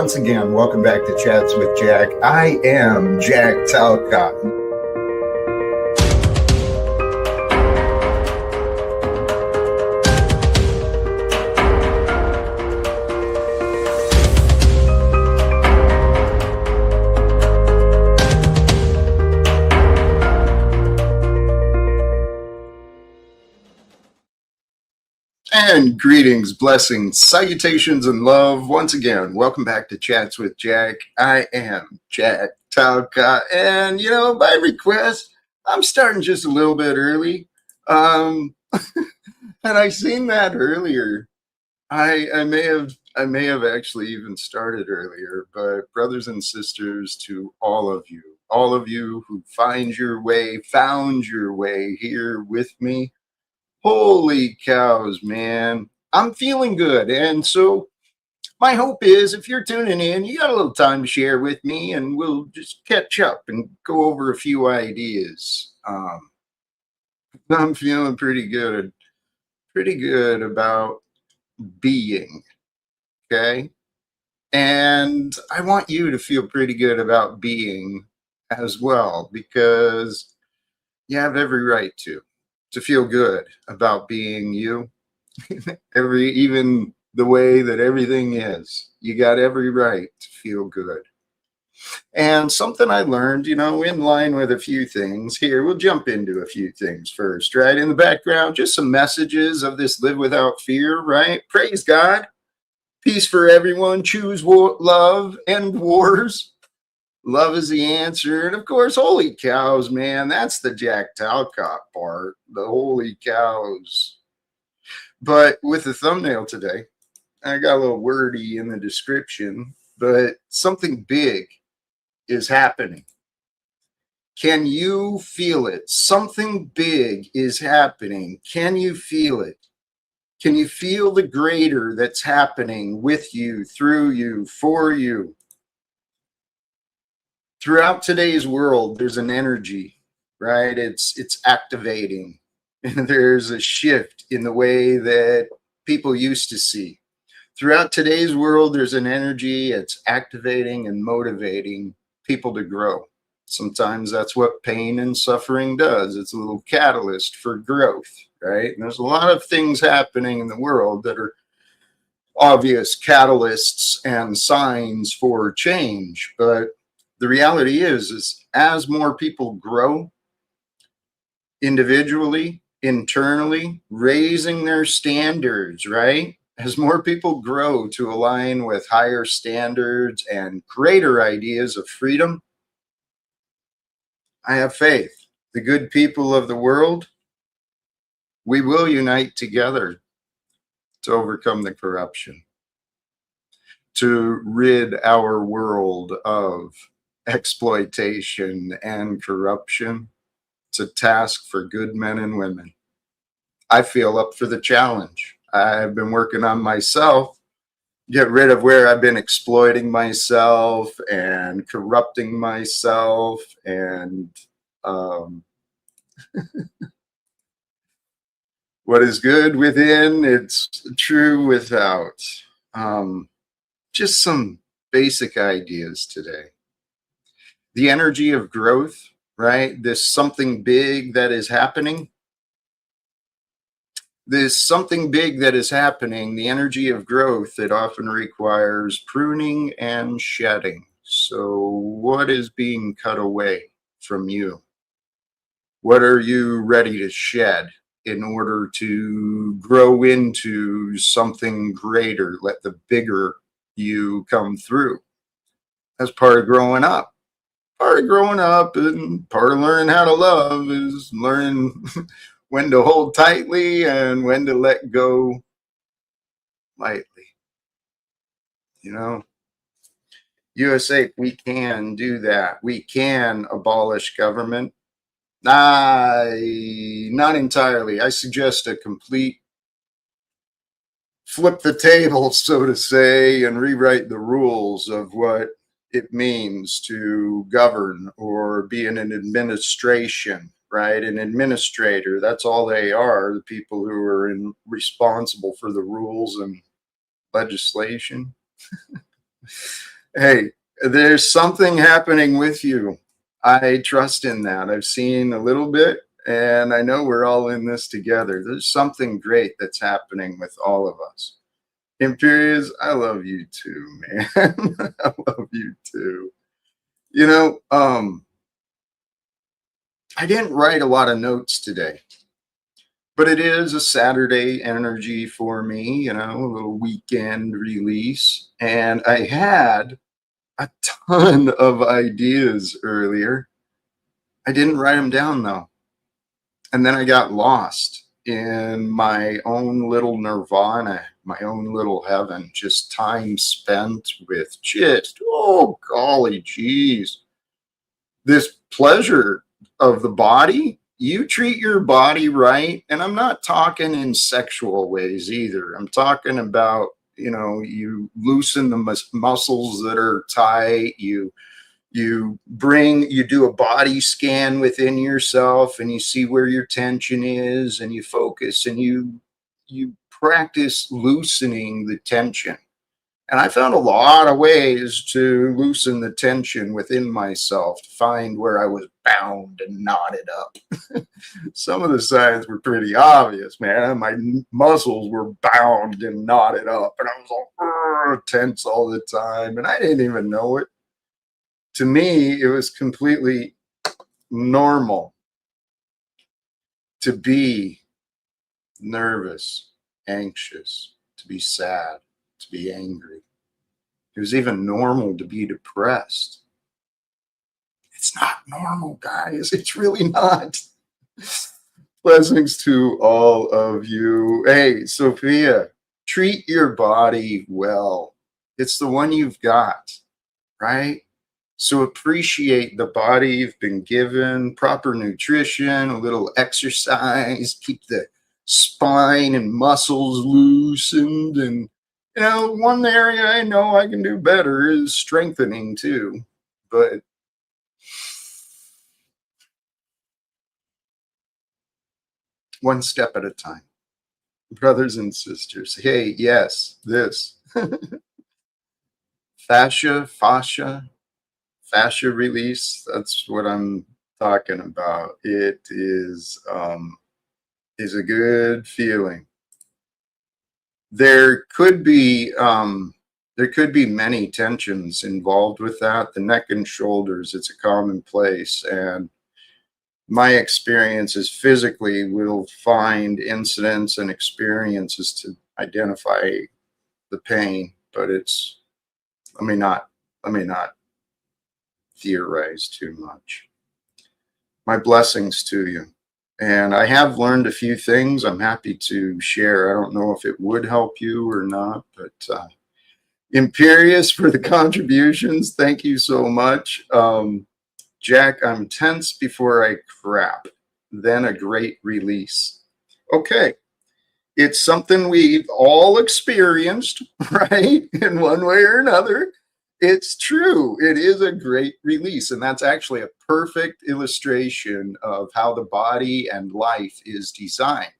once again, welcome back to Chats with Jack. I am Jack Talcott. And greetings, blessings, salutations, and love. Once again, welcome back to Chats with Jack. I am Jack Talcott. And, by request, I'm starting just a little bit early. And I seen that earlier. I may have actually even started earlier, but brothers and sisters, to all of you who found your way here with me. Holy cows, man. I'm feeling good. And so my hope is if you're tuning in, you got a little time to share with me and we'll just catch up and go over a few ideas. I'm feeling pretty good about being, okay? And I want you to feel pretty good about being as well, because you have every right to feel good about being you. Even the way that everything is, you got every right to feel good. And something I learned, in line with a few things here, we'll jump into a few things first, right? In the background, just some messages of this live without fear, right? Praise God. Peace for everyone. Choose love. End wars. Love is the answer. And of course, holy cows, man, that's the Jack Talcott part. The holy cows. But with the thumbnail today, I got a little wordy in the description, but something big is happening. Can you feel it? Something big is happening. Can you feel it? Can you feel the greater that's happening with you, through you, for you? Throughout today's world, there's an energy, right? It's activating. There's a shift in the way that people used to see. Throughout today's world, there's an energy. It's activating and motivating people to grow. Sometimes that's what pain and suffering does. It's a little catalyst for growth, right? And there's a lot of things happening in the world that are obvious catalysts and signs for change. But the reality is as more people grow individually, internally, raising their standards, right? As more people grow to align with higher standards and greater ideas of freedom, I have faith. The good people of the world, we will unite together to overcome the corruption, to rid our world of exploitation and corruption. It's a task for good men and women. I feel up for the challenge. I've been working on myself, get rid of where I've been exploiting myself and corrupting myself and what is good within, it's true without. Just some basic ideas today. The energy of growth, right? This something big that is happening. The energy of growth that often requires pruning and shedding. So what is being cut away from you? What are you ready to shed in order to grow into something greater? Let the bigger you come through. That's part of growing up. And part of learning how to love is learning when to hold tightly and when to let go lightly. USA, we can do that. We can abolish government. Not entirely. I suggest a complete flip the table, so to say, and rewrite the rules of what it means to govern or be in an administration, right? An administrator, that's all they are, the people who are responsible for the rules and legislation. Hey, there's something happening with you. I trust in that. I've seen a little bit, and I know we're all in this together. There's something great that's happening with all of us. Imperious, I love you too, man. I love you too. You know, I didn't write a lot of notes today, but it is a Saturday energy for me, a little weekend release. And I had a ton of ideas earlier. I didn't write them down though. And then I got lost in my own little nirvana, my own little heaven, just time spent with just, oh, golly geez, this pleasure of the body. You treat your body right. And I'm not talking in sexual ways either. I'm talking about, you loosen the muscles that are tight. You do a body scan within yourself and you see where your tension is and you focus and you practice loosening the tension. And I found a lot of ways to loosen the tension within myself to find where I was bound and knotted up. Some of the signs were pretty obvious, man. My muscles were bound and knotted up and I was all tense all the time and I didn't even know it. To me, it was completely normal to be nervous, anxious, to be sad, to be angry. It was even normal to be depressed. It's not normal, guys. It's really not. Blessings to all of you. Hey, Sophia, treat your body well. It's the one you've got, right? So appreciate the body you've been given, proper nutrition, a little exercise, keep the spine and muscles loosened. And, one area I know I can do better is strengthening too. But one step at a time. Brothers and sisters, hey, yes, this fascia release. That's what I'm talking about. It is a good feeling. There could be many tensions involved with that. The neck and shoulders, it's a common place. And my experience is physically we'll find incidents and experiences to identify the pain, but let me not theorize too much. My blessings to you. And I have learned a few things I'm happy to share. I don't know if it would help you or not, but Imperious for the contributions. Thank you so much. Jack, I'm tense before I crap. Then a great release. Okay. It's something we've all experienced, right? In one way or another. It's true. It is a great release. And that's actually a perfect illustration of how the body and life is designed.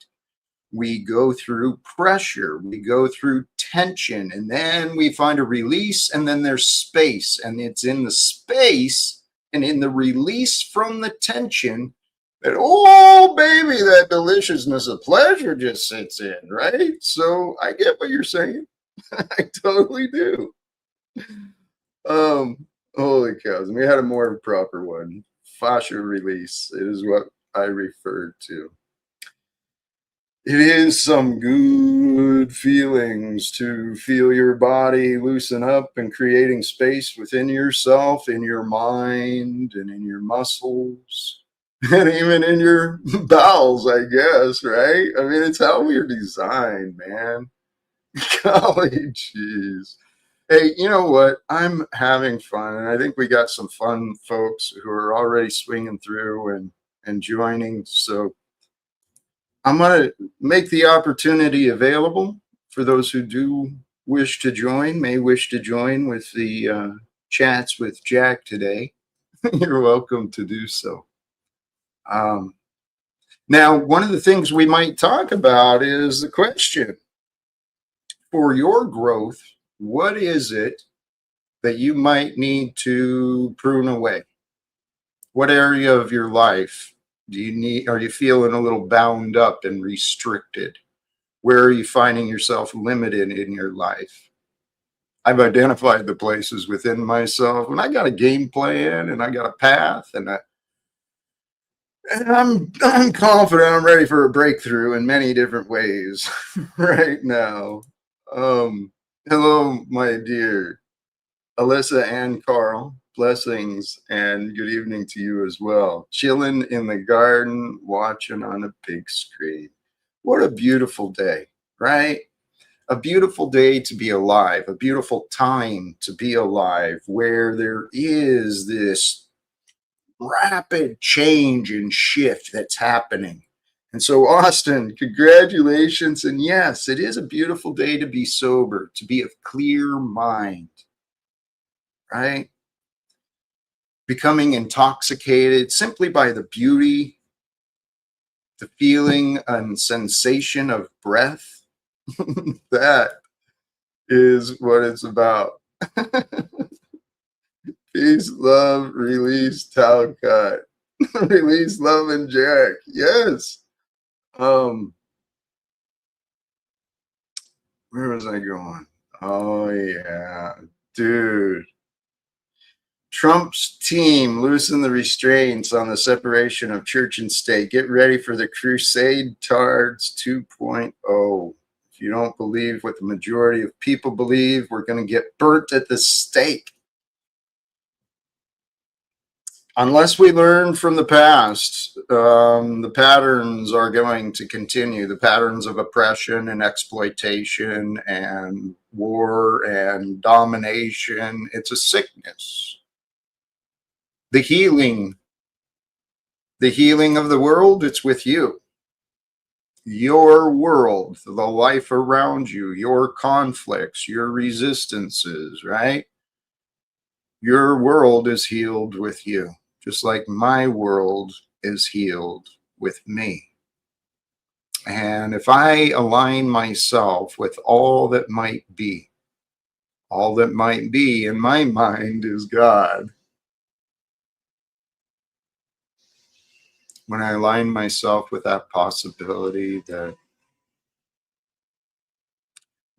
We go through pressure, we go through tension, and then we find a release, and then there's space. And it's in the space and in the release from the tension that, oh, baby, that deliciousness of pleasure just sits in, right? So I get what you're saying. I totally do. Holy cows. We had a more proper one. Fascia release is what I referred to. It is some good feelings to feel your body loosen up and creating space within yourself, in your mind, and in your muscles, and even in your bowels, I guess, right? I mean, it's how we're designed, man. Golly jeez. Hey, you know what? I'm having fun, and I think we got some fun folks who are already swinging through and joining. So I'm going to make the opportunity available for those who do wish to join, may wish to join with the chats with Jack today. You're welcome to do so. Now, one of the things we might talk about is the question for your growth. What is it that you might need to prune away? What area of your life are you feeling a little bound up and restricted? Where are you finding yourself limited in your life? I've identified the places within myself, and I got a game plan, and I got a path, and I'm confident I'm ready for a breakthrough in many different ways right now. Um, Hello, my dear Alyssa and Carl. Blessings and good evening to you as well. Chilling in the garden, watching on a big screen. What a beautiful day, right? A beautiful day to be alive, a beautiful time to be alive, where there is this rapid change and shift that's happening. And so, Austin, congratulations. And yes, it is a beautiful day to be sober, to be of clear mind, right? Becoming intoxicated simply by the beauty, the feeling and sensation of breath. That is what it's about. Peace, love, release, Talcott. Release, love, and Jack. Yes. Um, where was I going? Oh yeah, dude. Trump's team loosen the restraints on the separation of church and state. Get ready for the Crusade Tards 2.0. If you don't believe what the majority of people believe, we're going to get burnt at the stake. Unless we learn from the past, the patterns are going to continue. The patterns of oppression and exploitation and war and domination. It's a sickness. The healing of the world, it's with you. Your world, the life around you, your conflicts, your resistances, right? Your world is healed with you, just like my world is healed with me. And if I align myself with all that might be in my mind is God. When I align myself with that possibility that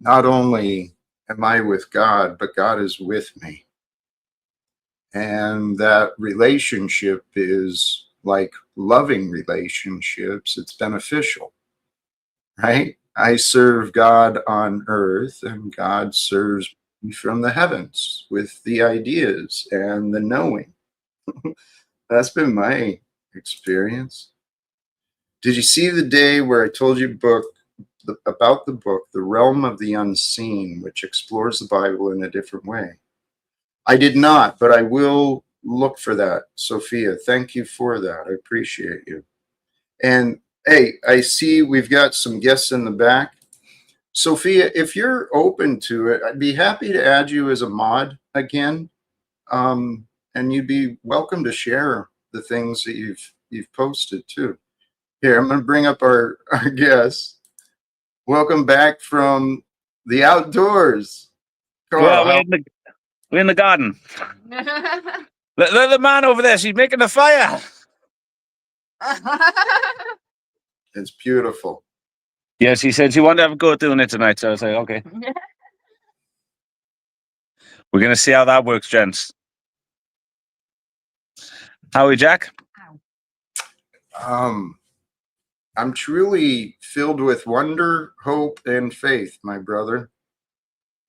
not only am I with God, but God is with me. And that relationship is like loving relationships. It's beneficial, right? I serve God on earth, and God serves me from the heavens with the ideas and the knowing. That's been my experience. Did you see the day where I told you about the book, The Realm of the Unseen, which explores the Bible in a different way? I did not, but I will look for that. Sophia, thank you for that. I appreciate you. And hey, I see we've got some guests in the back. Sophia, if you're open to it, I'd be happy to add you as a mod again. And you'd be welcome to share the things that you've posted too. Here, I'm going to bring up our guests. Welcome back from the outdoors. Carl, well, we're in the garden. the man over there, she's making a fire. It's beautiful. Yeah, she said she wanted to have a go at doing it tonight, so I was like, okay. We're going to see how that works, gents. How are we, Jack? I'm truly filled with wonder, hope, and faith, my brother.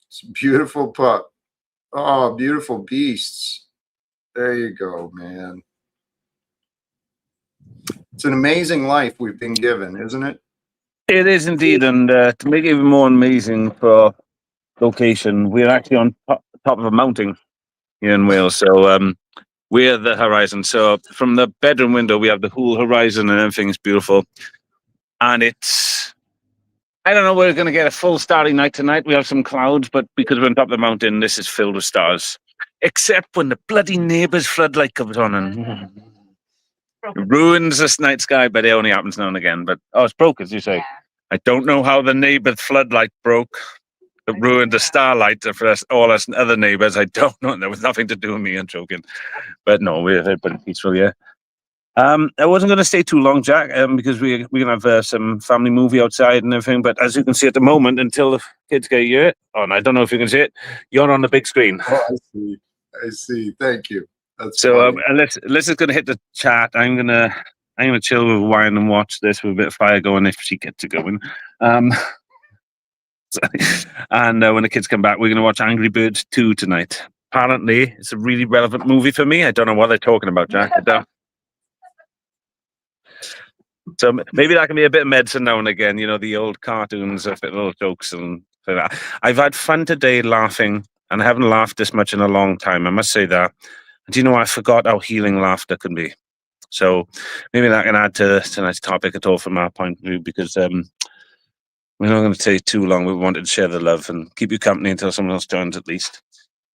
It's a beautiful pup. Oh, beautiful beasts. There you go, man. It's an amazing life we've been given, isn't it? It is indeed, and to make it even more amazing for location, we're actually on top of a mountain here in Wales, so we're the horizon. So from the bedroom window, we have the whole horizon and everything is beautiful. And it's, I don't know, we're going to get a full starry night tonight. We have some clouds, but because we're on top of the mountain, this is filled with stars. Except when the bloody neighbour's floodlight comes on and ruins this night sky, but it only happens now and again. But, oh, it's broke, as you say. Yeah. I don't know how the neighbour's floodlight broke. ruined the starlight for us, all us other neighbours. I don't know. There was nothing to do with me. I'm joking, but no, we're pretty peaceful. Yeah. I wasn't going to stay too long, Jack, because we're gonna have some family movie outside and everything. But as you can see at the moment, until the kids get here, and I don't know if you can see it, you're on the big screen. Oh, I see. I see. Thank you. That's So funny. let's is going to hit the chat. I'm gonna chill with wine and watch this with a bit of fire going if she gets it going. Um, and when the kids come back, we're going to watch Angry Birds 2 tonight. Apparently, it's a really relevant movie for me. I don't know what they're talking about, Jack. So maybe that can be a bit of medicine now and again. You know, the old cartoons, little jokes and that. I've had fun today laughing, and I haven't laughed this much in a long time. I must say that. Do you know, I forgot how healing laughter can be. So maybe that can add to tonight's topic at all from our point of view, because we're not going to take too long. We wanted to share the love and keep you company until someone else joins at least.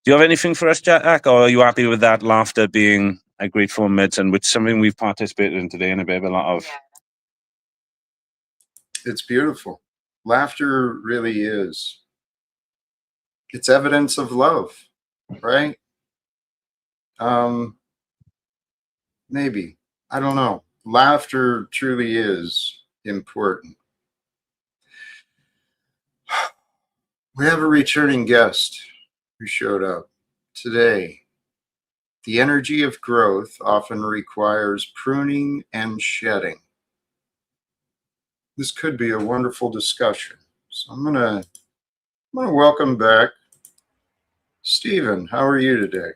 Do you have anything for us, Jack, or are you happy with that laughter being a great form of medicine, which is something we've participated in today in a bit of a lot of? It's beautiful. Laughter really is. It's evidence of love, right? Maybe. I don't know. Laughter truly is important. We have a returning guest who showed up today. The energy of growth often requires pruning and shedding. This could be a wonderful discussion. So I'm gonna welcome back Stephen. How are you today?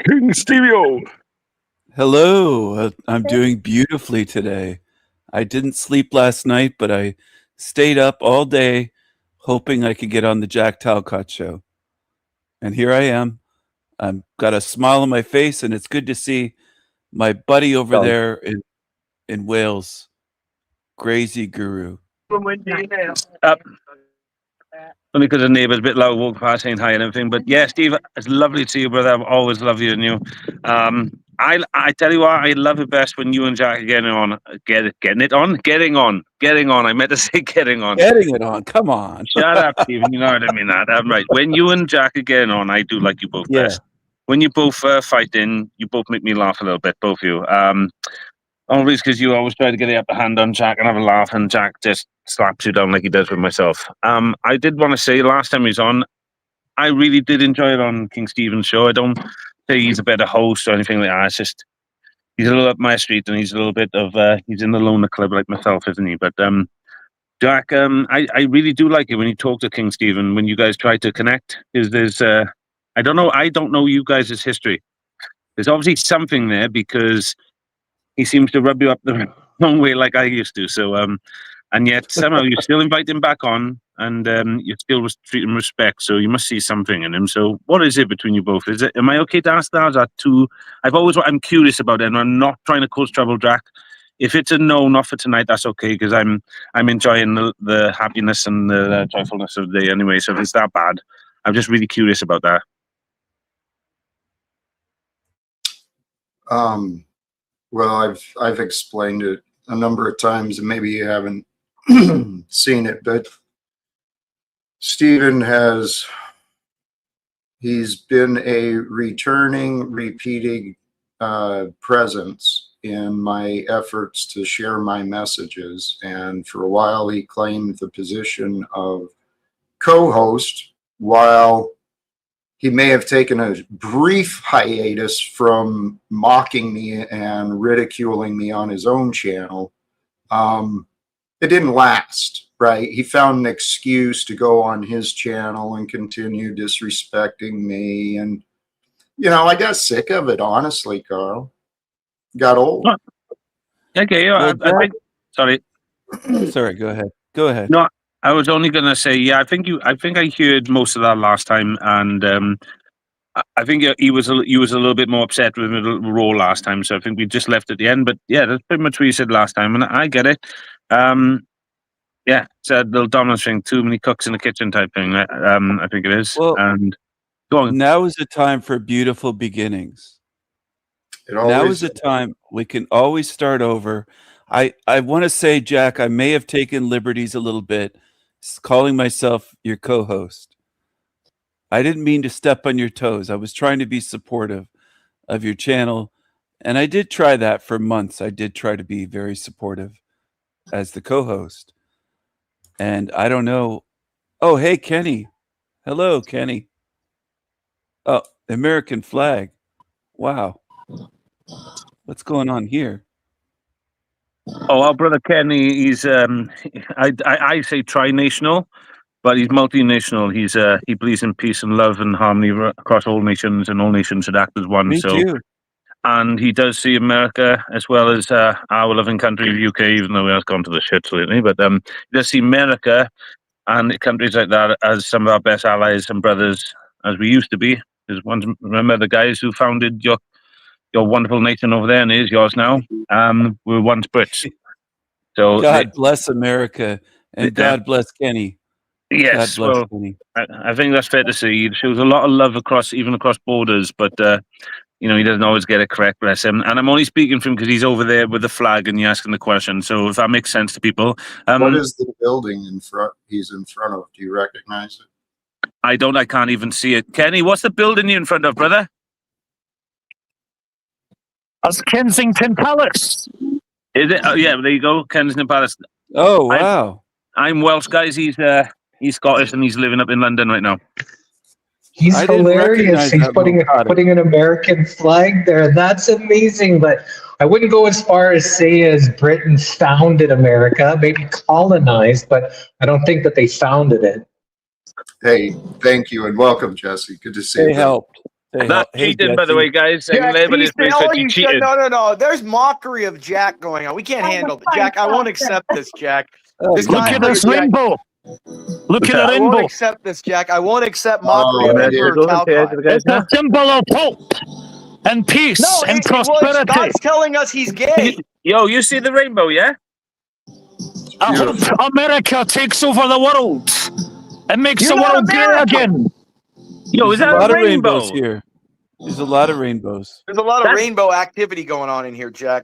King Stevie-O. Hello, I'm doing beautifully today. I didn't sleep last night, but I stayed up all day hoping I could get on the Jack Talcott show. And here I am. I've got a smile on my face, and it's good to see my buddy over there in Wales, Crazy Guru. Only because the neighbour's a bit loud, walk past saying hi and everything. But yeah, Steve, it's lovely to see you, brother. I've always loved you and you. I tell you what, I love it best when you and Jack are getting on. Getting on. I meant to say getting on. Getting it on. Come on. Shut up, Stephen. You know what I mean. That I'm right. When you and Jack are getting on, I do like you both Yeah. best. When you both fighting, you both make me laugh a little bit, both of you. Always because you always try to get the upper hand on Jack and have a laugh, and Jack just slaps you down like he does with myself. I did want to say last time he was on, I really did enjoy it on King Stephen's show. I don't say he's a better host or anything like that. It's just he's a little up my street, and he's a little bit of he's in the loner club like myself, isn't he? But Jack, I really do like it when you talk to King Stephen, when you guys try to connect. Because there's I don't know you guys' history. There's obviously something there because he seems to rub you up the wrong way like I used to. So, and yet somehow you still invite him back on, and you still treat him respect. So you must see something in him. So, what is it between you both? Is it? Am I okay to ask that? Is that too? I'm curious about it, and I'm not trying to cause trouble, Jack. If it's a no, not for tonight, that's okay because I'm enjoying the happiness and the joyfulness of the day anyway. So if it's that bad, I'm just really curious about that. Well, I've explained it a number of times, and maybe you haven't seen it, but Stephen he's been a repeating presence in my efforts to share my messages. And for a while, he claimed the position of co-host while he may have taken a brief hiatus from mocking me and ridiculing me on his own channel. It didn't last, right? He found an excuse to go on his channel and continue disrespecting me. And, I got sick of it, honestly, Carl. Got old. Okay, Well, I think, sorry. Sorry, go ahead. Go ahead. No, I was only going to say, yeah, I think I heard most of that last time, and I think he was a little bit more upset with the role last time, so I think we just left at the end. But yeah, that's pretty much what you said last time, and I get it. Yeah, it's a little dominant thing, too many cooks in the kitchen type thing. I think it is. Well, and go on. Now is the time for beautiful beginnings. Now is the time we can always start over. I want to say, Jack, I may have taken liberties a little bit, calling myself your co-host. I didn't mean to step on your toes. I was trying to be supportive of your channel, and I did try that for months. I did try to be very supportive as the co-host. And I don't know. Oh, hey, Kenny. Hello, Kenny. Oh, American flag. Wow. What's going on here? Oh, our brother Kenny, he's I say tri-national, but he's multinational. He believes in peace and love and harmony across all nations, and all nations should act as one. Me too. And he does see America as well as our loving country, the UK, even though it has gone to the shits lately. But he does see America and countries like that as some of our best allies and brothers, as we used to be. Because remember the guys who founded your wonderful nation over there, and is yours now. We were once Brits. So God bless America, and God bless Kenny. Yes, God bless well, Kenny. I think that's fair to say. He shows a lot of love even across borders, but he doesn't always get it correct, bless him. And I'm only speaking for him because he's over there with the flag and you're asking the question. So if that makes sense to people. What is the building in front? He's in front of. Do you recognize it? I can't even see it. Kenny, what's the building you're in front of, brother? That's Kensington Palace. Is it? Oh, yeah, there you go, Kensington Palace. Oh, wow. I'm Welsh, guys. He's Scottish and he's living up in London right now. He's hilarious. He's putting an American flag there. That's amazing. But I wouldn't go as far as say as Britain founded America, maybe colonized, but I don't think that they founded it. Hey, thank you and welcome, Jesse. Good to see you. They helped. That's cheating, by the way, guys. No. There's mockery of Jack going on. We can't handle it. Jack, I won't accept this, Jack. Look at this rainbow. Look at the rainbow. I won't accept this, Jack. I won't accept mockery of Emperor Talcott. It's a symbol of hope and peace and prosperity. God's telling us he's gay. Yo, you see the rainbow, yeah? I hope America takes over the world and makes the world gay again. Yo, is that a rainbow? Rainbows here. There's a lot of rainbows. There's a lot of rainbow activity going on in here, Jack.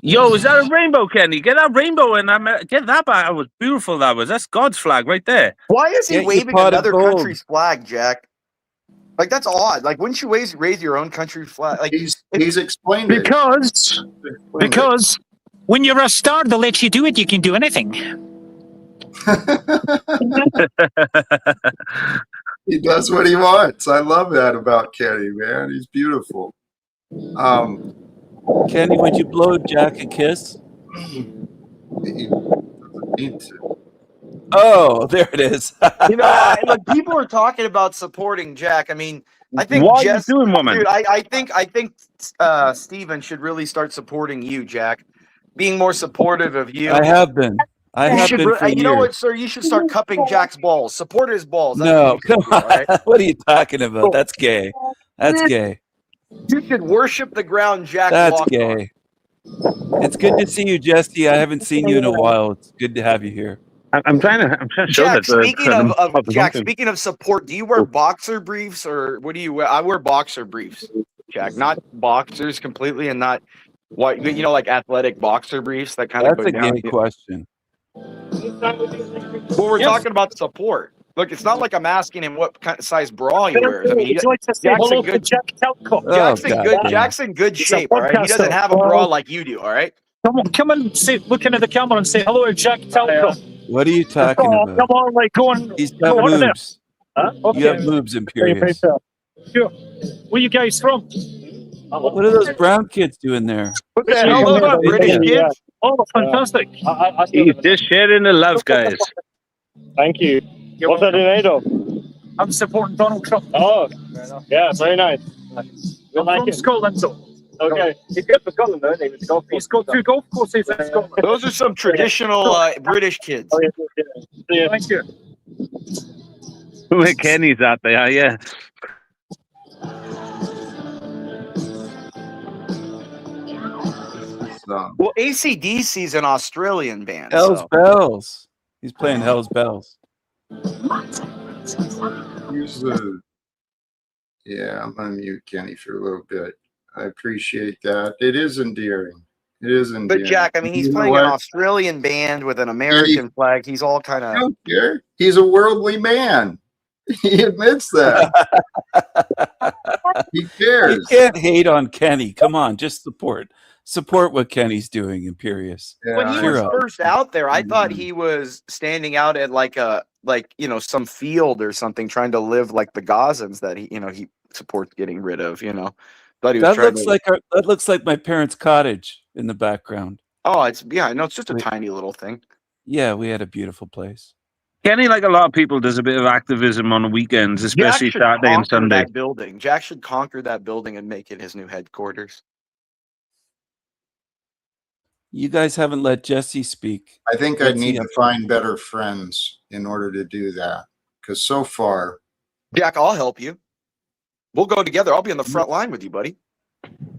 Yo, is that a rainbow, Kenny? Get that rainbow and get that back. That was beautiful. That's God's flag right there. Why is he waving another country's flag, Jack? Like, that's odd. Like, wouldn't you raise your own country's flag? Like, he's explained because when you're a star, they'll let you do it. You can do anything. He does what he wants. I love that about Kenny, man. He's beautiful. Kenny, would you blow Jack a kiss? He doesn't need to. Oh, there it is. Look, people are talking about supporting Jack. I mean, I think what are you doing, woman? Dude, I think Steven should really start supporting you, Jack. Being more supportive of you. I have been. I have been for years. You know what, sir? You should start cupping Jack's balls. Support his balls. No, come on. Right? What are you talking about? That's gay. That's gay. You should worship the ground Jack That's walked gay. On. It's good to see you, Jesse. I haven't seen you in a while. It's good to have you here. I'm trying to show Jack, that. Jack, speaking of support, do you wear boxer briefs or what do you wear? I wear boxer briefs, Jack. Not boxers completely, and not what like athletic boxer briefs that kind of. That's a gay question. Well, we're talking about support. Look, it's not like I'm asking him what kind of size bra he wears. I mean, Jack's in good shape, all right? He doesn't have a bra like you do, all right? Come and say, look into the camera and say hello to Jack Talcott. What are you talking about? Come on, like going. He's got moves. Huh? Okay. You have moves, Imperious. Sure. Where you guys from? What are those brown kids doing there? What the hell are British kids? Oh, fantastic. He's just sharing the love, guys. Thank you. What's that in aid of? I'm supporting Donald Trump. Oh, yeah, very nice. I'm from Scotland, so. Okay. He's good for Scotland, though, isn't he? He's got 2 golf courses in Scotland. Those are some traditional British kids. Oh, yeah. Thank you. Where Kenny's at there, yeah. Well, AC/DC's an Australian band. Hell's Bells. He's playing Hell's Bells. Yeah, I'm gonna mute Kenny for a little bit. I appreciate that. It is endearing. It is endearing. But Jack, I mean, he's playing an Australian band with an American flag. He's all kind of. I don't care. He's a worldly man. He admits that. He You cares. can't hate on Kenny. Come on, just support what Kenny's doing, Imperious. Yeah, When he Cheer was up. first out there, I thought Mhm. he was standing out at some field or something, trying to live like the Gazans that he supports getting rid of. Thought he was That trying looks to. like that looks like my parents' cottage in the background. Oh, I know it's just a We- tiny little thing. Yeah, we had a beautiful place. Kenny, like a lot of people, does a bit of activism on the weekends, Jack especially should Saturday and conquer Sunday. that building. Jack should conquer that building and make it his new headquarters. You guys haven't let Jesse speak. I think What's I'd he need up to find better friends in order to do that. Because so far, Jack, I'll help you. We'll go together. I'll be on the front line with you, buddy.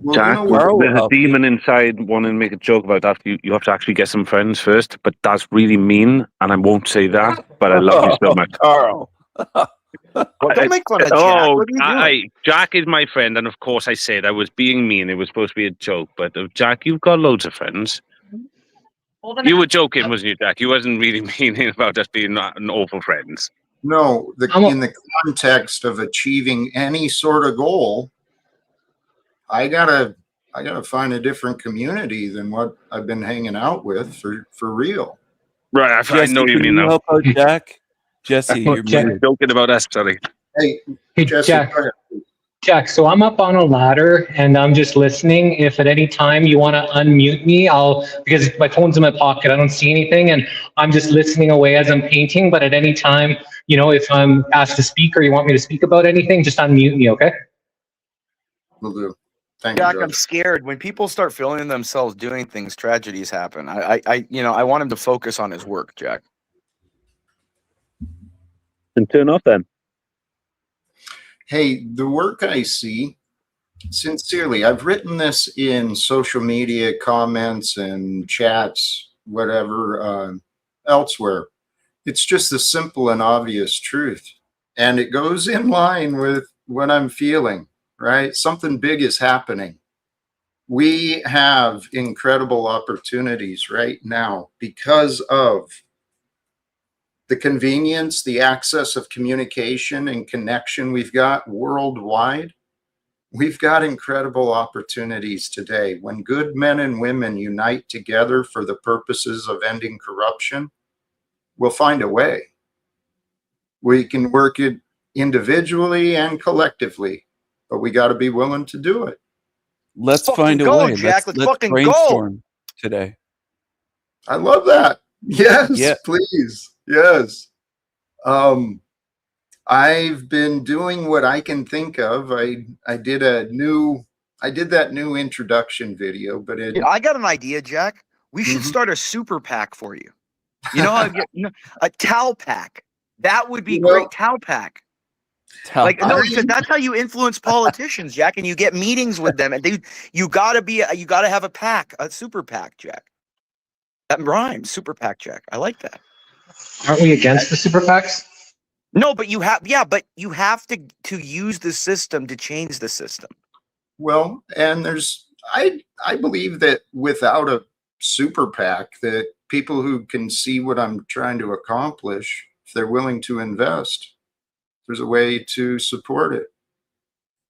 well, you Jack, know what? Carl will there's a help you. demon inside wanting to make a joke about that. You have to actually get some friends first, but that's really mean, and I won't say that, but I love you so much. Carl. Well, don't make fun of Jack. What are you doing? Jack is my friend, and of course I said I was being mean. It was supposed to be a joke, but Jack, you've got loads of friends. You were joking, wasn't you, Jack? You wasn't really meaning about us being an awful friends. No, in the context of achieving any sort of goal, I gotta find a different community than what I've been hanging out with for real. Right, I Jesse, know what you can mean you now. help out Jack? Jesse, you're muted. Joking about us, sorry. Hey, Hey, Jesse, Jack. go ahead. Jack, so I'm up on a ladder and I'm just listening. If at any time you want to unmute me, because my phone's in my pocket, I don't see anything, and I'm just listening away as I'm painting. But at any time, if I'm asked to speak or you want me to speak about anything, just unmute me, okay? Will do. Thank Jack, you, I'm Judge. scared. When people start feeling themselves doing things, tragedies happen. I want him to focus on his work, Jack. And turn off then. Hey, the work I see, sincerely, I've written this in social media comments and chats, whatever, elsewhere. It's just the simple and obvious truth. And it goes in line with what I'm feeling, right? Something big is happening. We have incredible opportunities right now because of the convenience, the access of communication and connection we've got worldwide. We've got incredible opportunities today. When good men and women unite together for the purposes of ending corruption, we'll find a way. We can work it individually and collectively, but we got to be willing to do it. Let's Fucking find a go, way. Jack. Let's fucking go. brainstorm today. I love that. Yes, Yeah. please. Yes. I've been doing what I can think of. I did that new introduction video, but I got an idea, Jack. We should start a super PAC for you. You know how to get a Tal pack. That would be great. Tal pack. Because that's how you influence politicians, Jack, and you get meetings with them, and you gotta have a PAC, a super PAC, Jack. That rhymes, super PAC, Jack. I like that. Aren't we against the super PACs? No, but you have to use the system to change the system. Well, and I believe that without a super PAC, that people who can see what I'm trying to accomplish, if they're willing to invest, there's a way to support it.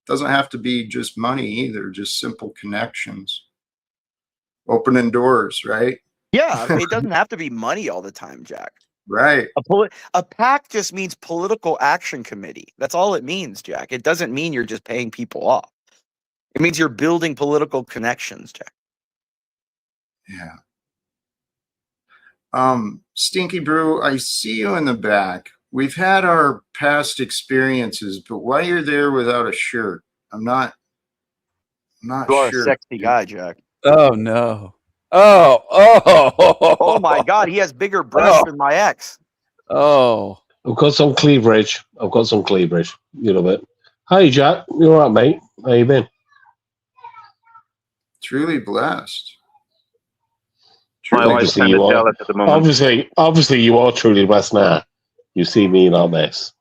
Doesn't have to be just money either, just simple connections. Opening doors, right? Yeah, it doesn't have to be money all the time, Jack. Right. A PAC just means political action committee. That's all it means, Jack. It doesn't mean you're just paying people off. It means you're building political connections, Jack. Yeah. Stinky Brew, I see you in the back. We've had our past experiences, but why you're there without a shirt? I'm not You are sure. a sexy guy, Jack. Oh no. Oh my God, he has bigger breasts than my ex. Oh. I've got some cleavage. You know it. Hey, Jack. You all right, mate? How you been? Truly blessed. My wife's kind of jealous at the moment. Obviously, you are truly blessed now. You see me in all this.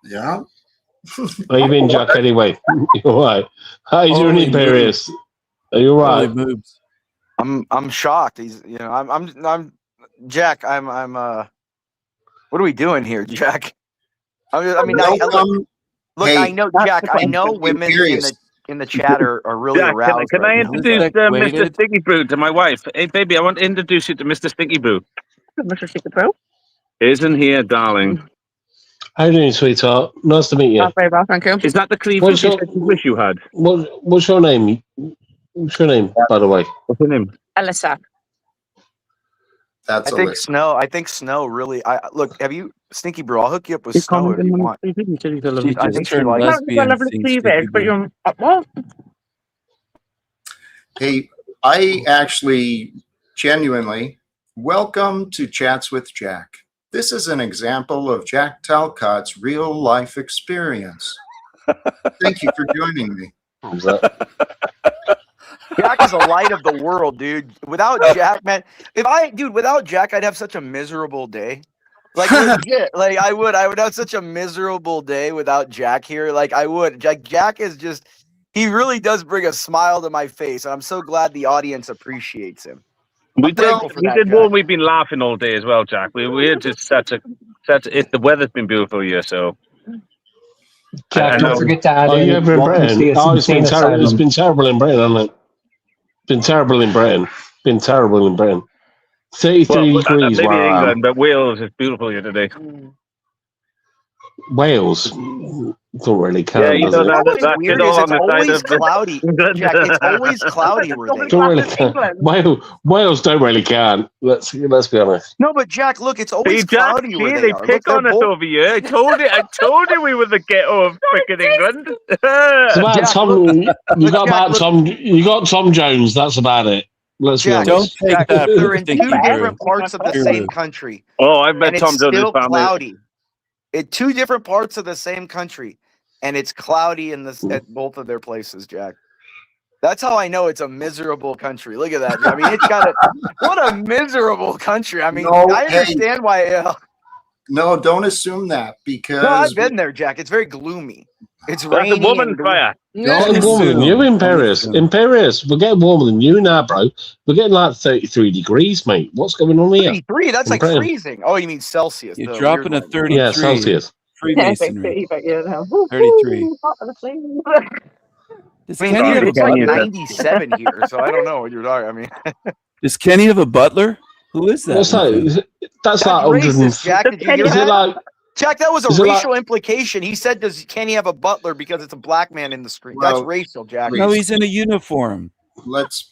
Yeah. How you been, Jack? Anyway, you all right? How you doing, Imperious? Are you all right? Moves. I'm shocked. He's I'm Jack. I'm What are we doing here, Jack? I mean, look, Hey, I know, Jack. I know women in the chat are really Jack, aroused. can I right now. introduce Mr. Waited. Sticky Brew to my wife? Hey, baby, I want to introduce you to Mr. Sticky Brew. Mr. Sticky Brew? Isn't here, darling. How you doing, sweetheart? Nice to meet you. Very well, thank you. Is that the cleave What's you your- said you wish you had? What's your name? What's your name, by the way? What's your name? Alyssa. That's I think Snow really. Look. Have you Stinky Brew? I'll hook you up with Snow if you want. She I think just she turned likes. lesbian. Lovely Sing cleavage, Sticky but Brew. you're what? Hey, I actually genuinely welcome to Chats with Jack. This is an example of Jack Talcott's real life experience. Thank you for joining me. Jack is a light of the world, dude. Without Jack, man, without Jack, I'd have such a miserable day. Like legit, like I would have such a miserable day without Jack here. Like I would. Jack is just, he really does bring a smile to my face, and I'm so glad the audience appreciates him. We did one. We've been laughing all day as well, Jack. We're just the weather's been beautiful here, so. Jack, don't forget to add you in ever in welcome to Britain? the insane asylum. It's been terrible in Britain, hasn't it? Been terrible in Britain. 33 degrees maybe where I am. England, but Wales is beautiful here today. Wales don't really count. Yeah, you know What's weird is it's always cloudy. England. Jack, it's always cloudy where they Don't really count. Wales don't really count. Let's be honest. No, but Jack, look, it's always cloudy where they are. Pick on us over here. I told you we were the ghetto of freaking England. It's about Tom. You got Tom Jones. That's about it. Let's be honest. Don't take that. They're in two different parts of the same country. Oh, I bet and Tom it's Jones still is family. cloudy. In two different parts of the same country, and it's cloudy at both of their places, Jack. That's how I know it's a miserable country. Look at that. I mean, it's got what a miserable country. I mean, I understand why. No, don't assume that because I've been there, Jack. It's very gloomy. It's rainy. Woman fire. It's warmer than you in Paris. In Paris, we're getting warmer than you now, bro. We're getting like 33 degrees, mate. What's going on here? 33? That's like freezing. Oh, you mean Celsius? You're dropping a 33. Yeah, Celsius. Freemasonry. 33. I mean, it's like 97 here, so I don't know what you're talking. I mean, does Kenny have a butler? Who is that? What's that? That's like 100. Jack, did you hear that? Like, Jack, that was a racial implication. He said, "Does Kenny have a butler because it's a black man in the screen?" Well, that's racial, Jack. No, he's in a uniform. Let's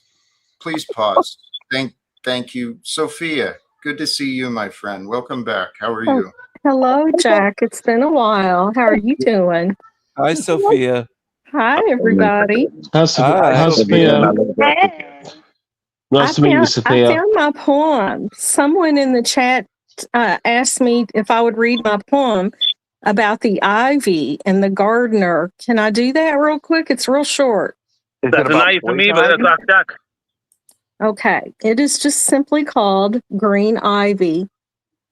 please pause. Thank you, Sophia. Good to see you, my friend. Welcome back. How are you? Hello, Jack. It's been a while. How are you doing? Hi, Sophia. Hi, everybody. How's Sophia? Nice to meet you, Sophia. I found my poem. Someone in the chat asked me if I would read my poem about the ivy and the gardener. Can I do that real quick? It's real short. That's an ivy for me, but that's not Jack. Okay. It is just simply called Green Ivy.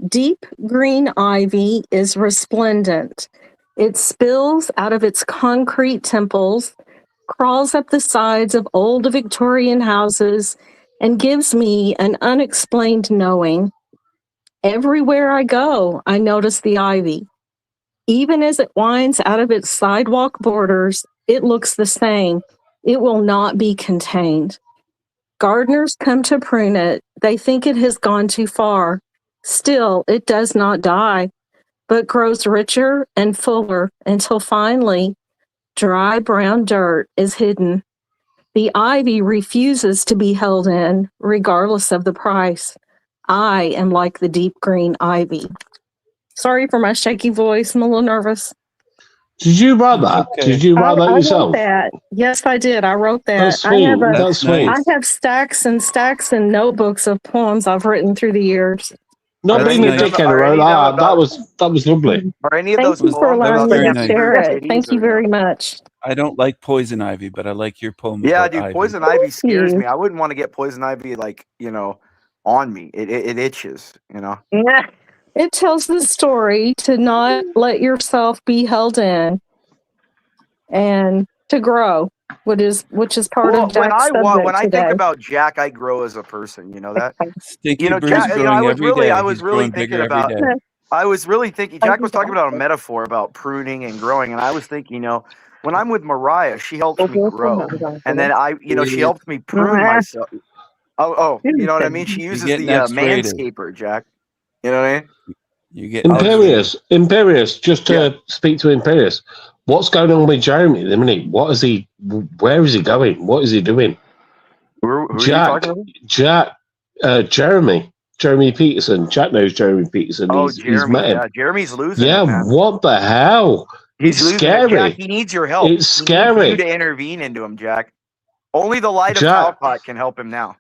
Deep green ivy is resplendent. It spills out of its concrete temples, crawls up the sides of old Victorian houses, and gives me an unexplained knowing. Everywhere I go, I notice the ivy. Even as it winds out of its sidewalk borders, it looks the same. It will not be contained. Gardeners come to prune it. They think it has gone too far. Still, it does not die, but grows richer and fuller until finally, dry brown dirt is hidden. The ivy refuses to be held in, regardless of the price. I am like the deep green ivy. Sorry for my shaky voice. I'm a little nervous. Did you write that? Okay. Did you write that I yourself? wrote that. Yes, I did. I wrote that. That's sweet. That's sweet. I have stacks and stacks and notebooks of poems I've written through the years. Not being a dickhead around that was lovely. Are any of Thank those you for allowing me to nice. share it. Thank you very much. I don't like poison ivy, but I like your poem. Yeah, about dude, ivy. poison ivy scares me. I wouldn't want to get poison ivy, like, on me. It itches, It tells the story to not let yourself be held in and to grow, which is part of Jack's subject when I today. think about Jack, I grow as a person. You know that. Stinky Brew's Jack, growing every day. I was He's really growing bigger thinking about. every day. I was really thinking, Jack was talking about a metaphor about pruning and growing, and I was thinking, when I'm with Mariah, she helps me grow, and then she helps me prune myself. Oh, you know what I mean? She uses the manscaper, Jack. You know what I mean? You get Imperious. Just to speak to Imperious. What's going on with Jeremy at the minute? Where is he going? What is he doing? Who are you talking about? Jeremy Peterson. Jack knows Jeremy Peterson. Oh, he's Jeremy. met him. Yeah, Jeremy's losing. Yeah, it, man. what the hell? He's it's losing scary. It, Jack. He needs your help. It's he scary. Needs you to intervene into him, Jack. Only the light of Talcott can help him now.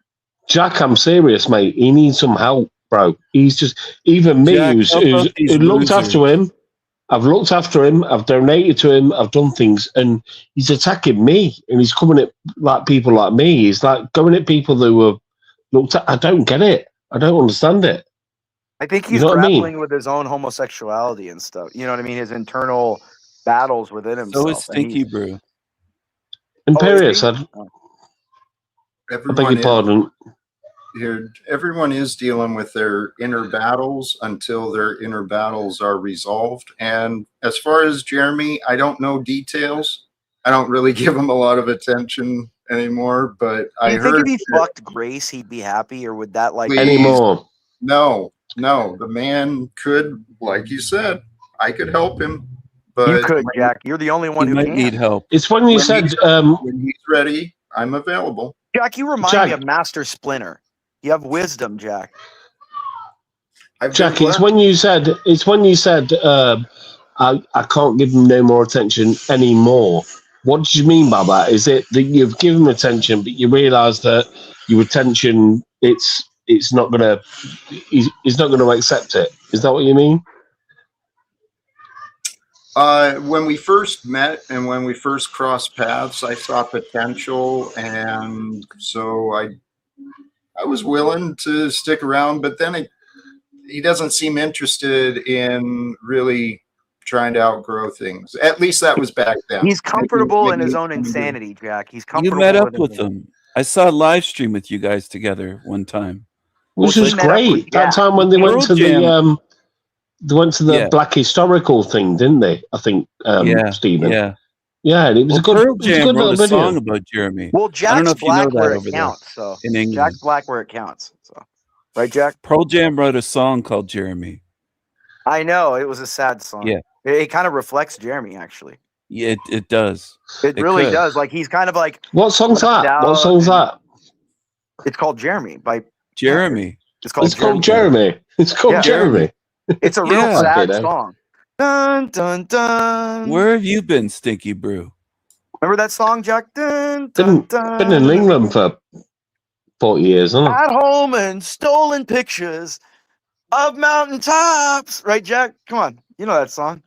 Jack, I'm serious, mate. He needs some help, bro. He's just even me, Jack, who looked after him. I've looked after him. I've donated to him. I've done things, and he's attacking me. And he's coming at like people like me. He's like going at people who have looked at. I don't get it. I don't understand it. I think he's grappling with his own homosexuality and stuff. You know what I mean? His internal battles within himself. So is Stinky Brew. Imperious. I beg your pardon. Everyone is dealing with their inner battles until their inner battles are resolved. And as far as Jeremy, I don't know details. I don't really give him a lot of attention anymore. But I heard. Think if he fucked Grace, he'd be happy, or would that anymore? No. The man could, like you said, I could help him. But you could, Jack. You're the only one who might need help. It's when you said when he's ready, I'm available. Jack, you remind me of Master Splinter. You have wisdom, Jack. Jack, it's when you said I can't give him no more attention anymore. What do you mean by that? Is it that you've given him attention, but you realise that your attention it's not gonna he's not gonna accept it? Is that what you mean? When we first met and when we first crossed paths, I saw potential, and so I was willing to stick around, but then he doesn't seem interested in really trying to outgrow things. At least that was back then. He's comfortable in his own insanity, Jack. He's comfortable. You met up with him. I saw a live stream with you guys together one time. Which was great. That time when they went to the Black Historical thing, didn't they? I think, Stephen. Yeah, and it was a good. Pearl Jam wrote a song about Jeremy. Well, Jack's black where it counts. So in England, Jack's black where it counts. So, right, Jack? Pearl Jam wrote a song called Jeremy. I know, it was a sad song. Yeah, it kind of reflects Jeremy, actually. Yeah, it does. It really does. Like he's kind of like. What song's that? What song's that? It's called Jeremy by Jeremy. It's called Jeremy. It's called Jeremy. It's a real sad song. Dun, dun, dun. Where have you been, Stinky Brew? Remember that song, Jack? Dun, dun, dun. Been in England for 40 years, huh? At home and stolen pictures of mountaintops. Right, Jack? Come on. You know that song.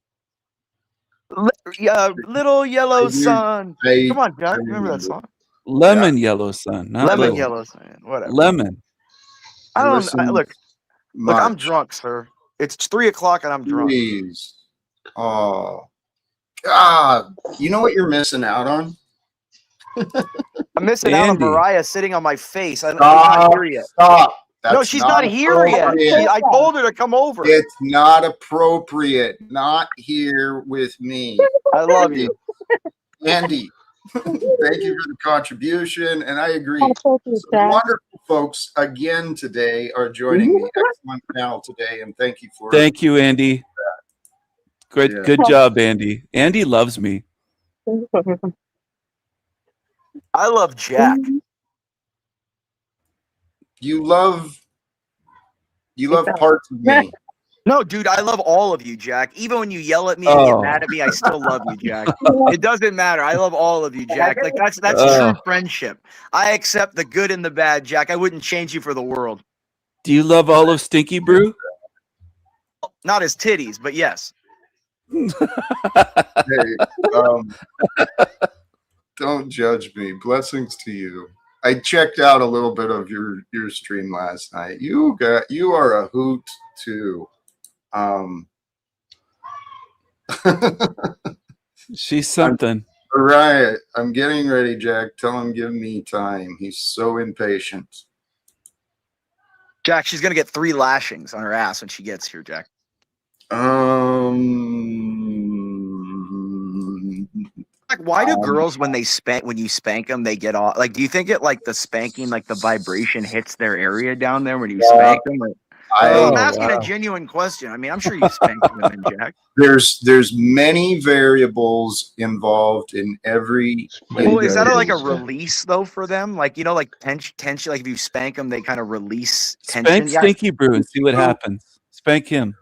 Little Yellow Sun. Come on, Jack. Remember that song? Lemon Yellow Sun. Not Lemon little. Yellow Sun. Whatever. Lemon. Look, I'm drunk, sir. It's 3:00 and I'm drunk. Please. Oh, God. You know what you're missing out on? I'm missing out on Mariah sitting on my face. She's not here yet. Stop. No, she's not here yet. I told her to come over. It's not appropriate. Not here with me. I love you. Andy, thank you for the contribution, and I agree. So wonderful folks again today are joining me. Excellent panel today, and thank you for Thank you, Andy. Great, good job, Andy. Andy loves me. I love Jack. You love parts of me. No, dude, I love all of you, Jack. Even when you yell at me and get mad at me, I still love you, Jack. It doesn't matter. I love all of you, Jack. Like that's true friendship. I accept the good and the bad, Jack. I wouldn't change you for the world. Do you love all of Stinky Brew? Not his titties, but yes. Hey, don't judge me. Blessings to you. I checked out a little bit of your stream last night. You are a hoot too. She's something. All right, I'm getting ready, Jack. Tell him give me time. He's so impatient. Jack, she's gonna get 3 lashings on her ass when she gets here, Jack. Like, why do girls when you spank them, they get off? Like, do you think it like the spanking, like the vibration hits their area down there when you spank them? I'm asking a genuine question. I mean, I'm sure you spanked women, Jack. There's many variables involved in every. Well, is that like a release though for them? Like, you know, like tension. Like if you spank them, they kind of release tension. Spank Stinky Brew and see what happens. Spank him.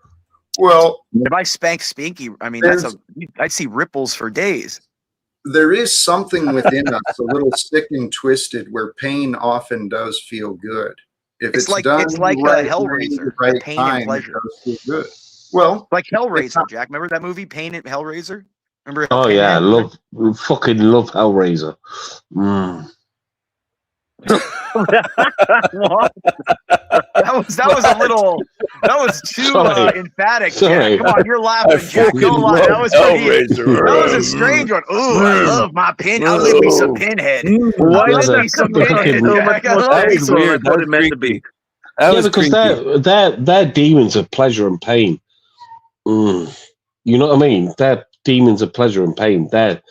Well, if I spank Spinky, I mean I'd see ripples for days. There is something within us, a little sick and twisted, where pain often does feel good. If it's done it's like right, a Hellraiser, right pain time, and pleasure. it does feel good. Well, like Hellraiser, Jack. Remember that movie, Pain and Hellraiser? Remember? Oh yeah, fucking love Hellraiser. that was too emphatic. Jack. Come on, you're laughing, Jack. Don't lie. That was a strange one. Ooh, I love my pin. I'll leave me some Pinhead. Why is that so much weird? That was meant to be. Yeah, because they're demons of pleasure and pain. You know what I mean? They're demons of pleasure and pain. They're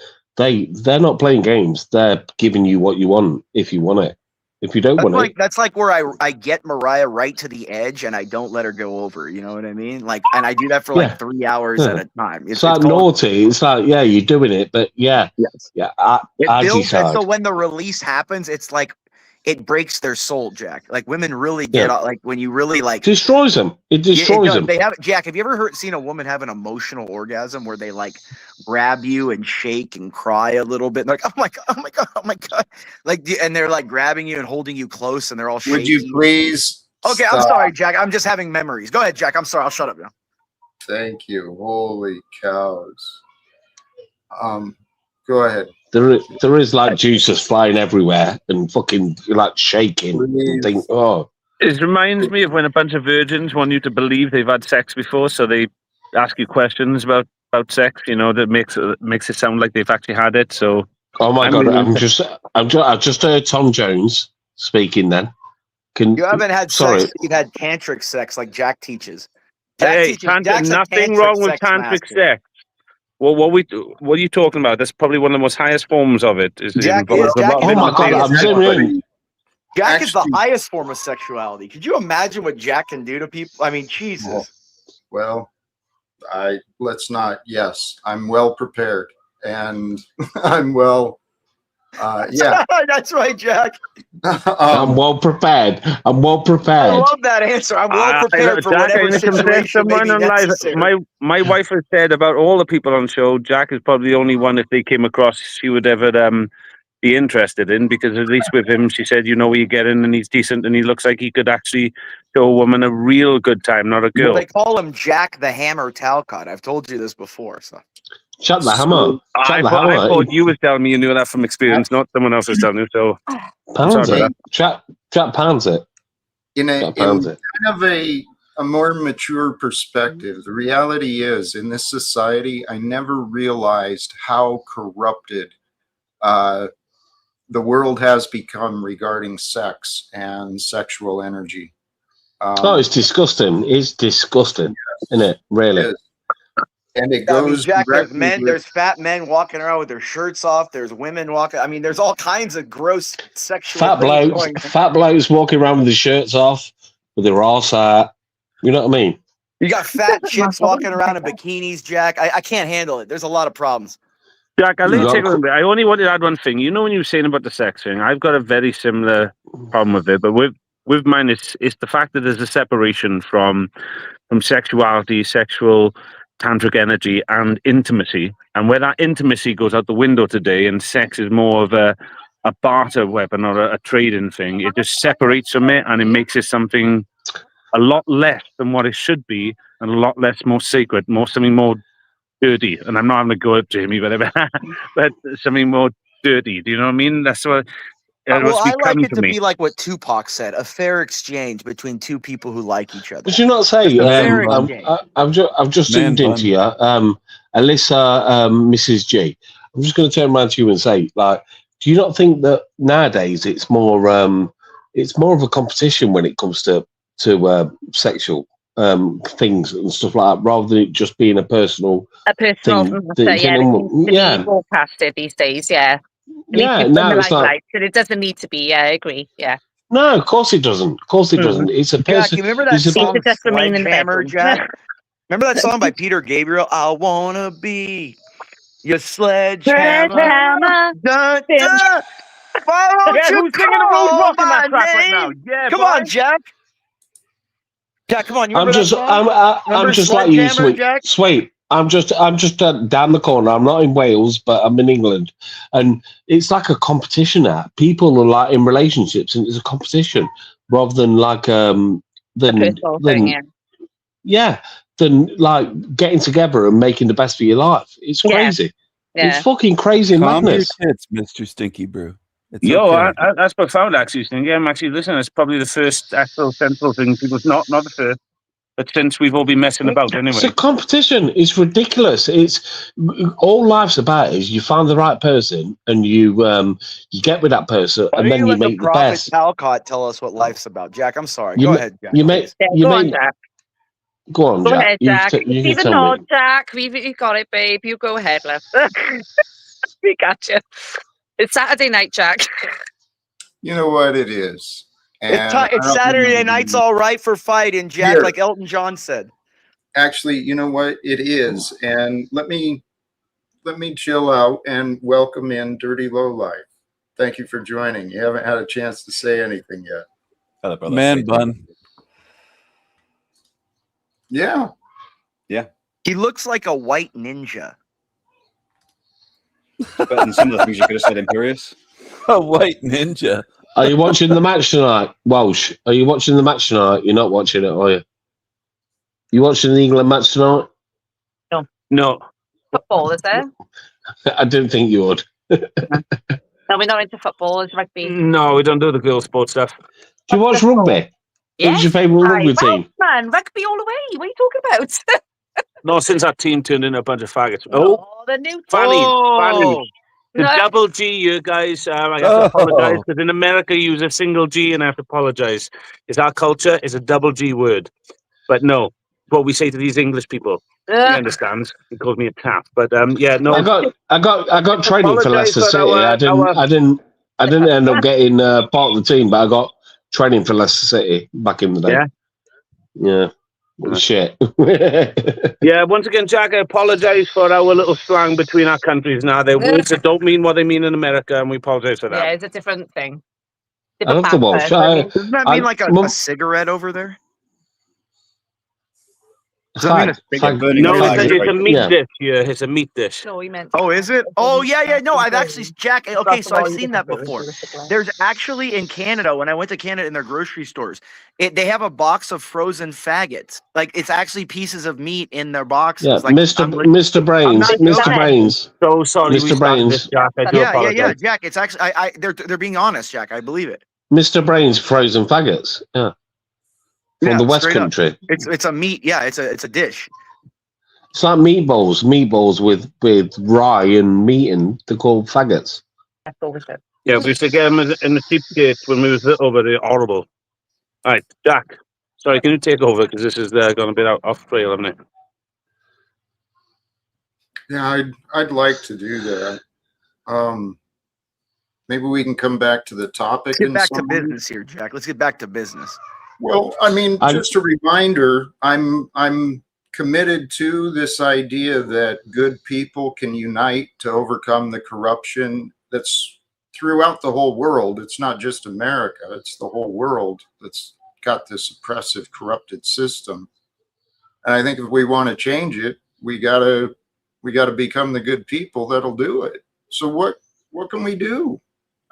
not playing games. They're giving you what you want if you want it. If you don't want it, that's like where I get Mariah right to the edge and I don't let her go over. You know what I mean? Like, and I do that for like 3 hours at a time. It's like naughty. It's like you're doing it, but it builds. So when the release happens, it's like it breaks their soul, Jack. Like women really get like when you really like destroys them. It destroys them. They have Jack. Have you ever seen a woman have an emotional orgasm where they like grab you and shake and cry a little bit? Like, oh my god, oh my god, oh my god! Like, and they're like grabbing you and holding you close, and they're all shaking. Would you please? Okay, stop. I'm sorry, Jack. I'm just having memories. Go ahead, Jack. I'm sorry. I'll shut up now. Thank you. Holy cows. Go ahead. There is like juices flying everywhere and fucking like shaking. And think, It reminds me of when a bunch of virgins want you to believe they've had sex before, so they ask you questions about sex. You know, that makes it sound like they've actually had it. So, oh my god, I just heard Tom Jones speaking. Then, you haven't had sex? You've had tantric sex, like Jack teaches. Jack's nothing wrong with tantric sex. Well, what are you talking about? That's probably one of the most highest forms of it. Jack is the highest form of sexuality. Could you imagine what Jack can do to people? I mean, Jesus. Well, let's not. Yes, I'm well prepared, and I'm well. Yeah, that's right, Jack. I'm well prepared. I love that answer. I'm well prepared for whatever situation may be necessary. My wife has said about all the people on the show, Jack is probably the only one that they came across she would ever be interested in, because at least with him, she said, you know, you get in and he's decent and he looks like he could actually show a woman a real good time, not a girl. Well, they call him Jack the Hammer Talcott. I've told you this before, so. Shut the hammer. I thought you was telling me you knew that from experience, not someone else was telling you. So, pounds it. Jack pounds it. In kind of a more mature perspective, the reality is, in this society, I never realized how corrupted the world has become regarding sex and sexual energy. It's disgusting. It's disgusting, isn't it? Really. It is. And it goes. Jack, there's fat men walking around with their shirts off. There's women walking. I mean, there's all kinds of gross sexual. Fat blokes walking around with their shirts off, with their arse out. You know what I mean? You got fat chicks walking around in bikinis, Jack. I can't handle it. There's a lot of problems. Jack, I'll let you take a little bit. I only wanted to add one thing. You know, when you were saying about the sex thing, I've got a very similar problem with it. But with mine, it's the fact that there's a separation from sexuality, sexual tantric energy, and intimacy. And where that intimacy goes out the window today, and sex is more of a barter weapon or a trading thing, it just separates from it, and it makes it something a lot less than what it should be, and a lot less more sacred, something more dirty. And I'm not having to go up to him, whatever, but something more dirty. Do you know what I mean? That's what. I like it to be like what Tupac said: a fair exchange between two people who like each other. Did you not say? I've just zoomed into you, Alyssa, Mrs. G. I'm just going to turn around to you and say, like, do you not think that nowadays it's more of a competition when it comes to sexual things and stuff like that, rather than it just being a personal thing. That Yeah, it needs to yeah. be broadcasted these days. Yeah, it needs to Yeah, be put in no, the it's like limelight, but it doesn't need to be. Yeah, I agree. Yeah. no, of course it doesn't. Of course it doesn't. It's a Jack, person. you remember that It's a song It just remain in the Sledgehammer, bedroom. Jack? Remember that song by Peter Gabriel? I wanna be your sledgehammer. Sledgehammer. Dun, dun. Why don't Yeah, you who's singing the road call rock in my that crap right now? name? Yeah, Come boy. on, Jack. Jack, come on. You I'm remember just, that song? I'm Remember just like you, Sledgehammer, sweet, Jack? sweet. I'm just down the corner. I'm not in Wales, but I'm in England, and it's like a competition. Now, people are like in relationships, and it's a competition rather than like than yeah, than like getting together and making the best of your life. It's crazy. Yeah. It's fucking crazy Calm your madness. tits, Mr. Stinky Brew. It's Yo, okay. that's profound, actually. Yeah, I'm actually listening. It's probably the first actual central thing. People's not the first, but since we've all been messing about anyway. It's a competition. It's ridiculous. It's all life's about is you find the right person and you get with that person, Why and don't then you you let the make the prophet best. Talcott tell us what life's about? Jack, I'm sorry. You Go ma- ahead, Jack. You make. please. Yeah, You go on, make. Jack. Go on, Go Jack. ahead, You Jack. you See can the tell nod, me. Jack. You got it, babe. You go ahead, love. We got you. It's Saturday night, Jack. You know what it is. And It's Saturday night's all right for fighting, Jack, like Elton John said. Actually, you know what it is. And let me chill out and welcome in Dirty Lowlife. Thank you for joining. You haven't had a chance to say anything yet. Hello, brother. Man bun. Yeah. Yeah. He looks like a white ninja. Better than some of the things you could have said, Imperious. A white ninja. Are you watching the match tonight, Walsh? Are you watching the match tonight? You're not watching it, are you? You watching the England match tonight? No. Football, is there? I didn't think you would. No, we're not into football. It's rugby. No, we don't do the girl sports stuff. Do you watch rugby? Yes. Who's your favourite rugby team? Man, rugby all the way. What are you talking about? No, since our team turned into a bunch of faggots. The new Fanny. Oh. The No. double G, you guys. I have to apologize because in America you use a single G, and I have to apologize. It's our culture. It's a double G word, but no, what we say to these English people. He understands. He calls me a tap, but yeah, no. I got training for Leicester City. I didn't end up getting part of the team, but I got training for Leicester City back in the day. Yeah. Shit. Yeah, once again, Jack, I apologize for our little slang between our countries now. They're words that don't mean what they mean in America, and we apologize for that. Yeah, it's a different thing. I love the Welsh. Doesn't that mean like a cigarette over there? No, it's a meat dish. Yeah, it's a meat dish. No, he meant. Oh, is it? Oh, yeah. No, I've actually, Jack. Okay, so I've seen that before. There's actually in Canada, when I went to Canada in their grocery stores, they have a box of frozen faggots. Like it's actually pieces of meat in their boxes. Yeah, like, Mr. Brains. Mr. Brains. So sorry, Mr. Brains. Jack. I do apologize. Yeah, Jack. It's actually, they're being honest, Jack. I believe it. Mr. Brains frozen faggots. Yeah. From the West Country. It's a meat. Yeah, it's a dish. It's like meatballs with rye and meat in. They're called faggots. That's all we said. Yeah, we used to get them in the cheap gate when we was little, but they're horrible. All right, Jack. Sorry, can you take over because this is going a bit off trail, haven't it? Yeah, I'd like to do that. Maybe we can come back to the topic. Let's get back to business here, Jack. Let's get back to business. Well, I mean, just a reminder, I'm committed to this idea that good people can unite to overcome the corruption that's throughout the whole world. It's not just America, it's the whole world that's got this oppressive, corrupted system. And I think if we want to change it, we gotta become the good people that'll do it. So what can we do?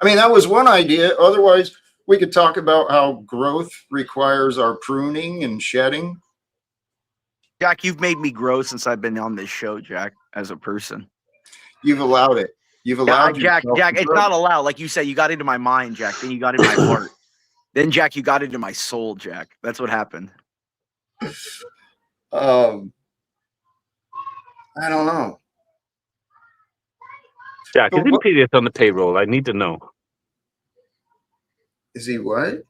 I mean, that was one idea. Otherwise, we could talk about how growth requires our pruning and shedding. Jack, you've made me grow since I've been on this show, Jack, as a person. You've allowed it. You've allowed Jack, it's not allowed. Like you said, you got into my mind, Jack. Then you got into my heart. Then, Jack, you got into my soul, Jack. That's what happened. I don't know. Jack, is Imperious on the payroll? I need to know. Is he what?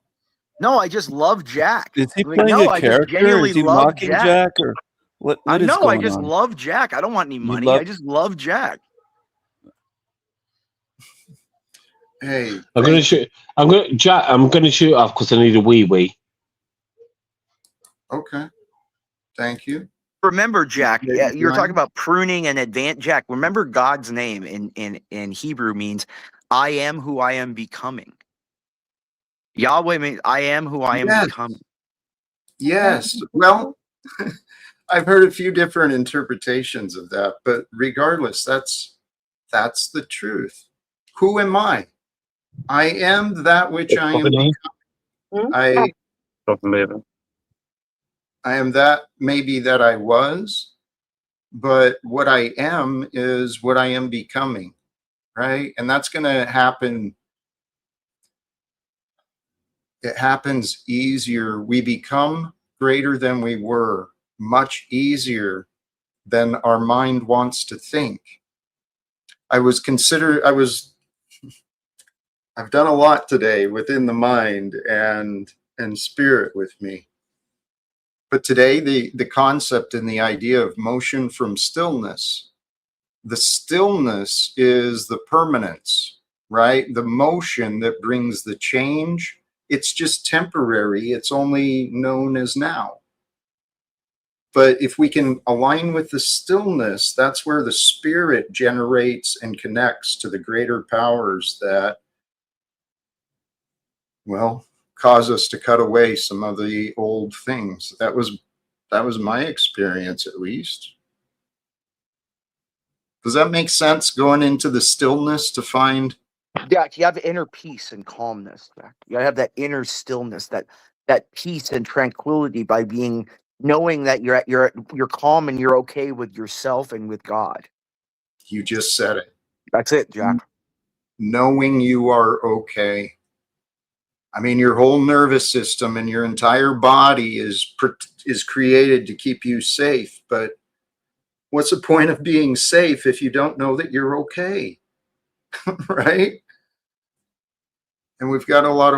No, I just love Jack. Is he Like, playing no, a I just character? genuinely Is he love mocking Jack. Jack, or what is No, going I just on? love Jack. I don't want any money. love- I just love Jack. Hey, I'm gonna shoot. I'm gonna shoot off because I need a wee wee. Okay. Thank you. Remember, Jack, Maybe you're talking mine. about pruning and advance. Jack, remember God's name in Hebrew means I am who I am becoming. Yahweh means I am who I am Yes. becoming. Yes. Well, I've heard a few different interpretations of that, but regardless, that's the truth. Who am I? I am that which I am becoming. I am that maybe that I was, but what I am is what I am becoming, right? And that's going to happen. It happens easier. We become greater than we were, much easier than our mind wants to think. I've done a lot today within the mind and spirit with me. But today, the concept and the idea of motion from stillness, the stillness is the permanence, right? The motion that brings the change, it's just temporary. It's only known as now. But if we can align with the stillness, that's where the spirit generates and connects to the greater powers that, well, cause us to cut away some of the old things. That was my experience, at least. Does that make sense, going into the stillness to find? Yeah, you have inner peace and calmness. Jack. You gotta have that inner stillness, that peace and tranquility by knowing that you're calm and you're okay with yourself and with God. You just said it. That's it, Jack. Knowing you are okay. I mean, your whole nervous system and your entire body is created to keep you safe. But what's the point of being safe if you don't know that you're okay? Right? And we've got a lot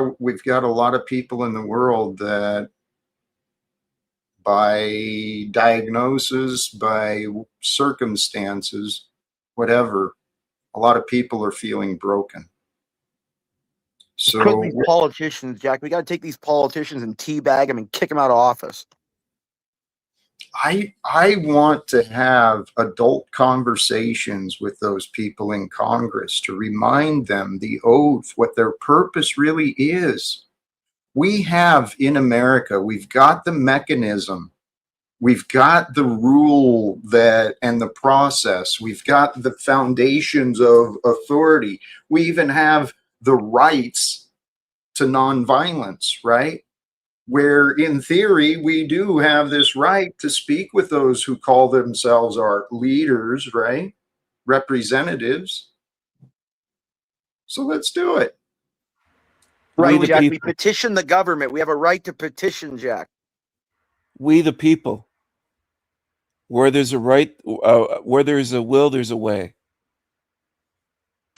of people in the world that, by diagnosis, by circumstances, whatever, a lot of people are feeling broken. Because So these politicians, Jack, we got to take these politicians and teabag them and kick them out of office. I want to have adult conversations with those people in Congress to remind them the oath, what their purpose really is. We have in America, we've got the mechanism, we've got the rule and the process, we've got the foundations of authority. We even have the rights to nonviolence, right? Where in theory, we do have this right to speak with those who call themselves our leaders, right? Representatives. So let's do it. Right, Jack. We petition the government. We have a right to petition, Jack. We the people. Where there's a right, where there's a will, there's a way.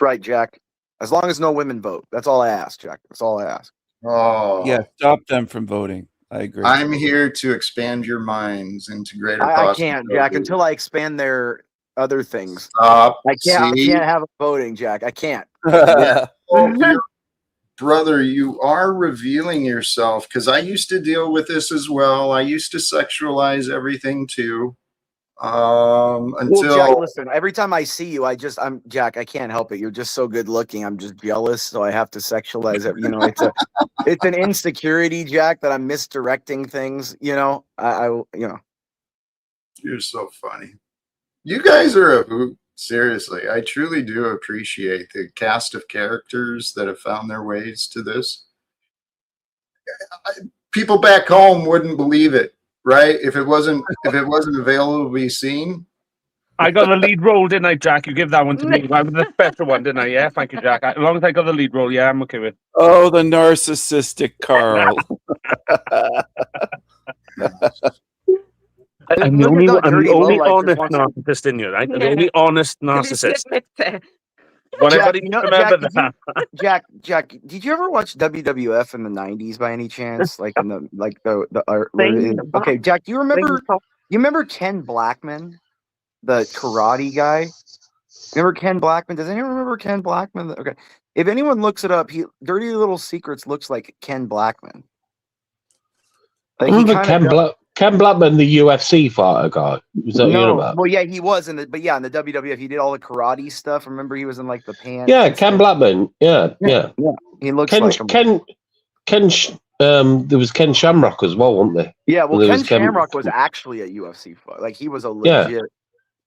Right, Jack. As long as no women vote. That's all I ask, Jack. That's all I ask. Oh. Yeah, stop them from voting. I agree. I'm here to expand your minds into greater I can't, Jack, until I expand their other things. Stop. I can't have it voting, Jack. I can't. Yeah. Well, brother, you are revealing yourself, because I used to deal with this as well. I used to sexualize everything too. Until Jack, listen, every time I see you, I'm Jack, I can't help it. You're just so good looking. I'm just jealous, so I have to sexualize it. You know, it's an insecurity, Jack, that I'm misdirecting things, you know. You're so funny. You guys are a hoot. Seriously, I truly do appreciate the cast of characters that have found their ways to this. People back home wouldn't believe it, right? If it wasn't available to be seen. I got the lead role, didn't I, Jack? You give that one to me. I was the special one, didn't I? Yeah, thank you, Jack. As long as I got the lead role, yeah, I'm okay with it. Oh, the narcissistic Carl. I'm the only honest narcissist in you, right? The only honest narcissist. Whatever Jack, remember that. Jack, did you ever watch WWF in the '90s by any chance? Like in okay, Jack, do you remember Ken Blackman, the karate guy? Remember Ken Blackman? Does anyone remember Ken Blackman? Okay, if anyone looks it up, Dirty Little Secrets looks like Ken Blackman. Like I remember Ken Blackman, the UFC fighter guy. Was that you about? Well, yeah, he was in the WWF, he did all the karate stuff. Remember, he was in like the pants. Yeah, Ken Blackman. Yeah. He looks Ken, like him. There was Ken Shamrock as well, wasn't there? Yeah, well, Ken Shamrock was actually a UFC fighter. Like he was a legit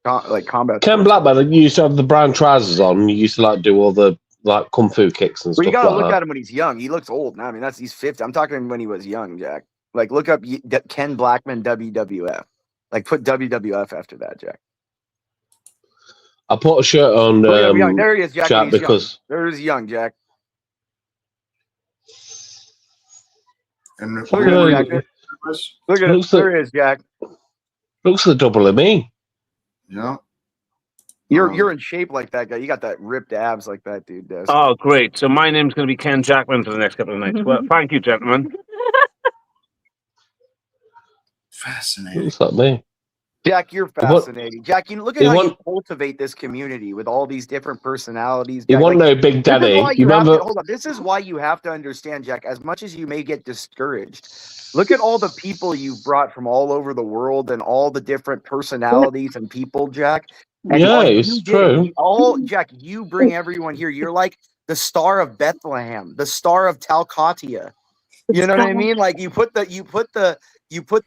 combat. Ken Blackman used to have the brown trousers on. He used to like do all the like kung fu kicks and stuff. You gotta like look that. at him when he's young. He looks old now. I mean, he's 50. I'm talking when he was young, Jack. Like, look up Ken Blackman WWF. Like, put WWF after that, Jack. I put a shirt on. There he is, Jack. Because there's young Jack. And look at him, there he is, Jack. Looks the double of me. Yeah. You're in shape like that guy. You got that ripped abs like that dude does. Oh, great. So my name's going to be Ken Jackman for the next couple of nights. Well, thank you, gentlemen. Fascinating. Looks like me. Jack, you're fascinating. Jack, look at how you cultivate this community with all these different personalities. You want to know Big Daddy? Hold on. This is why you have to understand, Jack, as much as you may get discouraged, look at all the people you've brought from all over the world and all the different personalities and people, Jack. And it's true. Jack, you bring everyone here. You're like the star of Bethlehem, the star of Talcott. You know what I mean? Like you put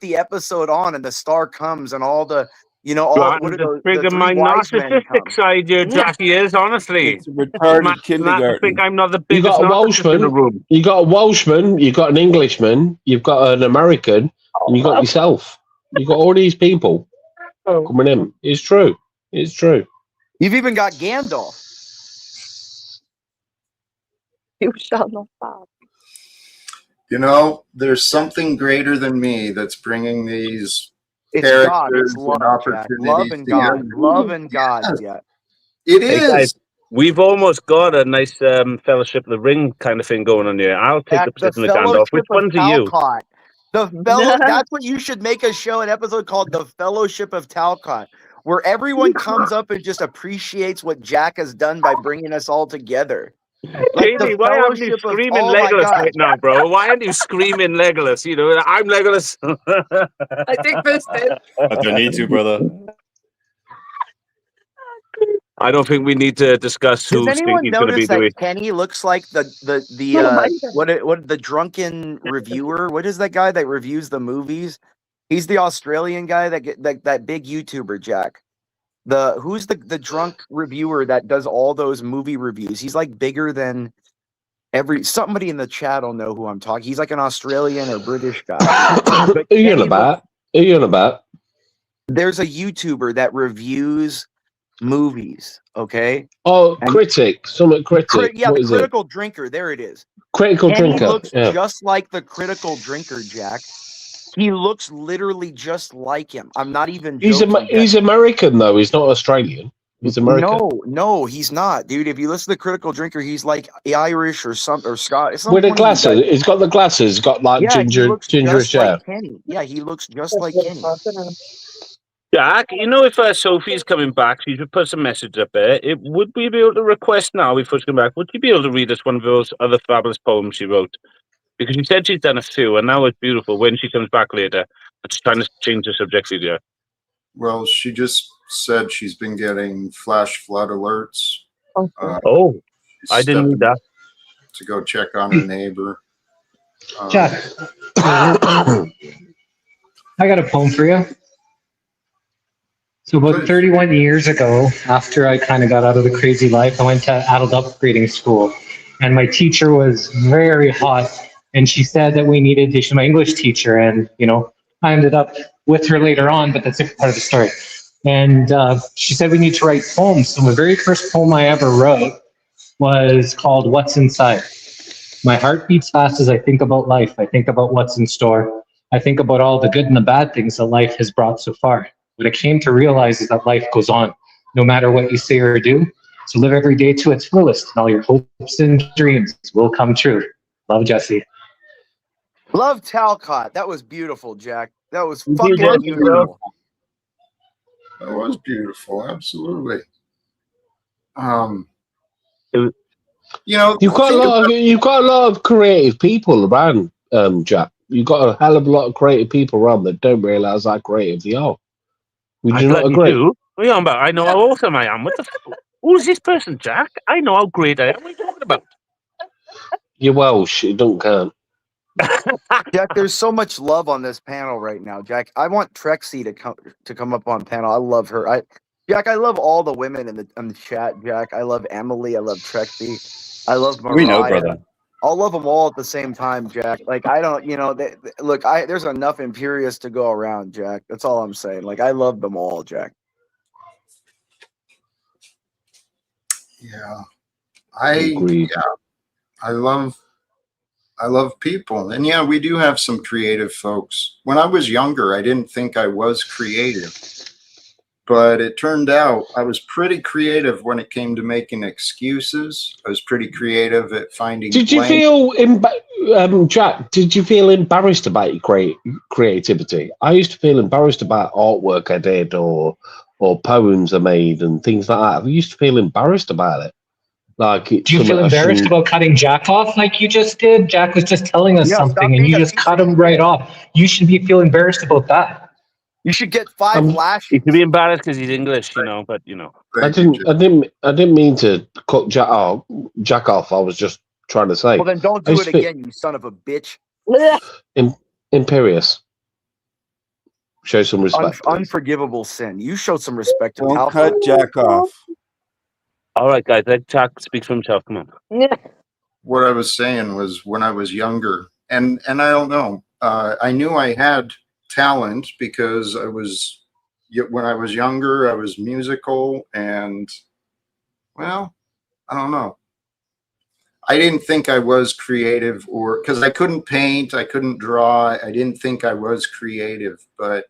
the episode on and the star comes and all the my narcissistic side here, Jackie, is honestly. It's a retarded kindergarten. I think I'm not the biggest. You got a Welshman. In the room. You got a Welshman. You got an Englishman. You've got an American, and you got yourself. You got all these people coming in. It's true. It's true. You've even got Gandalf. You shall not pass. You know, there's something greater than me that's bringing these characters God. It's and love, opportunities. Love and God. Yeah. It is. Guys, we've almost got a nice Fellowship of the Ring kind of thing going on here. I'll take the position of Gandalf. Which one's are you? That's what you should make a show, an episode called The Fellowship of Talcott, where everyone comes up and just appreciates what Jack has done by bringing us all together. Like Katie, why aren't you screaming Legolas right now, bro? Why aren't you screaming Legolas? You know, I'm Legolas. I think this did. I don't need to, brother. I don't think we need to discuss who Stinky's going to be doing. Kenny looks like the drunken reviewer. What is that guy that reviews the movies? He's the Australian guy that big YouTuber, Jack. Who's the drunk reviewer that does all those movie reviews? He's like bigger than somebody in the chat will know who I'm talking. He's like an Australian or British guy. Who you on about? There's a YouTuber that reviews movies, okay? Oh, critic. Critical Drinker. There it is. Critical Drinker. He looks just like the Critical Drinker, Jack. He looks literally just like him. I'm not even joking. He's American, though. He's not Australian. He's American. No, he's not, dude. If you listen to Critical Drinker, he's like Irish or Scottish. With the glasses. He's got the glasses. He's got like gingerish hair. Yeah, he looks just like Kenny. Jack, you know, if Sophie's coming back, she should put some message up there. Would we be able to request now, before she comes back, would you be able to read us one of those other fabulous poems she wrote? Because she said she's done a few, and now it's beautiful. When she comes back later, I'm just trying to change the subject here. Well, she just said she's been getting flash flood alerts. I didn't need that. To go check on her neighbor. Jack, I got a poem for you. So about 31 years ago, after I kind of got out of the crazy life, I went to adult upgrading school. And my teacher was very hot. And she said that we needed, she's my English teacher. And, you know, I ended up with her later on, but that's a part of the story. And she said we need to write poems. So my very first poem I ever wrote was called What's Inside. My heart beats fast as I think about life. I think about what's in store. I think about all the good and the bad things that life has brought so far. What I came to realize is that life goes on. No matter what you say or do, So live every day to its fullest, and all your hopes and dreams will come true. Love, Jesse. Love Talcott. That was beautiful, Jack. That was You fucking did, beautiful. That was beautiful. Absolutely. You know, you've got a lot of creative people around, Jack. You've got a hell of a lot of creative people around that don't realise how creative they are. Would you not agree? Do. What are you on about? I know how awesome I am. What the fuck? Who's this person, Jack? I know how great I am. What are you talking about? You're Welsh. It don't count. Jack, there's so much love on this panel right now, Jack. I want Trexie to come up on panel. I love her. Jack, I love all the women in the chat. Jack, I love Emily. I love Trexie. I love Mariah. We know, brother. I'll love them all at the same time, Jack. Like I don't, look. There's enough Imperious to go around, Jack. That's all I'm saying. Like I love them all, Jack. Yeah, I love people, and yeah, we do have some creative folks. When I was younger, I didn't think I was creative, but it turned out I was pretty creative when it came to making excuses. I was pretty creative at finding. Did you feel, Jack? Did you feel embarrassed about your creativity? I used to feel embarrassed about artwork I did or poems I made and things like that. I used to feel embarrassed about it. Like, do you feel embarrassed about cutting Jack off like you just did? Jack was just telling us something, and you just cut him right off. You should feel embarrassed about that. You should get 5 lashes. He should be embarrassed because he's English, but I didn't mean to cut Jack off. I was just trying to say. Well, then don't do it again, you son of a bitch. Imperious. Show some respect. Unforgivable sin. You showed some respect to Don't cut Jack off. All right, guys, let Jack speak for himself. Come on. What I was saying was when I was younger, and I don't know, I knew I had talent because when I was younger, I was musical, and well, I don't know. I didn't think I was creative, or because I couldn't paint, I couldn't draw. I didn't think I was creative, but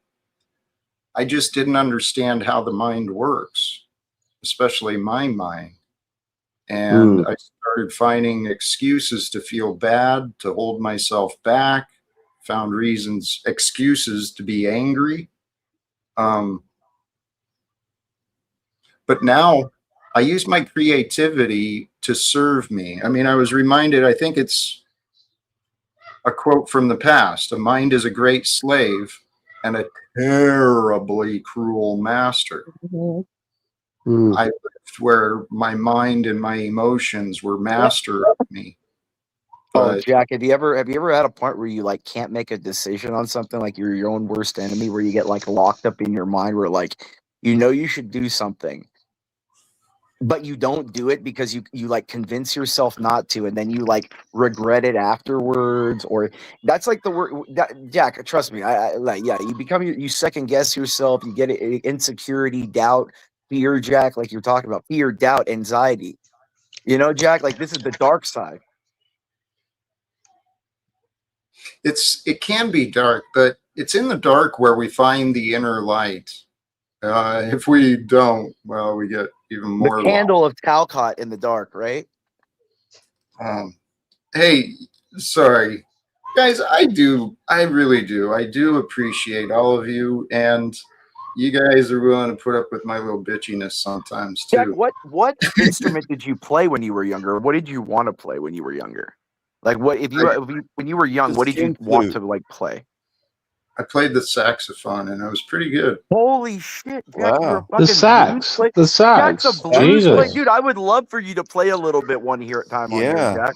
I just didn't understand how the mind works, especially my mind. And I started finding excuses to feel bad, to hold myself back, found excuses to be angry. But now I use my creativity to serve me. I mean, I was reminded, I think it's a quote from the past: a mind is a great slave and a terribly cruel master. I lived where my mind and my emotions were master of me. Oh, Jack, have you ever had a point where you like can't make a decision on something, like you're your own worst enemy, where you get like locked up in your mind, where like you should do something, but you don't do it because you like convince yourself not to, and then you like regret it afterwards? Or that's like the word Jack, trust me, you second guess yourself, you get insecurity, doubt, fear, Jack, like you're talking about, fear, doubt, anxiety, Jack, like this is the dark side. It can be dark, but it's in the dark where we find the inner light. If we don't, well, we get even more. The candle of Talcott in the dark, right? Hey, sorry, guys. I really do. I do appreciate all of you, and you guys are willing to put up with my little bitchiness sometimes too. Jack, what instrument did you play when you were younger? What did you want to play when you were younger? Like, when you were young, what did you want to like play? I played the saxophone, and I was pretty good. Holy shit, Jack! Wow. The sax. Jack's a blues player. Dude, I would love for you to play a little bit one time on here, Jack.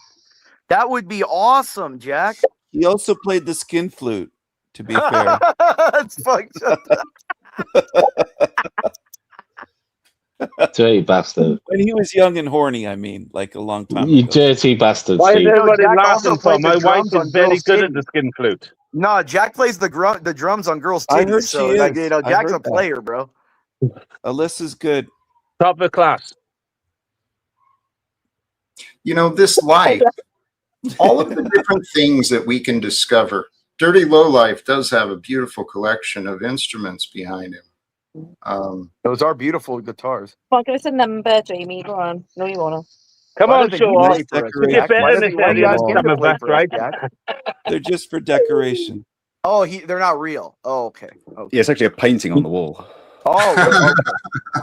That would be awesome, Jack. He also played the skin flute, to be fair. That's fucked up. Dirty bastard. When he was young and horny, I mean, like a long time You ago. dirty bastard. Why is Steve. everybody Jack laughing also for? played My the wife drums is on very Girls' good at Titties. the skin flute. No, Jack plays the drums on Girls' I Titties. heard So, she like, is. Jack's a player, bro. Alyssa's good. Top of the class. This life, all of the different things that we can discover. Dirty Lowlife does have a beautiful collection of instruments behind him. Those are beautiful guitars. Come on, give us a number, Jamie. Go on. No, you wanna. Come Why on, doesn't show he off. play for us, If you're Jack? better Why in this do you area than ask him some to of play us, for us, right? Jack? They're just for decoration. Oh, they're not real. Oh, okay. Yeah, it's actually a painting on the wall. Oh,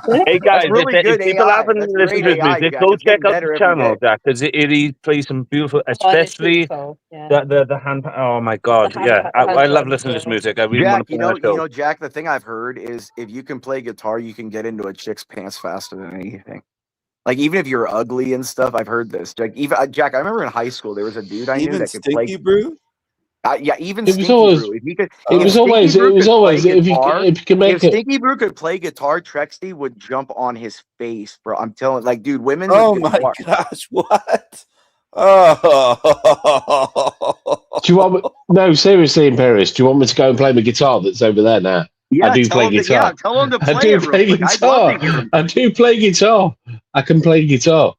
okay. Hey guys, That's really if good people AI. haven't That's listened great to his AI, music, Jack. go It's check getting out the better every channel, day. Jack, because he plays some beautiful, Oh, it is especially beautiful. Yeah. the hand. Oh my god, yeah, I love listening to his music. I really want Jack, to put on a show. Jack, the thing I've heard is if you can play guitar, you can get into a chick's pants faster than anything. Like even if you're ugly and stuff, I've heard this. Jack, I remember in high school there was a dude I knew Even that could play. Stinky Brew? Yeah, even It was Stinky always. Brew. If he could, It was always. It was always. If you can make if it. Stinky Brew could play guitar, Trexty would jump on his face, bro. I'm telling, like, dude, women. Oh with my guitar. gosh! What? Oh. Do you want me? No, seriously, Imperius. Do you want me to go and play my guitar that's over there now? Yeah, I do play guitar. tell him to play I do it real play quick. I'd love to hear guitar. him. I do play guitar. I can play guitar.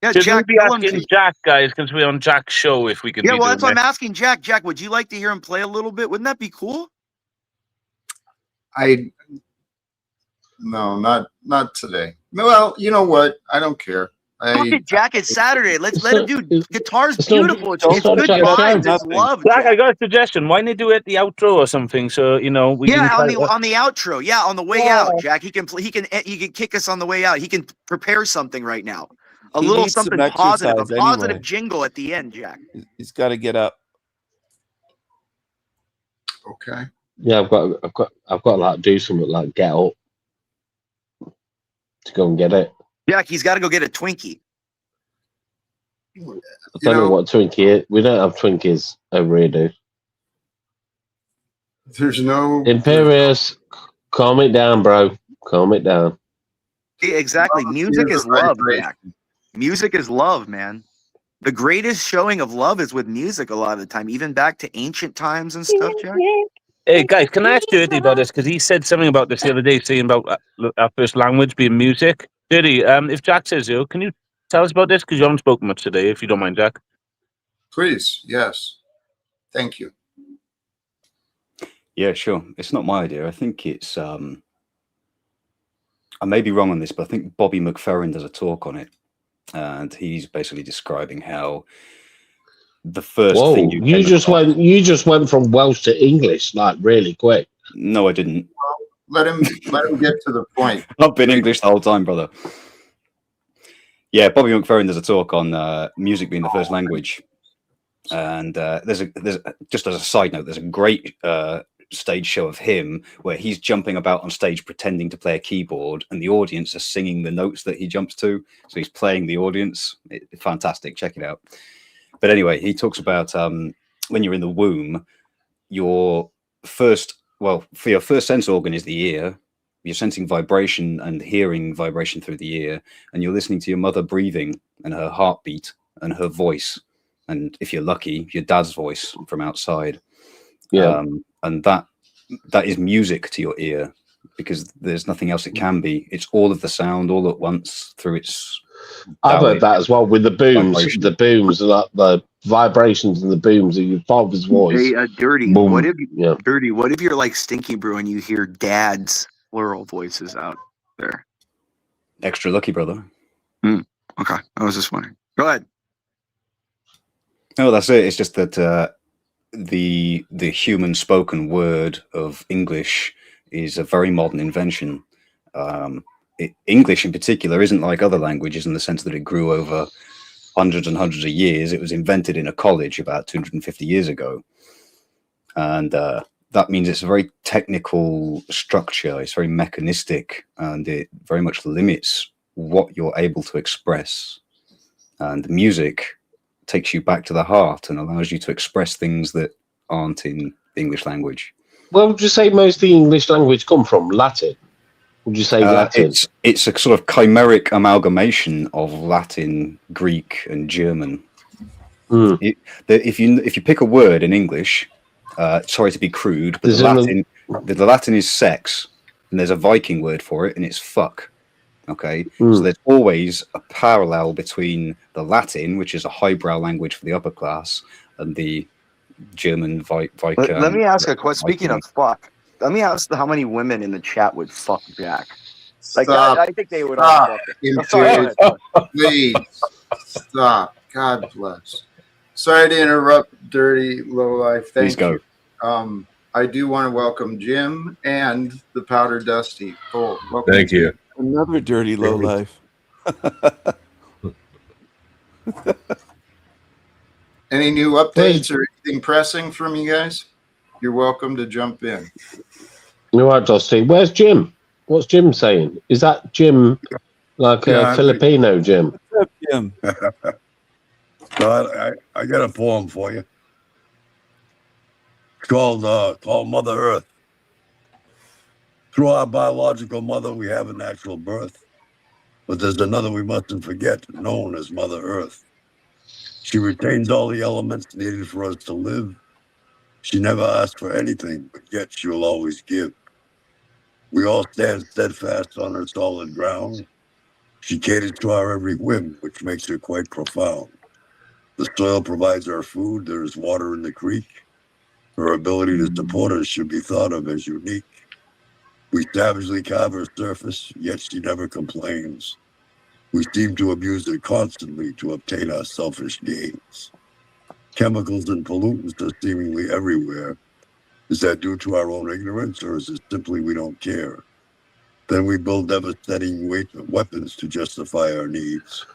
Yeah, Shouldn't Jack, we be asking Jack, guys, because we're on Jack's show, if we could Yeah, be well, doing that's what I'm that. asking Jack. Jack, would you like to hear him play a little bit? Wouldn't that be cool? No, not today. Well, you know what? I don't care. Fuck it, Jack. It's Saturday. Let's let him do. Guitar's beautiful. It's good Jack, vibes. It's love. Jack, I got a suggestion. Why not do it at the outro or something? So we Yeah, can on the outro. Yeah, on the way out, Jack. He can kick us on the way out. He can prepare something right now. A He little needs some something positive. A exercise positive anyway. jingle at the end, Jack. He's got to get up. Okay. Yeah, I've got to like do something like get up to go and get it. Jack, he's got to go get a Twinkie. I don't know what Twinkie is. We don't have Twinkies over here, dude. There's no Imperius. Calm it down, bro. Calm it down. Yeah, exactly. Music is love, Jack. Music is love, man. The greatest showing of love is with music a lot of the time, even back to ancient times and stuff, Jack. Hey guys, can I ask Dirty about this? Because he said something about this the other day, saying about our first language being music. Dirty, if Jack says so, can you tell us about this? Because you haven't spoken much today, if you don't mind, Jack. Please, yes. Thank you. Yeah, sure. It's not my idea. I think it's I may be wrong on this, but I think Bobby McFerrin does a talk on it, and he's basically describing how the first thing you just went from Welsh to English like really quick. No, I didn't. Let him get to the point. I've been English the whole time, brother. Yeah, Bobby McFerrin does a talk on music being the first language, and there's just as a side note, there's a great stage show of him where he's jumping about on stage pretending to play a keyboard, and the audience are singing the notes that he jumps to. So he's playing the audience. It's fantastic. Check it out. But anyway, he talks about when you're in the womb, for your first sense organ is the ear. You're sensing vibration and hearing vibration through the ear, and you're listening to your mother breathing and her heartbeat and her voice, and if you're lucky, your dad's voice from outside. Yeah. And that is music to your ear, because there's nothing else it can be. It's all of the sound all at once through its. I've heard that as well with the booms, like the vibrations and the booms of your father's voice. Hey, Dirty. Boom. What if Yeah. Dirty? What if you're like Stinky Brew and you hear Dad's plural voices out there? Extra lucky, brother. Okay, I was just wondering. Go ahead. No, that's it. It's just that the human spoken word of English is a very modern invention. English in particular isn't like other languages in the sense that it grew over hundreds and hundreds of years. It was invented in a college about 250 years ago. And that means it's a very technical structure. It's very mechanistic, and it very much limits what you're able to express. And music takes you back to the heart and allows you to express things that aren't in the English language. Where would you say most of the English language come from? Latin? Would you say Latin? It's a sort of chimeric amalgamation of Latin, Greek, and German. If you pick a word in English, sorry to be crude, but the Latin is sex, and there's a Viking word for it, and it's fuck. Okay, so there's always a parallel between the Latin, which is a highbrow language for the upper class, and the German Viking. Let me ask a question. Speaking of fuck, Let me ask how many women in the chat would fuck Jack. Like Stop. I think they would all fuck it. Sorry, Please stop. God bless. Sorry to interrupt, Dirty Lowlife. Thank you. I do want to welcome Jim and the Powder Dusty. Cool. Thank you. Another dirty lowlife. Any new updates or anything pressing from you guys? You're welcome to jump in. All right, Dusty. Where's Jim? What's Jim saying? Is that Jim like a Filipino Jim? What's up, Jim? I got a poem for you. It's called Mother Earth. Through our biological mother, we have a natural birth. But there's another we mustn't forget, known as Mother Earth. She retains all the elements needed for us to live. She never asks for anything, but yet she will always give. We all stand steadfast on her solid ground. She caters to our every whim, which makes her quite profound. The soil provides our food. There is water in the creek. Her ability to support us should be thought of as unique. We savagely carve her surface, yet she never complains. We seem to abuse her constantly to obtain our selfish gains. Chemicals and pollutants are seemingly everywhere. Is that due to our own ignorance, or is it simply we don't care? Then we build devastating weapons to justify our needs.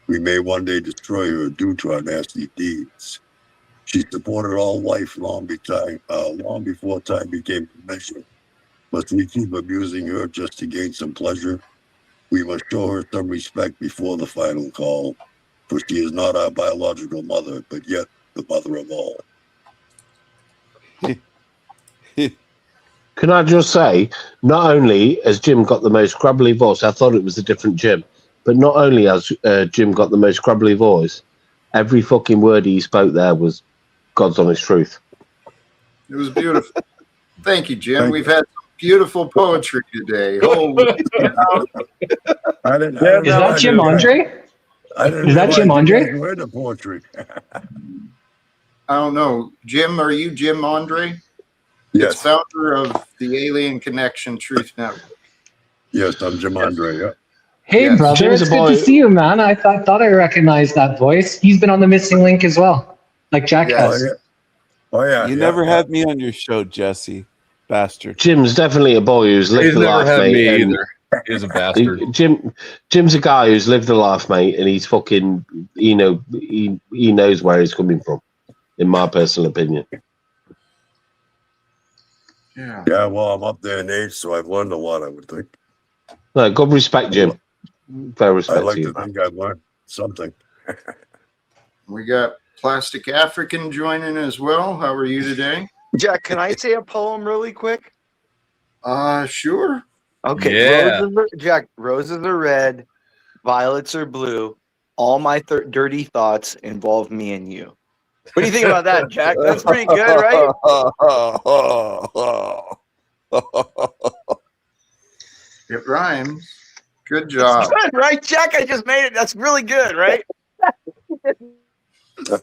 We may one day destroy her due to our nasty deeds. She supported all life long before time became a measure. Must we keep abusing her just to gain some pleasure? We must show her some respect before the final call, for she is not our biological mother, but yet the mother of all. Can I just say, not only has Jim got the most grubbly voice, I thought it was a different Jim, but not only has Jim got the most grubbly voice, every fucking word he spoke there was God's honest truth. It was beautiful. Thank you, Jim. We've had some beautiful poetry today. Holy cow. Is that Jim Andre? Is that Jim Andre? Where the poetry? I don't know. Jim, are you Jim Andre? Yes. It's founder of the Alien Connection Truth Network. Yes, I'm Jim Andre. Yeah. Hey, Yes. brother, Jim's it's a good boy. to see you, man. I thought I recognized that voice. He's been on the Missing Link as well, like Jack has. Oh yeah. You never had me on your show, Jesse. Bastard. Jim's definitely a boy who's lived He's the never life, had mate. me and either. He's a bastard. Jim's a guy who's lived the life, mate, and he's fucking, he knows where he's coming from, in my personal opinion. Yeah. Yeah, well, I'm up there in age, so I've learned a lot, I would think. No, good respect, Jim. Fair respect I like to you. to think I've learned something. We got Plastic African joining as well. How are you today? Jack, can I say a poem really quick? Sure. Okay. Yeah. Roses are red, violets are blue. All my dirty thoughts involve me and you. What do you think about that, Jack? That's pretty good, right? It rhymes. Good job. It's good, right, Jack? I just made it. That's really good, right? That's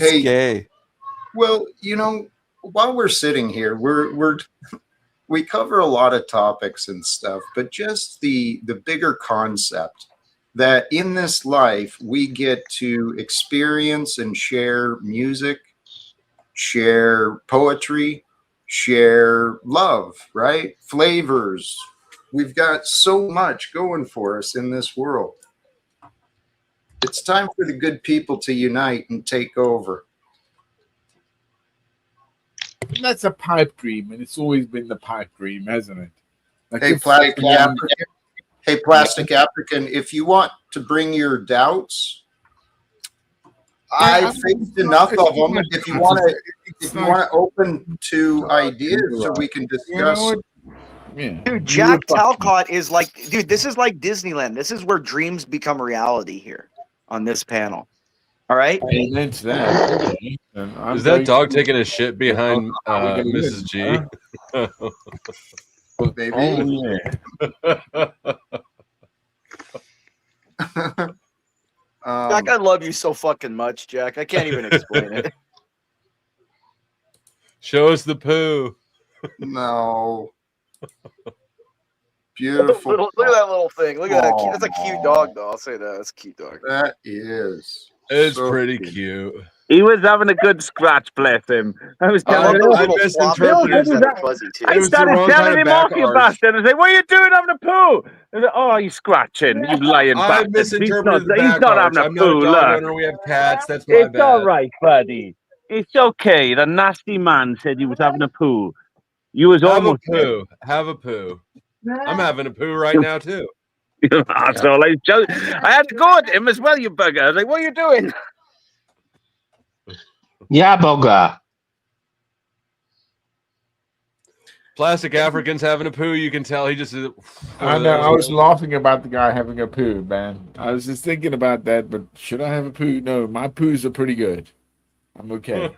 Hey, gay. well, while we're sitting here, we cover a lot of topics and stuff, but just the bigger concept that in this life we get to experience and share music, share poetry, share love, right? Flavors. We've got so much going for us in this world. It's time for the good people to unite and take over. That's a pipe dream, and it's always been the pipe dream, hasn't it? Like Hey, Plastic African, if you want to bring your doubts, I've faced enough of them. If you want to open to ideas so we can discuss. Dude, Jack Talcott is like, dude, this is like Disneyland. This is where dreams become reality here on this panel. All right? Amen to that. Is that dog taking a shit behind Mrs. G? Maybe. Jack, I love you so fucking much, Jack. I can't even explain it. Show us the poo. No. Beautiful. Look at that little thing. Look at that. That's a cute dog, though. I'll say that. That's a cute dog. That is. It's so pretty cute. He was having a good scratch, bless him. I was I love telling him, those little floppy ears that are fuzzy, too. I started telling him off, you bastard. I was like, what are you doing having a poo? I said, oh, he's scratching, you lying I bastard. misinterpreted the He's back not arch. having a I'm not a poo, dog look. owner. We have cats. That's my It's bad. all right, buddy. It's okay. The nasty man said he was having a poo. You was Have almost a poo. Have a poo. I'm having a poo right now, too. You asshole. I had to go at him as well, you bugger. I was like, what are you doing? Yeah, bugger. Plastic African's having a poo. You can tell he just. I know. I was laughing about the guy having a poo, man. I was just thinking about that, but should I have a poo? No, my poos are pretty good. I'm okay.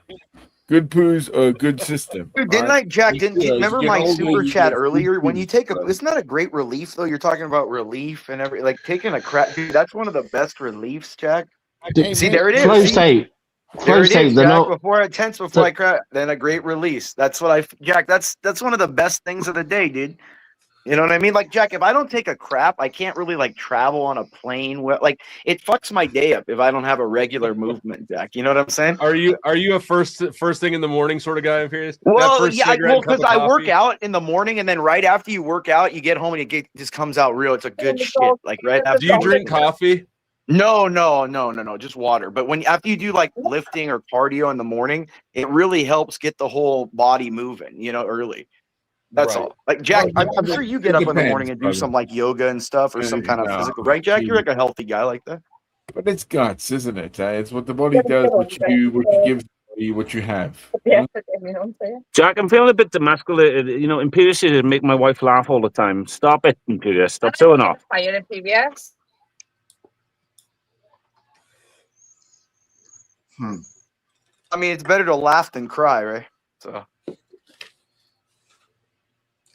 Good poos are a good system. Dude, didn't I, Jack? Do you remember my super chat earlier? When you take a, isn't that a great relief though? You're talking about relief and every like taking a crap. Dude, that's one of the best reliefs, Jack. See, there it is. Flow See? state. There Flow it state. is, They're Jack. not. Before I tense, before I crap, then a great release. That's what Jack. That's one of the best things of the day, dude. You know what I mean? Like, Jack, if I don't take a crap, I can't really like travel on a plane. Like, it fucks my day up if I don't have a regular movement, Jack. You know what I'm saying? Are you a first thing in the morning sort of guy? I'm curious. Well, yeah, because I work out in the morning, and then right after you work out, you get home and it just comes out real. It's a good shit. Like right after. Do you drink coffee? No, just water. But after you do like lifting or cardio in the morning, it really helps get the whole body moving. You know, early. That's all. Like Jack, I'm sure you get up in the morning and do some like yoga and stuff or some kind of physical, right, Jack? You're like a healthy guy like that. But it's guts, isn't it? It's what the body does, what you do, what you give the body, what you have. Yeah. Jack, I'm feeling a bit demasculated. You know, Imperious should make my wife laugh all the time. Stop it, Imperious. Stop showing off. Fire in PBS. I mean, it's better to laugh than cry, right? So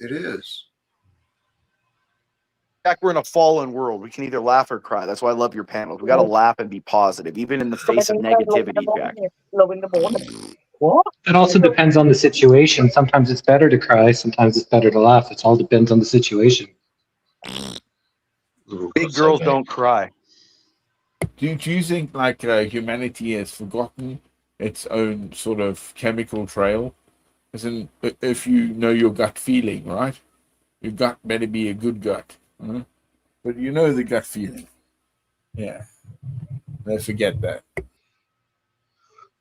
it is. Jack, we're in a fallen world. We can either laugh or cry. That's why I love your panels. We got to laugh and be positive, even in the face of negativity, Jack. It also depends on the situation. Sometimes it's better to cry. Sometimes it's better to laugh. It all depends on the situation. Big girls don't cry. Do you think like humanity has forgotten its own sort of chemical trail? As in, if you know your gut feeling, right? Your gut better be a good gut. But you know the gut feeling. Yeah. Don't forget that.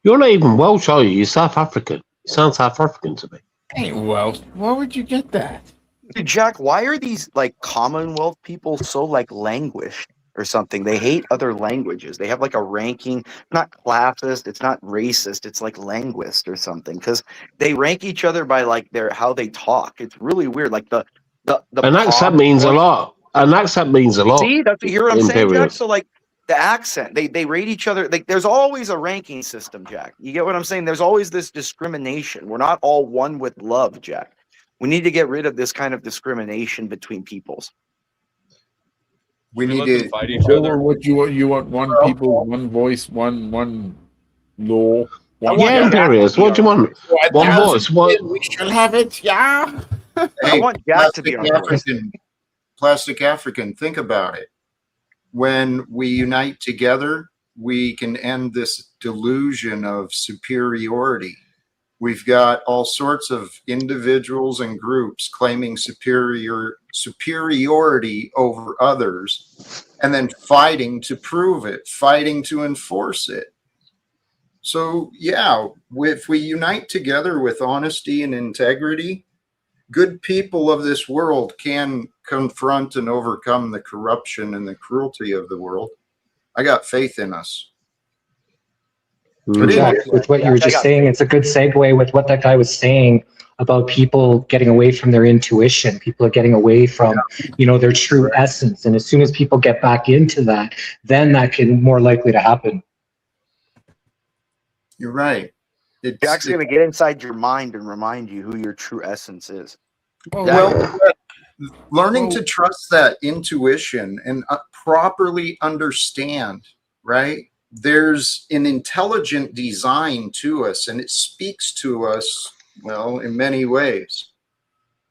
You're not even Welsh, are you? You're South African. You sound South African to me. Ain't Welsh. Why would you get that? Dude, Jack, why are these like Commonwealth people so like languished or something? They hate other languages. They have like a ranking, not classist, it's not racist, it's like linguist or something. Because they rank each other by like how they talk. It's really weird. Like the An accent means a lot. An accent means a lot. See, you hear what I'm saying, Jack? Imperials. So like the accent, they rate each other. Like there's always a ranking system, Jack. You get what I'm saying? There's always this discrimination. We're not all one with love, Jack. We need to get rid of this kind of discrimination between peoples. We need to fight each other. What you want? One people, one voice, one law. Yeah, Imperials. What do you want? One voice. One. We shall have it. Yeah. I want Jack to be on the Plastic African, think about it. When we unite together, we can end this delusion of superiority. We've got all sorts of individuals and groups claiming superiority over others and then fighting to prove it, fighting to enforce it. So, yeah, if we unite together with honesty and integrity, good people of this world can confront and overcome the corruption and the cruelty of the world. I got faith in us. Jack, with what you were just saying, it's a good segue with what that guy was saying about people getting away from their intuition. People are getting away from, their true essence. And as soon as people get back into that, then that can more likely to happen. You're right. Jack's going to get inside your mind and remind you who your true essence is. Well, learning to trust that intuition and properly understand, right? There's an intelligent design to us, and it speaks to us, well, in many ways.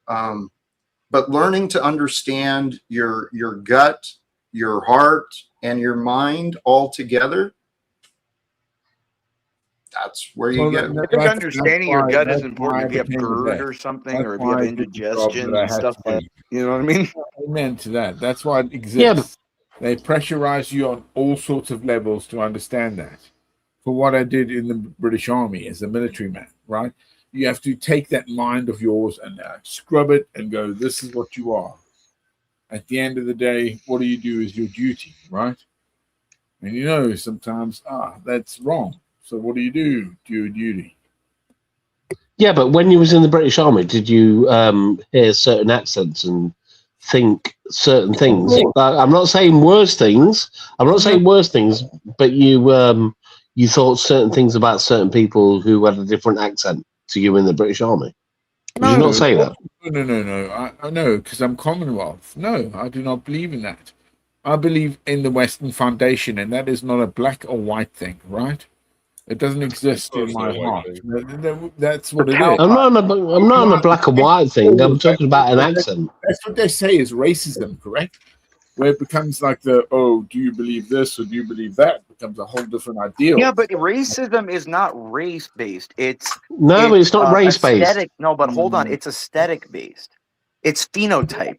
But learning to understand your gut, your heart, and your mind all together, that's where you get. I think understanding your gut is that's important why if you have I became a GERD vet. or something, That's or if you why have I did the job indigestion that I and had stuff to like do. you know what I mean? Amen to that. That's why it exists. Yeah, but they pressurize you on all sorts of levels to understand that. For what I did in the British Army as a military man, right? You have to take that mind of yours and scrub it and go, this is what you are. At the end of the day, what do you do is your duty, right? And you know, sometimes, that's wrong. So what do? Do your duty. yeah, but when you was in the British Army, did you hear certain accents and think certain things? I'm not saying worse things. I'm not saying worse things, but you thought certain things about certain people who had a different accent to you in the British Army. Did you not say that? No. I know, because I'm Commonwealth. No, I do not believe in that. I believe in the Western Foundation, and that is not a black or white thing, right? It doesn't exist in my heart. That's what it is. I'm not on a black and white thing. I'm talking about an accent. That's what they say is racism, correct? Where it becomes like do you believe this or do you believe that? It becomes a whole different ideal. Yeah, but racism is not race based. It's not race based. Aesthetic. No, but hold on, it's aesthetic based. It's phenotypeism,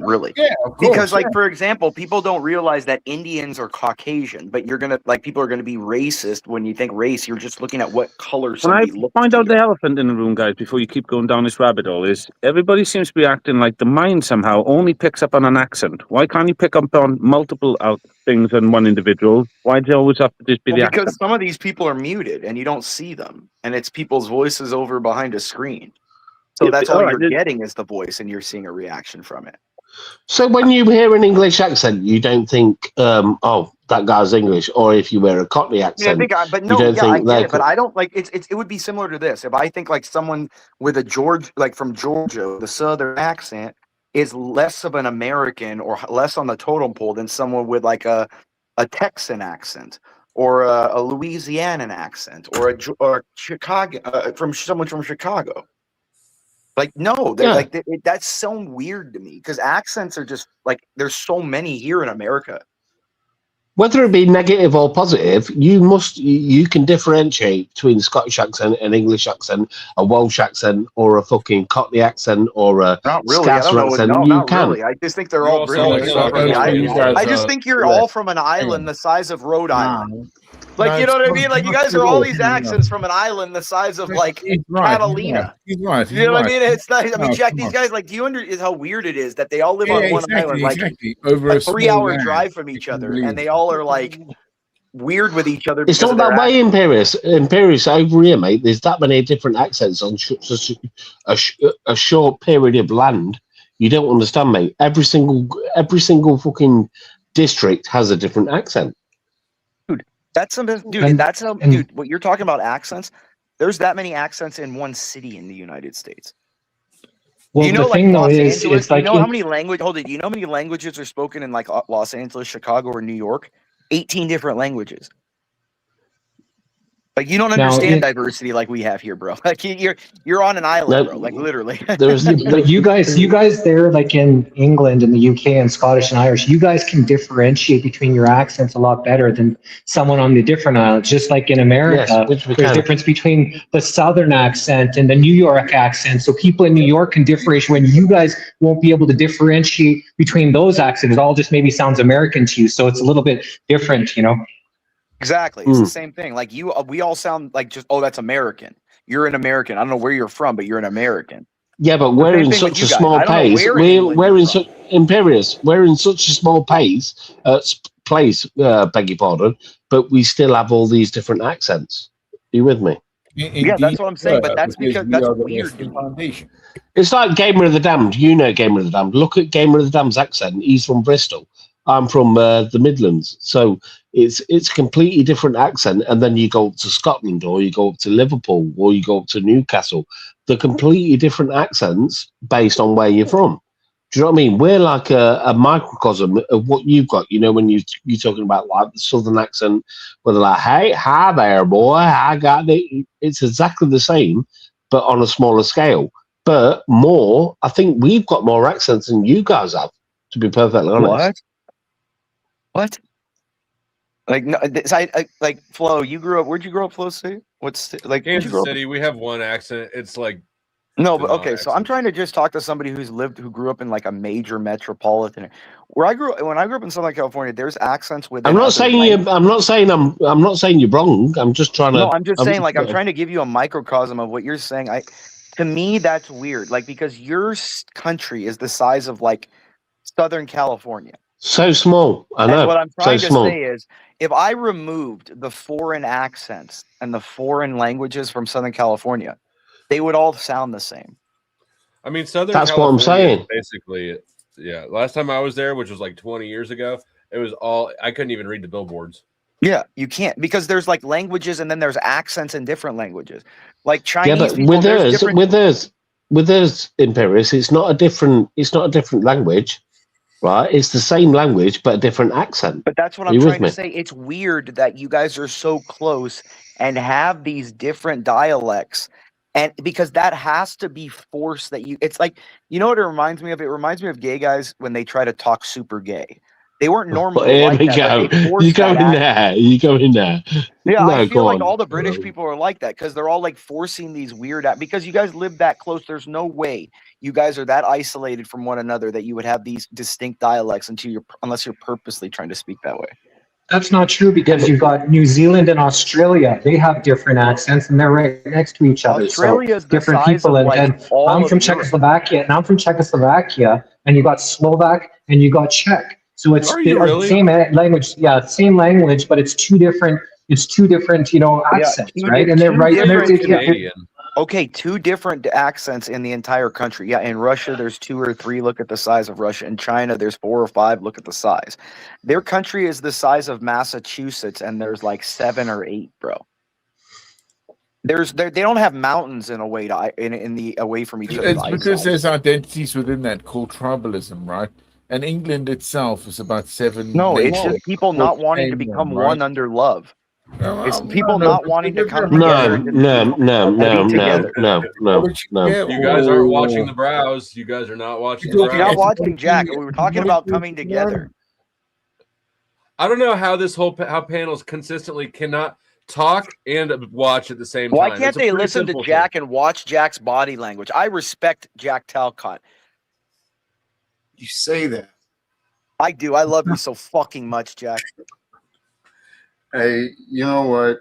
really. Yeah, of course. Because, like, for example, people don't realize that Indians are Caucasian, but people are gonna be racist when you think race. You're just looking at what color Can I somebody looks. find out the elephant in the room, guys, before you keep going down this rabbit hole? Is everybody seems to be acting like the mind somehow only picks up on an accent? Why can't you pick up on multiple things in one individual? Why does it always have to just be the Because accent? some of these people are muted and you don't see them, and it's people's voices over behind a screen. So that's all you're getting is the voice, and you're seeing a reaction from it. So when you hear an English accent, you don't think, that guy's English, or if you hear a Cockney accent, I get it, but I don't like it would be similar to this. If I think like someone with a from Georgia, the Southern accent is less of an American or less on the totem pole than someone with like a Texan accent or a Louisianan accent or a Chicago from someone from Chicago. Like, no, that's so weird to me because accents are just like there's so many here in America. Whether it be negative or positive, you can differentiate between a Scottish accent, an English accent, a Welsh accent, or a fucking Cockney accent, or a Scouser accent. Not really. I just think they're all brilliant. I just think you're all from an island the size of Rhode Island. Like, you know what I mean? Like, you guys are all these accents from an island the size of, like, Catalina. He's right. You know what I mean? It's not, I mean, Jack, these guys, like, do you understand how weird it is that they all live on one island, like, over a 3-hour drive from each other, and they all are, like, weird with each other? It's not that way, Imperius. Imperius, over here, mate, there's that many different accents on such a short period of land. You don't understand, mate. Every single fucking district has a different accent. That's something, dude. Dude. What you're talking about accents? There's that many accents in one city in the United States. Well, you know, the like thing Los though Angeles. is like, you know how many languages? Hold it. Do you know how many languages are spoken in like Los Angeles, Chicago, or New York? 18 different languages. Like, you don't understand diversity like we have here, bro. Like, you're on an island, bro. Like, literally. But you guys there, like in England and the UK and Scottish and Irish, you guys can differentiate between your accents a lot better than someone on the different islands. Just like in America, there's a difference between the Southern accent and the New York accent. So people in New York can differentiate when you guys won't be able to differentiate between those accents. It all just maybe sounds American to you. So it's a little bit different, you know? Exactly. It's the same thing. Like we all sound like just, that's American. You're an American. I don't know where you're from, but you're an American. Yeah, but we're in such a small pace. We're in such Imperius. We're in such a small place. Beg your pardon, but we still have all these different accents. Are you with me? Yeah, that's what I'm saying. But that's because that's weird. It's like Gamer of the Damned. You know Gamer of the Damned. Look at Gamer of the Damned's accent. He's from Bristol. I'm from the Midlands, so it's a completely different accent. And then you go up to Scotland, or you go up to Liverpool, or you go up to Newcastle. They're completely different accents based on where you're from. Do you know what I mean? We're like a microcosm of what you've got. You know, when you're talking about like the Southern accent, where they're like, "Hey, hi there, boy, I got it." It's exactly the same, but on a smaller scale. but more. I think we've got more accents than you guys have, to be perfectly honest. What? Like, no, like Flo, you grew up. Where'd you grow up, Flo? See, what's like? Where'd you Kansas grow up? City, we have one accent. It's like No, but okay. So I'm trying to just talk to somebody who grew up in like a major metropolitan. When I grew up in Southern California, there's accents within. I'm not saying you. I'm not saying I'm not saying you're wrong. I'm just trying to. No, I'm just saying, like, I'm trying to give you a microcosm of what you're saying. To me, that's weird. Like, because your country is the size of like Southern California. So small. I know. And what I'm trying so to small. say is, if I removed the foreign accents and the foreign languages from Southern California, they would all sound the same. I mean, Southern That's California what I'm saying. Basically, yeah. Last time I was there, which was like 20 years ago, it was all I couldn't even read the billboards. Yeah, you can't, because there's like languages and then there's accents in different languages. Like Chinese Yeah, but people, with us, Imperius, it's not a different language, right? It's the same language but a different accent. But that's what I'm trying to say. It's weird that you guys are so close and have these different dialects. And because that has to be forced that it's like, you know what it reminds me of? It reminds me of gay guys when they try to talk super gay. They weren't normally like that, but they forced You go in there. You go in there. Yeah, No, I feel go like on. all the British people are like that because they're all like forcing these weird because you guys live that close. There's no way you guys are that isolated from one another that you would have these distinct dialects unless you're purposely trying to speak that way. That's not true because you've got New Zealand and Australia. They have different accents and they're right next to each other. Australia's so the different size people. of, like, And all I'm of from Europe. Czechoslovakia, and you got Slovak and you got Czech. So it's Are you the really? same language. Yeah, same language, but it's two different. It's two different, accents, right? And they're right. Canadian. Okay, two different accents in the entire country. Yeah, in Russia, there's 2 or 3. Look at the size of Russia. In China, there's 4 or 5. Look at the size. Their country is the size of Massachusetts, and there's like 7 or 8, bro. They don't have mountains in a way away from each other. It's because there's identities within that called tribalism, right? And England itself is about 7. No, it's just people not wanting to become one under love. It's people not wanting to come together. No. You guys aren't watching the browse. You guys are not watching the browse. You're not watching Jack. We were talking about coming together. I don't know how how panels consistently cannot talk and watch at the same time. Why can't they listen to Jack and watch Jack's body language? I respect Jack Talcott. You say that. I do. I love you so fucking much, Jack. Hey, you know what?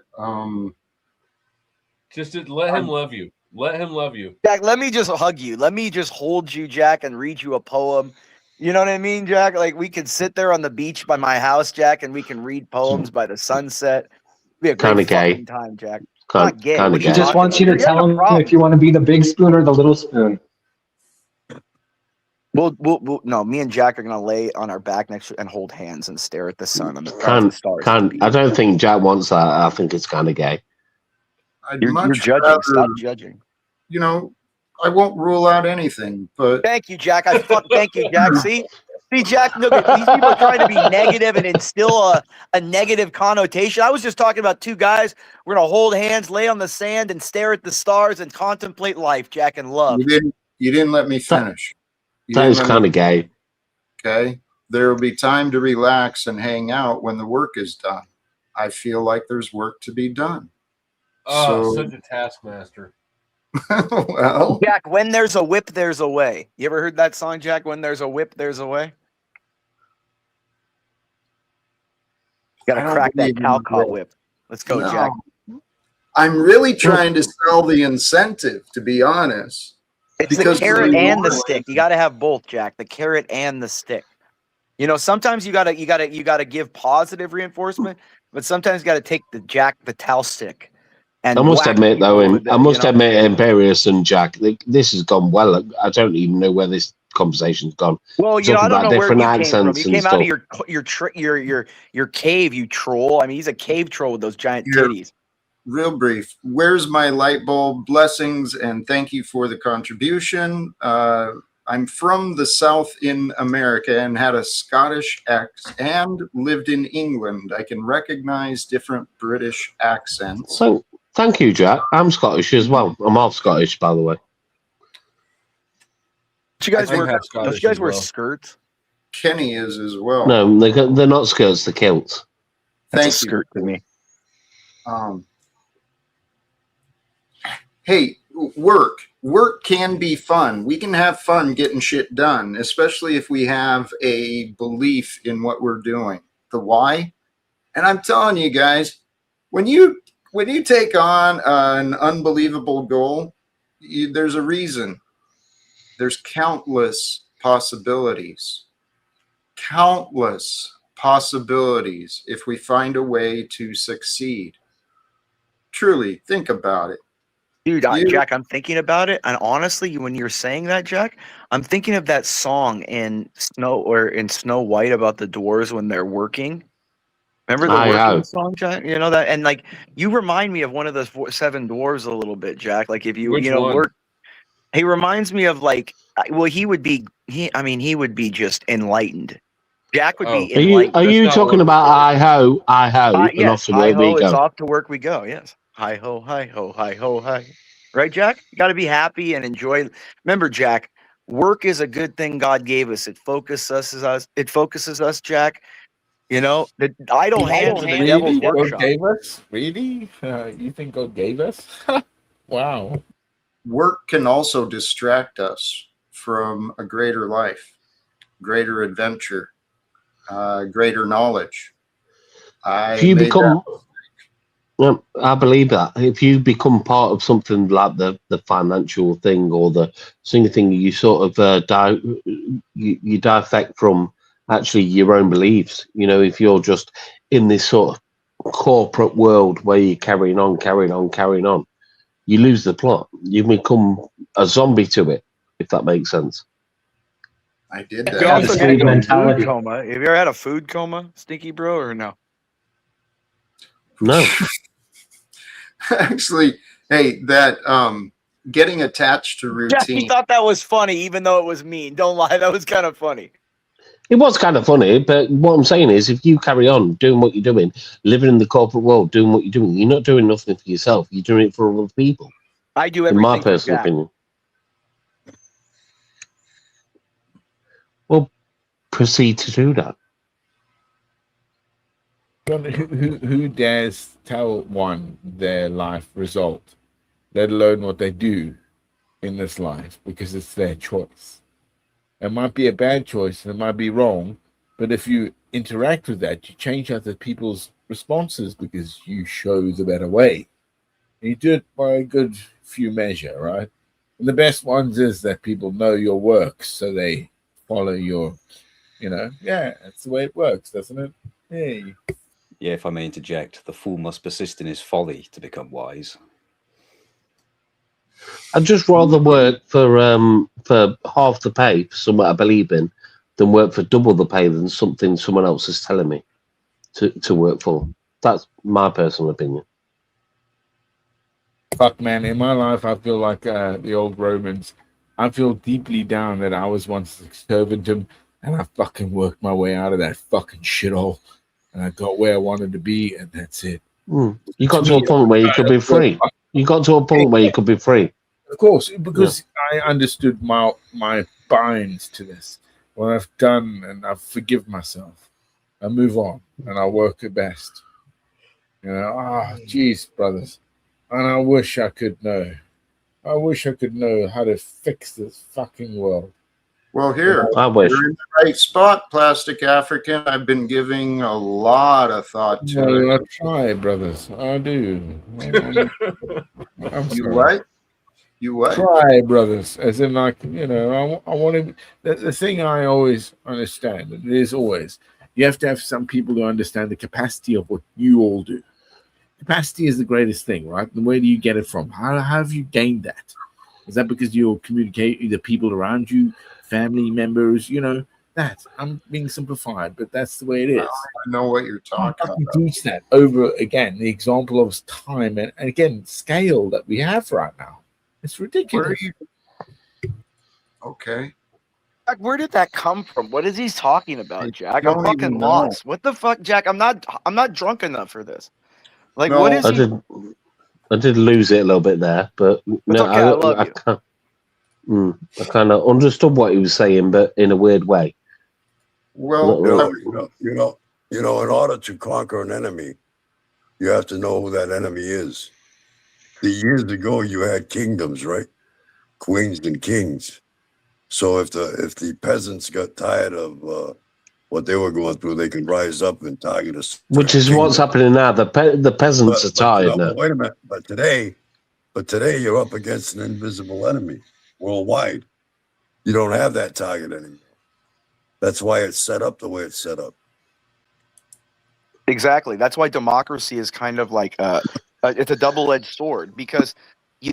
Just let him love you. Let him love you. Jack, let me just hug you. Let me just hold you, Jack, and read you a poem. You know what I mean, Jack? Like, we could sit there on the beach by my house, Jack, and we can read poems by the sunset. It'd be a great fucking time, Jack. Not gay. He just wants you to tell him if you want to be the big spoon or the little spoon. We'll no, me and Jack are gonna lay on our back next to and hold hands and stare at the sun and the stars. I don't think Jack wants that. I think it's kind of gay. You're judging. Stop judging. You know, I won't rule out anything, but thank you, Jack. Thank you, Jack. See, Jack. Look, these people are trying to be negative and instill a negative connotation. I was just talking about 2 guys. We're gonna hold hands, lay on the sand, and stare at the stars and contemplate life, Jack, and love. You didn't let me finish. That is kind of gay. Okay. There will be time to relax and hang out when the work is done. I feel like there's work to be done. Oh, such a taskmaster. Well, Jack, when there's a whip, there's a way. You ever heard that song, Jack? When there's a whip, there's a way. You gotta crack that Talcott whip. Let's go, Jack. I'm really trying to sell the incentive, to be honest. It's the carrot and the stick. You got to have both, Jack. The carrot and the stick. You know, sometimes you gotta give positive reinforcement, but sometimes you got to take the towel stick. And I must admit, though, Imperius and Jack, this has gone well. I don't even know where this conversation's gone. Well, you know, I don't know where you came from. You came out of your cave, you troll. I mean, he's a cave troll with those giant titties. Real brief. Where's my light bulb? Blessings and thank you for the contribution. I'm from the South in America and had a Scottish ex and lived in England. I can recognize different British accents. So, thank you, Jack. I'm Scottish as well. I'm half Scottish, by the way. Do you guys I wear? have Don't Scottish you guys as wear well. skirts? Kenny is as well. No, they're not skirts. They're kilts. That's Thank a skirt to me. Hey, work can be fun. We can have fun getting shit done, especially if we have a belief in what we're doing, the why. And I'm telling you guys, when you take on an unbelievable goal, there's a reason. There's countless possibilities. Countless possibilities if we find a way to succeed. Truly, think about it. Dude, Jack, I'm thinking about it, and honestly, when you're saying that, Jack, I'm thinking of that song in Snow White about the dwarves when they're working. Remember the working song, Jack? You know that, and like you remind me of one of those seven dwarves a little bit, Jack. Like if you Which one? work, he reminds me of like, well, he would be just enlightened. Jack would be enlightened. Are you talking about I ho, and Yes, off to hi work we ho, it's go? off to work we go. Yes, hi ho, hi ho, hi ho, hi. Right, Jack? You got to be happy and enjoy. Remember, Jack, work is a good thing God gave us. It focuses us. It focuses us, Jack. You know, the idle hands are the devil's God workshop. gave us? Really? You think God gave us? Wow. Work can also distract us from a greater life, greater adventure, greater knowledge. If you become, I believe that if you become part of something like the financial thing or the single thing, you sort of you defect from actually your own beliefs. You know, if you're just in this sort of corporate world where you're carrying on, you lose the plot. You become a zombie to it, if that makes sense. I did You that. also get into a food coma. Have you ever had a food coma, Stinky Bro, or no? No. Actually, hey, that getting attached to Jack, you routine. thought that was funny, even though it was mean. Don't lie, that was kind of funny. It was kind of funny, but what I'm saying is if you carry on doing what you're doing, living in the corporate world, doing what you're doing, you're not doing nothing for yourself. You're doing it for other people. I do in my everything for personal Jack. opinion. Well, proceed to do that. Who dares tell one their life result, let alone what they do in this life, because it's their choice. It might be a bad choice and it might be wrong, but if you interact with that, you change other people's responses because you show the better way. And you do it by a good few measure, right? And the best ones is that people know your work, so they follow your, that's the way it works, doesn't it? Hey. Yeah, if I may interject, the fool must persist in his folly to become wise. I'd just rather work for half the pay for something I believe in than work for double the pay than something someone else is telling me to work for. That's my personal opinion. Fuck, man, in my life, I feel like the old Romans. I feel deeply down that I was once a servantdom, and I fucking worked my way out of that fucking shithole, and I got where I wanted to be, and that's it. You got to a point where you could be free. You got to a point where you could be free. Of course, because I understood my binds to this. What I've done, and I forgive myself. I move on, and I work at best. Geez, brothers. And I wish I could know. I wish I could know how to fix this fucking world. Well, here, I wish. You're in the right spot, Plastic African. I've been giving a lot of thought to it. I try, brothers. I do. I'm You sorry. what? You what? Try, brothers. As in, like, I want to. The thing I always understand, and it is always, you have to have some people who understand the capacity of what you all do. Capacity is the greatest thing, right? And where do you get it from? How have you gained that? Is that because you communicate with the people around you, family members? That I'm being simplified, but that's the way it is. I know what you're talking about. Teach that over again. The example of time and again scale that we have right now. It's ridiculous. Okay. Jack, where did that come from? What is he talking about, Jack? don't I'm fucking even know. lost. What the fuck, Jack? I'm not drunk enough for this. Like, No, what is he? I did lose it a little bit there, but It's okay, I love you. can't. I kind of understood what he was saying, but in a weird way. Well, in order to conquer an enemy, you have to know who that enemy is. Years ago, you had kingdoms, right? Queens and kings. So if the peasants got tired of what they were going through, they could rise up and target us. Which is what's happening now. The peasants are tired now. Wait a minute. But today you're up against an invisible enemy worldwide. You don't have that target anymore. That's why it's set up the way it's set up. Exactly. That's why democracy is kind of like it's a double-edged sword, because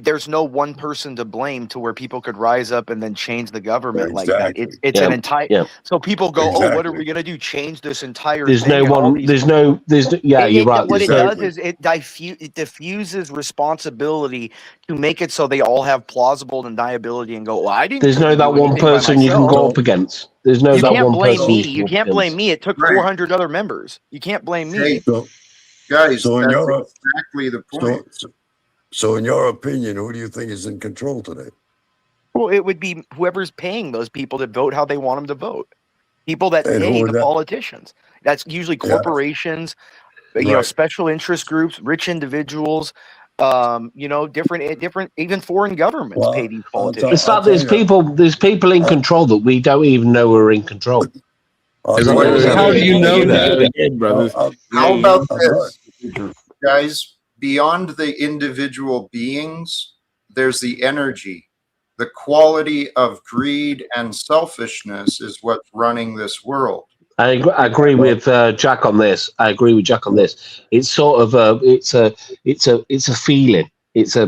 there's no one person to blame to where people could rise up and then change the government like that. It's an entire. So people go, oh, what are we gonna do? Change this entire There's thing? no one. There's no. Yeah, you're right. What it does is it diffuses responsibility to make it so they all have plausible deniability and go, well, I didn't. There's no that one person you can go up against. There's no that one person. You can't blame me. It took 400 other members. You can't blame me. Guys, so that's exactly the point. So in your opinion, who do you think is in control today? Well, it would be whoever's paying those people to vote how they want them to vote. People that pay the politicians. That's usually corporations, special interest groups, rich individuals, different, even foreign governments pay these politicians. It's like there's people in control that we don't even know are in control. How do you know that? How about this, guys? Beyond the individual beings, there's the energy. The quality of greed and selfishness is what's running this world. I agree with Jack on this. It's sort of it's a feeling. It's a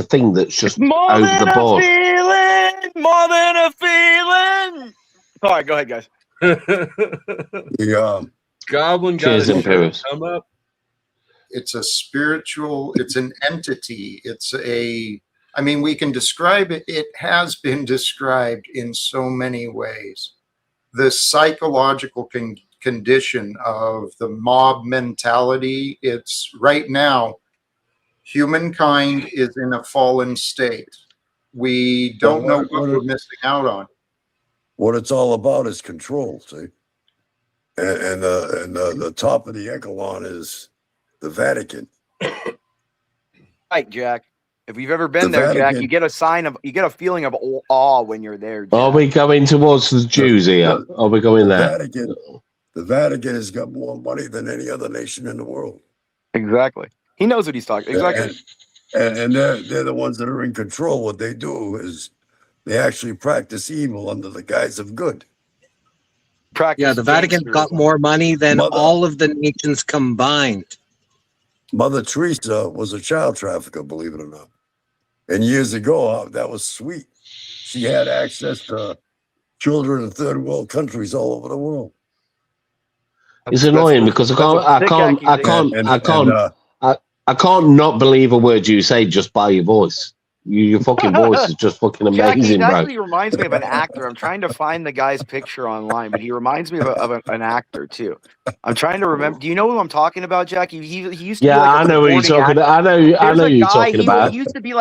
thing that's just over the board. More than a feeling. All right, go ahead, guys. Goblin Cheers, Imperius. Come up. It's a spiritual, it's an entity. We can describe it. It has been described in so many ways. The psychological condition of the mob mentality, it's right now, humankind is in a fallen state. We don't know what we're missing out on. What it's all about is control, see? And the top of the echelon is the Vatican. Right, Jack. If you've ever been there, Jack, you get a feeling of awe when you're there, Jack. Are we going towards the Jews here? Are we going there? The Vatican has got more money than any other nation in the world. Exactly. He knows what he's talking. Exactly. And they're the ones that are in control. What they do is they actually practice evil under the guise of good. The Vatican got more money than all of the nations combined. Mother Teresa was a child trafficker, believe it or not. And years ago, that was sweet. She had access to children in third world countries all over the world. It's annoying because I can't not believe a word you say just by your voice. Your fucking voice is just fucking amazing, Jack, he bro. actually reminds me of an actor. I'm trying to find the guy's picture online, but he reminds me of an actor too. I'm trying to remember. Do you know who I'm talking about, Jack? He used to. Yeah, be like I know what you're talking about. I know you're talking about. He used to be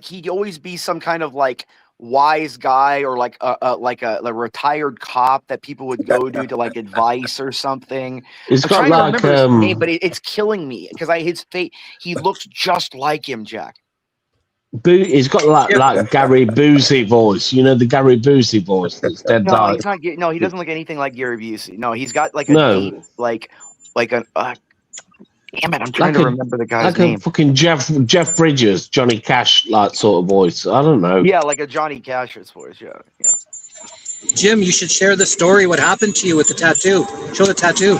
he'd always be some kind of like wise guy or like a retired cop that people would go to like advice or something. It's I'm got trying like to remember his name, but it's killing me because his face. He looks just like him, Jack. He's got like Gary Busey voice, the Gary Busey voice that's dead dark. He's not. No, he doesn't look anything like Gary Busey. No, he's got like a deep, like an. Damn it! I'm trying to remember the guy's name. Like a fucking Jeff Bridges, Johnny Cash like sort of voice. I don't know. Yeah, like a Johnny Cash's voice. Yeah. Jim, you should share the story. What happened to you with the tattoo? Show the tattoo.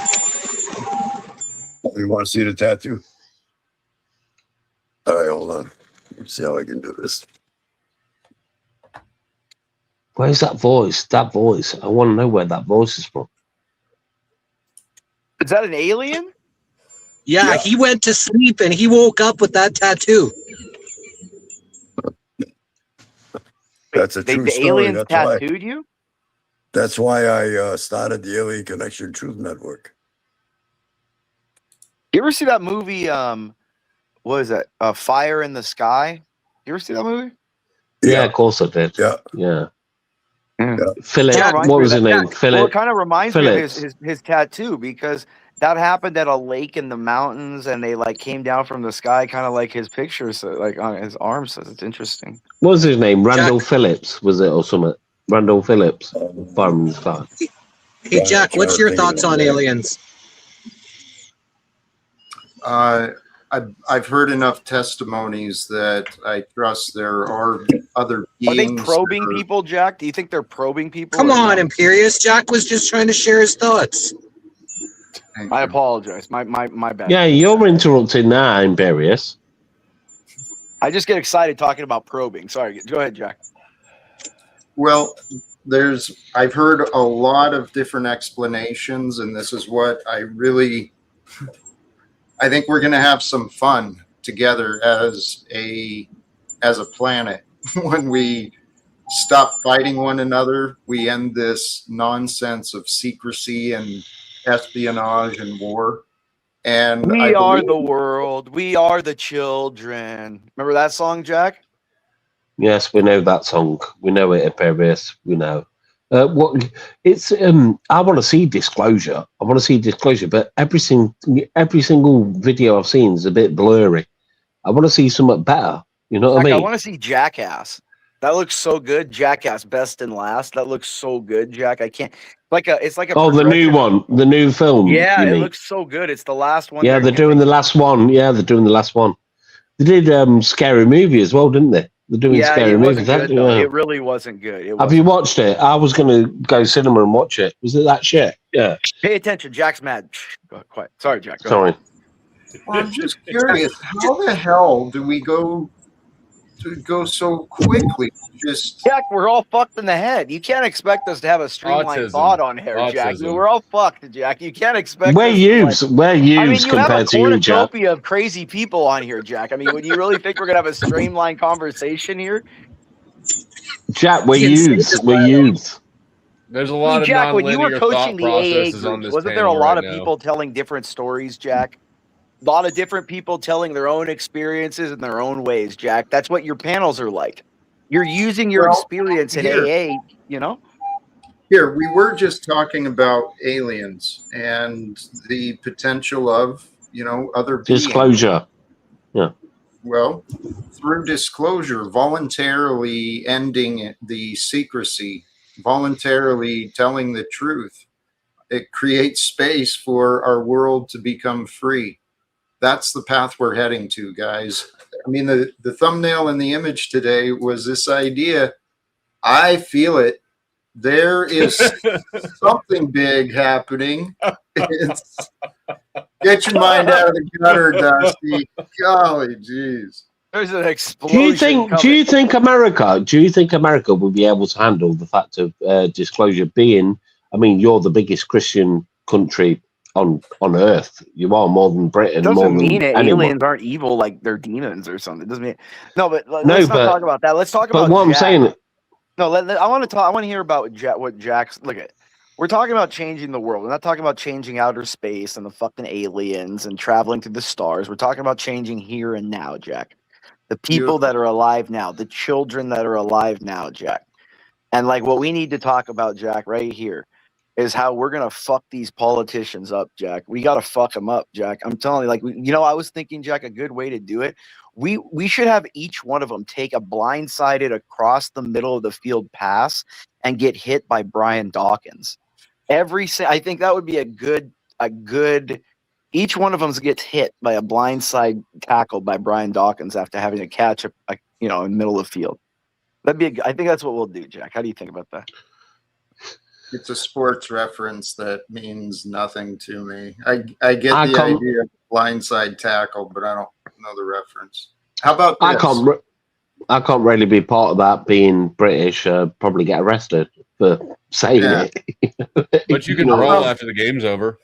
You want to see the tattoo? All right, hold on. Let's see how I can do this. Where's that voice? That voice. I want to know where that voice is from. Is that an alien? Yeah, he went to sleep and he woke up with that tattoo. That's a true the story. Aliens tattooed you? That's why I started the Alien Connection Truth Network. You ever see that movie? What is that? Fire in the Sky. You ever see that movie? Yeah, of course I did. Yeah. Philip, Kinda reminds what me was of his that. name? Well, Philip. it kind of reminds me Phillips. of his tattoo because that happened at a lake in the mountains, and they like came down from the sky, kind of like his picture, so like on his arm says. It's interesting. What was his name? Randall Phillips, was it, or something? Randall Phillips. Bottom of the sky. Hey, Jack, what's your thoughts on aliens? I've heard enough testimonies that I trust there are other Are they beings. probing people, Jack? Do you think they're probing people? Come or on, no? Imperious. Jack was just trying to share his thoughts. I apologize. My bad. Yeah, you're interrupting now, Imperious. I just get excited talking about probing. Sorry. Go ahead, Jack. Well, I've heard a lot of different explanations, and this is what I think we're going to have some fun together as a planet. When we stop fighting one another, we end this nonsense of secrecy and espionage and war. And We are the world. We are the children. Remember that song, Jack? Yes, we know that song. We know it, Imperious. We know. What it's I want to see disclosure. I want to see disclosure, but every single video I've seen is a bit blurry. I want to see something better. You know what I Jack, I mean? want to see Jackass. That looks so good. Jackass, best and last. That looks so good, Jack. I can't. It's like a. Oh, the new one, the new film. Yeah, you it mean? looks so good. It's the last one. Yeah, they're doing the last one. Yeah, they're doing the last one. They did Scary Movie as well, didn't they? They're doing Yeah, Scary it Movie. wasn't good though. Yeah. It really wasn't good. Have you watched it? I was going to go cinema and watch it. Was it that shit? Yeah. Pay attention. Jack's mad. Go quiet. Sorry, Jack. Go Sorry. ahead. Well, I'm just curious, how the hell do we go so quickly? Jack, we're all fucked in the head. You can't expect us to have a streamlined Autism. thought on here, Jack. Autism. We're all fucked, Jack. You can't expect We're us to, youths. We're youths I mean, you have a compared to you, Jack. cornucopia of crazy people on here, Jack. I mean, would you really think we're gonna have a streamlined conversation here? Jack, we're youths. We're youths. There's a I lot mean, of Jack, when you were nonlinear coaching thought the AA processes on groups, this wasn't there a panel lot right of now. people telling different stories, Jack? A lot of different people telling their own experiences in their own ways, Jack. That's what your panels are like. You're using your experience in AA, you know? Here, we were just talking about aliens and the potential of, other beings. Disclosure. Yeah. Well, through disclosure, voluntarily ending the secrecy, voluntarily telling the truth, it creates space for our world to become free. That's the path we're heading to, guys. I mean, the thumbnail and the image today was this idea. I feel it. There is something big happening. Get your mind out of the gutter, Dusty. Golly jeez. There's an explosion. Do you think America will be able to handle the fact of disclosure being, I mean, you're the biggest Christian country on Earth. You are more than Britain. Doesn't more mean than it. anyone. Aliens aren't evil like they're demons or something. It doesn't mean let's not talk about that. Let's talk about what Jack. I'm saying. No, I want to talk. I want to hear about what Jack's. Look at. We're talking about changing the world. We're not talking about changing outer space and the fucking aliens and traveling to the stars. We're talking about changing here and now, Jack. The people that are alive now, the children that are alive now, Jack. And like what we need to talk about, Jack, right here, is how we're gonna fuck these politicians up, Jack. We gotta fuck them up, Jack. I'm telling you, like, I was thinking, Jack, a good way to do it. We should have each one of them take a blindsided across the middle of the field pass and get hit by Brian Dawkins. I think that would be a good. Each one of them gets hit by a blindside tackle by Brian Dawkins after having to catch in the middle of the field. That'd be. I think that's what we'll do, Jack. How do you think about that? It's a sports reference that means nothing to me. I get the idea of blindside tackle, but I don't know the reference. How about this? I can't really be part of that. Being British, probably get arrested for saying it. But you can roll after the game's over.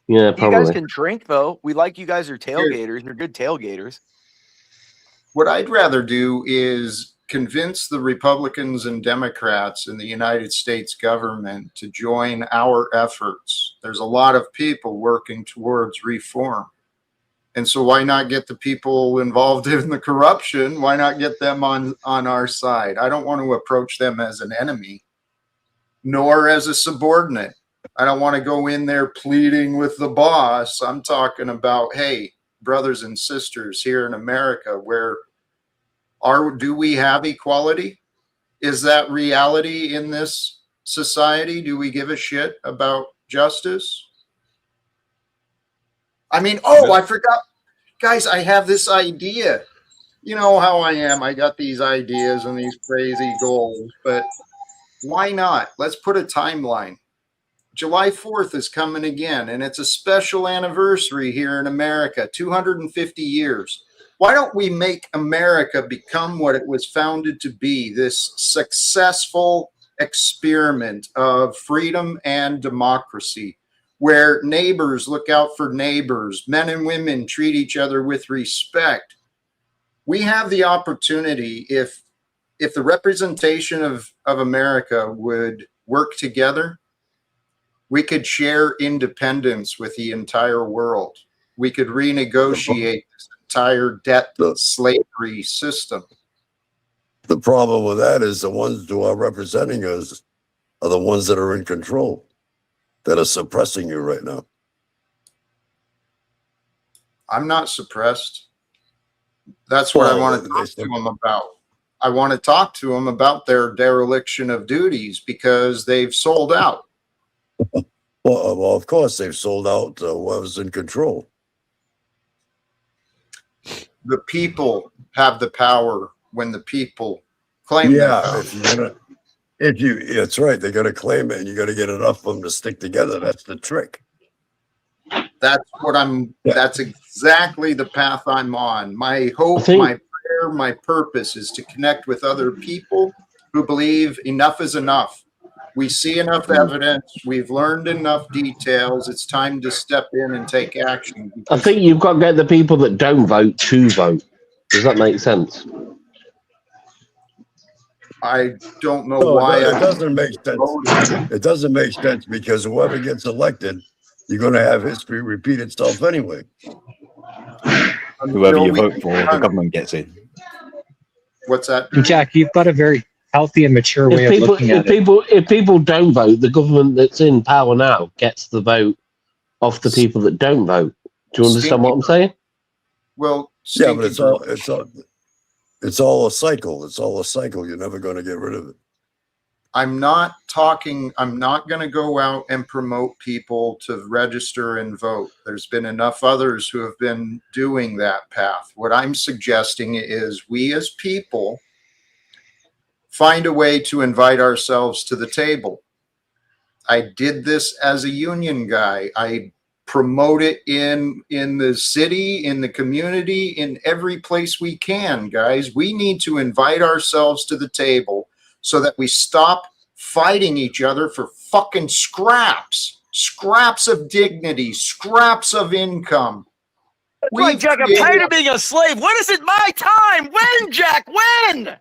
Yeah, probably. You guys can drink though. We like you guys are tailgaters. You're good tailgaters. What I'd rather do is convince the Republicans and Democrats in the United States government to join our efforts. There's a lot of people working towards reform. And so why not get the people involved in the corruption? Why not get them on our side? I don't want to approach them as an enemy, nor as a subordinate. I don't want to go in there pleading with the boss. I'm talking about, hey, brothers and sisters here in America, where do we have equality? Is that reality in this society? Do we give a shit about justice? I mean, oh, I forgot. Guys, I have this idea. You know how I am. I got these ideas and these crazy goals, but why not? Let's put a timeline. July 4th is coming again, and it's a special anniversary here in America, 250 years. Why don't we make America become what it was founded to be, this successful experiment of freedom and democracy, where neighbors look out for neighbors, men and women treat each other with respect. We have the opportunity, if the representation of America would work together, we could share independence with the entire world. We could renegotiate this entire debt slavery system. The problem with that is the ones who are representing us are the ones that are in control, that are suppressing you right now. I'm not suppressed. That's what I want to talk to them about. I want to talk to them about their dereliction of duties because they've sold out. Well, of course, they've sold out whoever's in control. The people have the power when the people claim their power. That's right. They're going to claim it, and you got to get enough of them to stick together. That's the trick. That's that's exactly the path I'm on. My hope, my prayer, my purpose is to connect with other people who believe enough is enough. We see enough evidence. We've learned enough details. It's time to step in and take action. I think you've got to get the people that don't vote to vote. Does that make sense? I don't know why. It doesn't make sense. It doesn't make sense because whoever gets elected, you're going to have history repeat itself anyway. Whoever you vote for, the government gets in. What's that? Jack, you've got a very healthy and mature way of looking at it. If people don't vote, the government that's in power now gets the vote of the people that don't vote. Do you understand what I'm saying? Well, yeah, but it's all a cycle. It's all a cycle. You're never going to get rid of it. I'm not going to go out and promote people to register and vote. There's been enough others who have been doing that path. What I'm suggesting is we as people find a way to invite ourselves to the table. I did this as a union guy. I promote it in the city, in the community, in every place we can, guys. We need to invite ourselves to the table so that we stop fighting each other for fucking scraps of dignity, scraps of income. That's right, Jack. I'm tired of being a slave. When is it my time? When, Jack? When?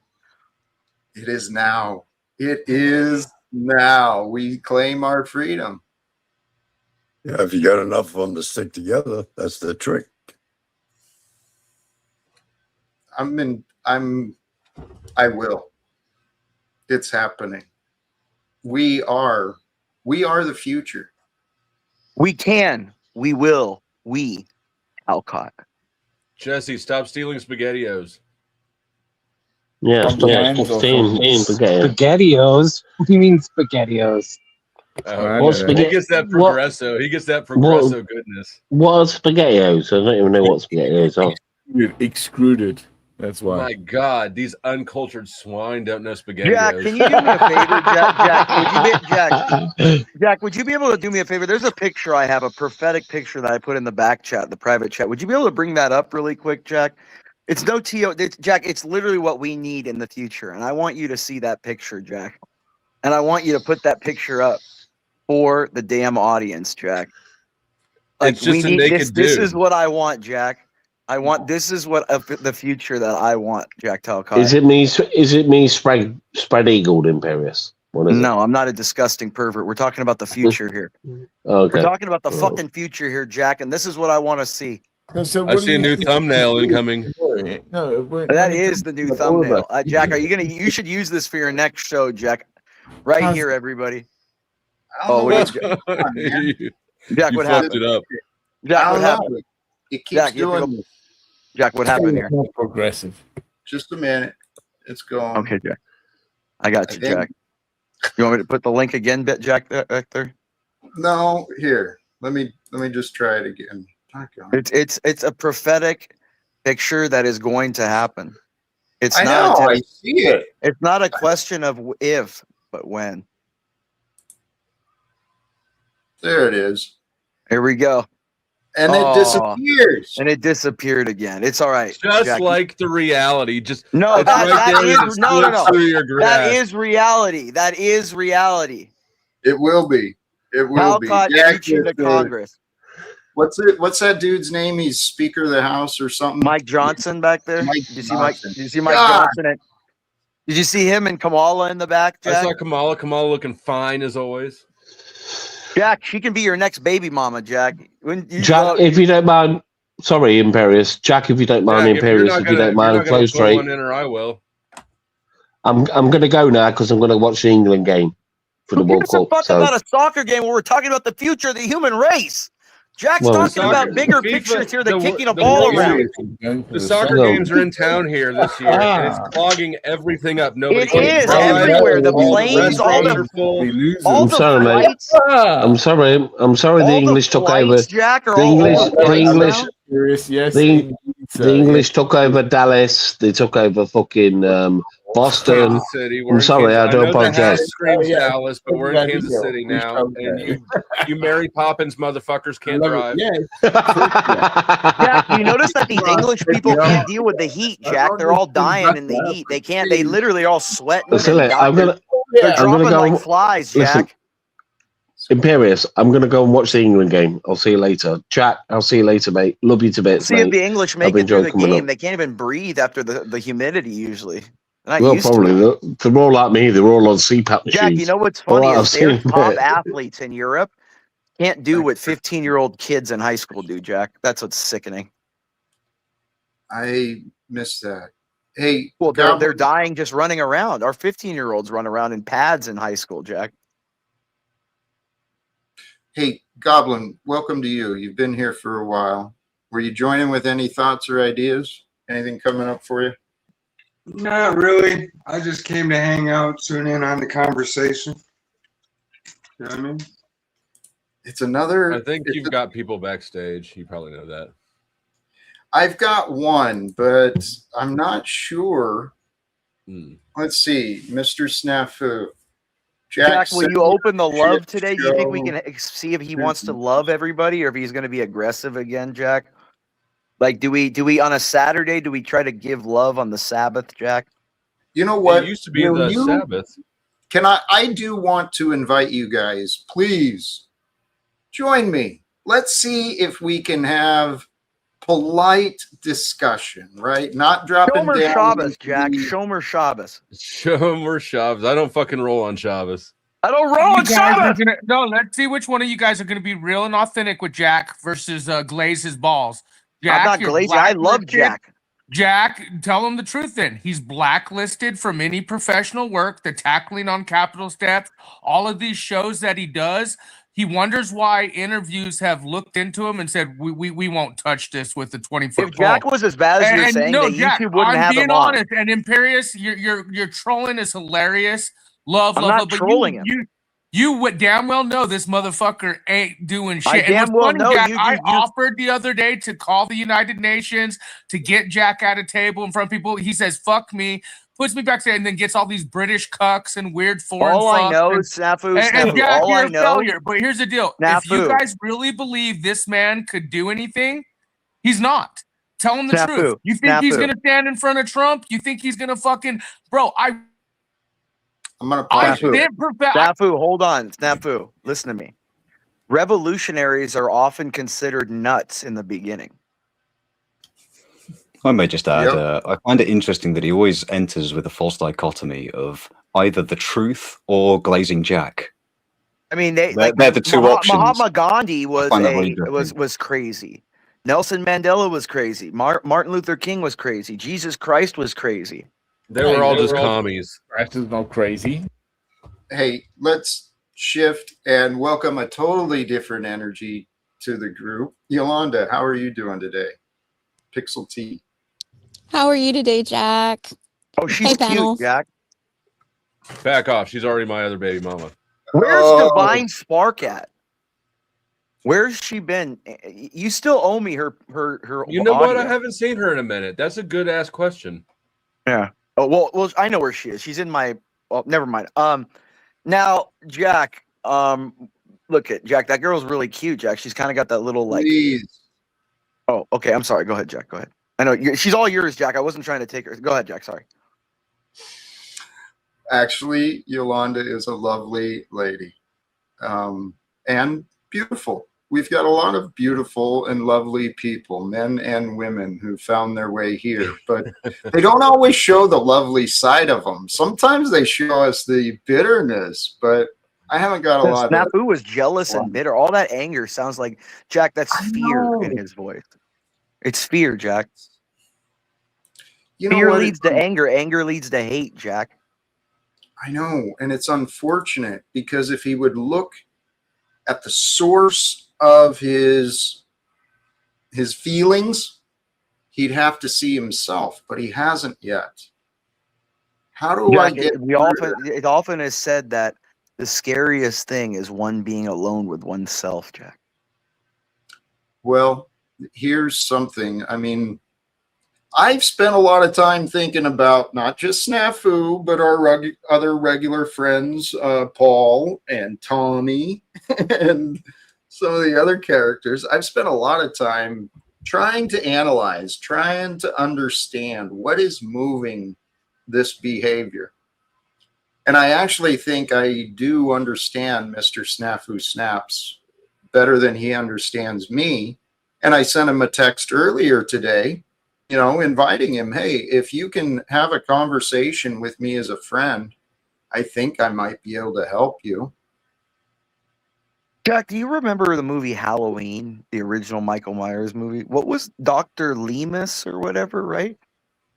It is now. It is now. We claim our freedom. Yeah, if you got enough of them to stick together, that's the trick. I will. It's happening. We are the future. We can. We will. We, Talcott. Jesse, stop stealing SpaghettiOs. Yeah, SpaghettiOs? What do you mean SpaghettiOs? He gets that Progresso. He gets that Progresso goodness. What are SpaghettiOs? I don't even know what SpaghettiOs are. Extruded. That's why. My God, these uncultured swine don't know SpaghettiOs. Jack, can you do me a favor, Jack, would you be able to do me a favor? There's a picture I have, a prophetic picture that I put in the back chat, the private chat. Would you be able to bring that up really quick, Jack? It's no TO, Jack. It's literally what we need in the future, and I want you to see that picture, Jack. And I want you to put that picture up for the damn audience, Jack. Like, it's just a naked dude. This is what I want, Jack. This is what the future that I want, Jack Talcott. Is it me spread eagled, Imperious? No, I'm not a disgusting pervert. We're talking about the future here. Okay. We're talking about the fucking future here, Jack, and this is what I want to see. So I see a new thumbnail incoming. No, that is the new thumbnail. Jack, are you gonna? You should use this for your next show, Jack. Right here, everybody. Oh, what Jack, what happened? It up. Jack, what happened? It keeps Jack, doing this. Jack, what happened here? More progressive. Just a minute. It's going. Okay, Jack. I got you, Jack. You want me to put the link again, Jack, back there? No, here. Let me just try it again. It's a prophetic picture that is going to happen. It's I not know, I see it. It's not a question of if, but when. There it is. Here we go. And it disappears. And it disappeared again. It's all right. Just Jack. like the reality. Just No, that is no. That is reality. That is reality. It will be. It will Talcott be. reaching to Congress. What's it? What's that dude's name? He's Speaker of the House or something. Mike Johnson back there. Mike Did you see Mike? Did you see Mike God. Johnson? Did you see him and Kamala in the back, Jack? I saw Kamala. Kamala looking fine as always. Jack, she can be your next baby mama, Jack. Jack, if you don't mind, sorry, Imperious. Jack, if you don't mind, Imperious, if you don't mind, close straight. One in or I will. I'm going to go now because I'm going to watch the England game for the World Cup. Talk about a soccer game where we're talking about the future of the human race. Jack's talking about bigger pictures here than kicking a ball around. The soccer games are in town here this year, and it's clogging everything up. Nobody it is everywhere. The planes, all the flights. I'm sorry. The English took over. Jack, The English took over Dallas. They took over fucking Boston. I'm sorry. I do apologize. Screams Dallas, but we're in Kansas City now, and you Mary Poppins motherfuckers can't drive. Jack, you notice that these English people can't deal with the heat, Jack. They're all dying in the heat. They can't. They literally are all sweating. They're dropping like flies, Jack. Listen, Imperious, I'm going to go and watch the England game. I'll see you later. Jack, I'll see you later, mate. Love you to bits, See mate. if the English make it through the game. They can't even breathe after the humidity usually. Well, probably. They're all like me. They're all on CPAP machines. Jack, you know what's funny is their top athletes in Europe can't do what 15-year-old kids in high school do, Jack. That's what's sickening. I missed that. Hey, well, they're dying just running around. Our 15-year-olds run around in pads in high school, Jack. Hey, Goblin, welcome to you. You've been here for a while. Were you joining with any thoughts or ideas? Anything coming up for you? Not really. I just came to hang out, tune in on the conversation. You know what I mean? It's another. I think you've got people backstage. You probably know that. I've got one, but I'm not sure. Let's see, Mr. Snafu. Jack, will you open the love today? Do you think we can see if he wants to love everybody or if he's going to be aggressive again, Jack? Like, do we on a Saturday, do we try to give love on the Sabbath, Jack? You know what? It used to be the Sabbath. Can I do want to invite you guys, please join me. Let's see if we can have polite discussion, right? Not dropping Shomer down. Shabbos, Jack. Shomer Shabbos. Shomer Shabbos. I don't fucking roll on Shabbos. I don't roll on Shabbos. No, let's see which one of you guys are going to be real and authentic with Jack versus glaze his balls. Jack, I'm not glazing. I love Jack. Jack, tell him the truth then. He's blacklisted from any professional work, the tackling on Capitol steps, all of these shows that he does. He wonders why interviews have looked into him and said, we won't touch this with the 20-foot pole. If Jack was as bad as you're saying, no, that Jack, YouTube wouldn't have him on. on. And Imperious, your trolling is hilarious. Love, I'm love, not love. But trolling him. You would damn well know this motherfucker ain't doing shit. I And damn what's well funny, know Jack, you- I you- offered the other day to call the United Nations to get Jack at a table in front of people. He says, fuck me, puts me back there, and then gets all these British cucks and weird foreign All I fucks know and- is Snafu. and Jack, All you're I a know. failure. But here's the deal. If you Snafu. guys really believe this man could do anything, he's not. Tell him the Snafu. truth. You think he's Snafu. going to stand in front of Trump? You think he's going to fucking... Bro, I'm gonna Snafu, hold on. Snafu, listen to me. Revolutionaries are often considered nuts in the beginning. I may just add, I find it interesting that he always enters with a false dichotomy of either the truth or glazing Jack. I mean, they're the two options. Mahatma Gandhi I find that really was crazy. Nelson Mandela was crazy. Martin Luther King was crazy. Jesus Christ was crazy. They were all just commies. Christ is not crazy. Hey, let's shift and welcome a totally different energy to the group. Yolanda, how are you doing today? Pixel T. How are you today, Jack? Oh, she's cute, Jack. Back off. She's already my other baby mama. Where's Divine Spark at? Where's she been? You still owe me her. You know audio. what? I haven't seen her in a minute. That's a good ass question. Yeah. Oh well, I know where she is. She's in my. Oh, never mind. Now, Jack. Look at Jack. That girl's really cute, Jack. She's kind of got that little like. Please. Oh, okay. I'm sorry. Go ahead, Jack. Go ahead. I know she's all yours, Jack. I wasn't trying to take her. Go ahead, Jack. Sorry. Actually, Yolanda is a lovely lady, and beautiful. We've got a lot of beautiful and lovely people, men and women, who found their way here, but they don't always show the lovely side of them. Sometimes they show us the bitterness, but I haven't got a lot of. Snafu was jealous and bitter. All that anger sounds like, Jack, that's fear in his voice. It's fear, Jack. Fear leads to anger. Anger leads to hate, Jack. I know, and it's unfortunate because if he would look at the source of his feelings, he'd have to see himself, but he hasn't yet. How do I get? It often is said that the scariest thing is one being alone with oneself, Jack. Well, here's something. I mean, I've spent a lot of time thinking about not just Snafu, but our other regular friends, Paul and Tommy, and some of the other characters. I've spent a lot of time trying to analyze, trying to understand what is moving this behavior. And I actually think I do understand Mr. Snafu Snaps better than he understands me. And I sent him a text earlier today, you know, inviting him, hey, if you can have a conversation with me as a friend, I think I might be able to help you. Jack, do you remember the movie Halloween, the original Michael Myers movie? What was Dr. Lemus or whatever, right?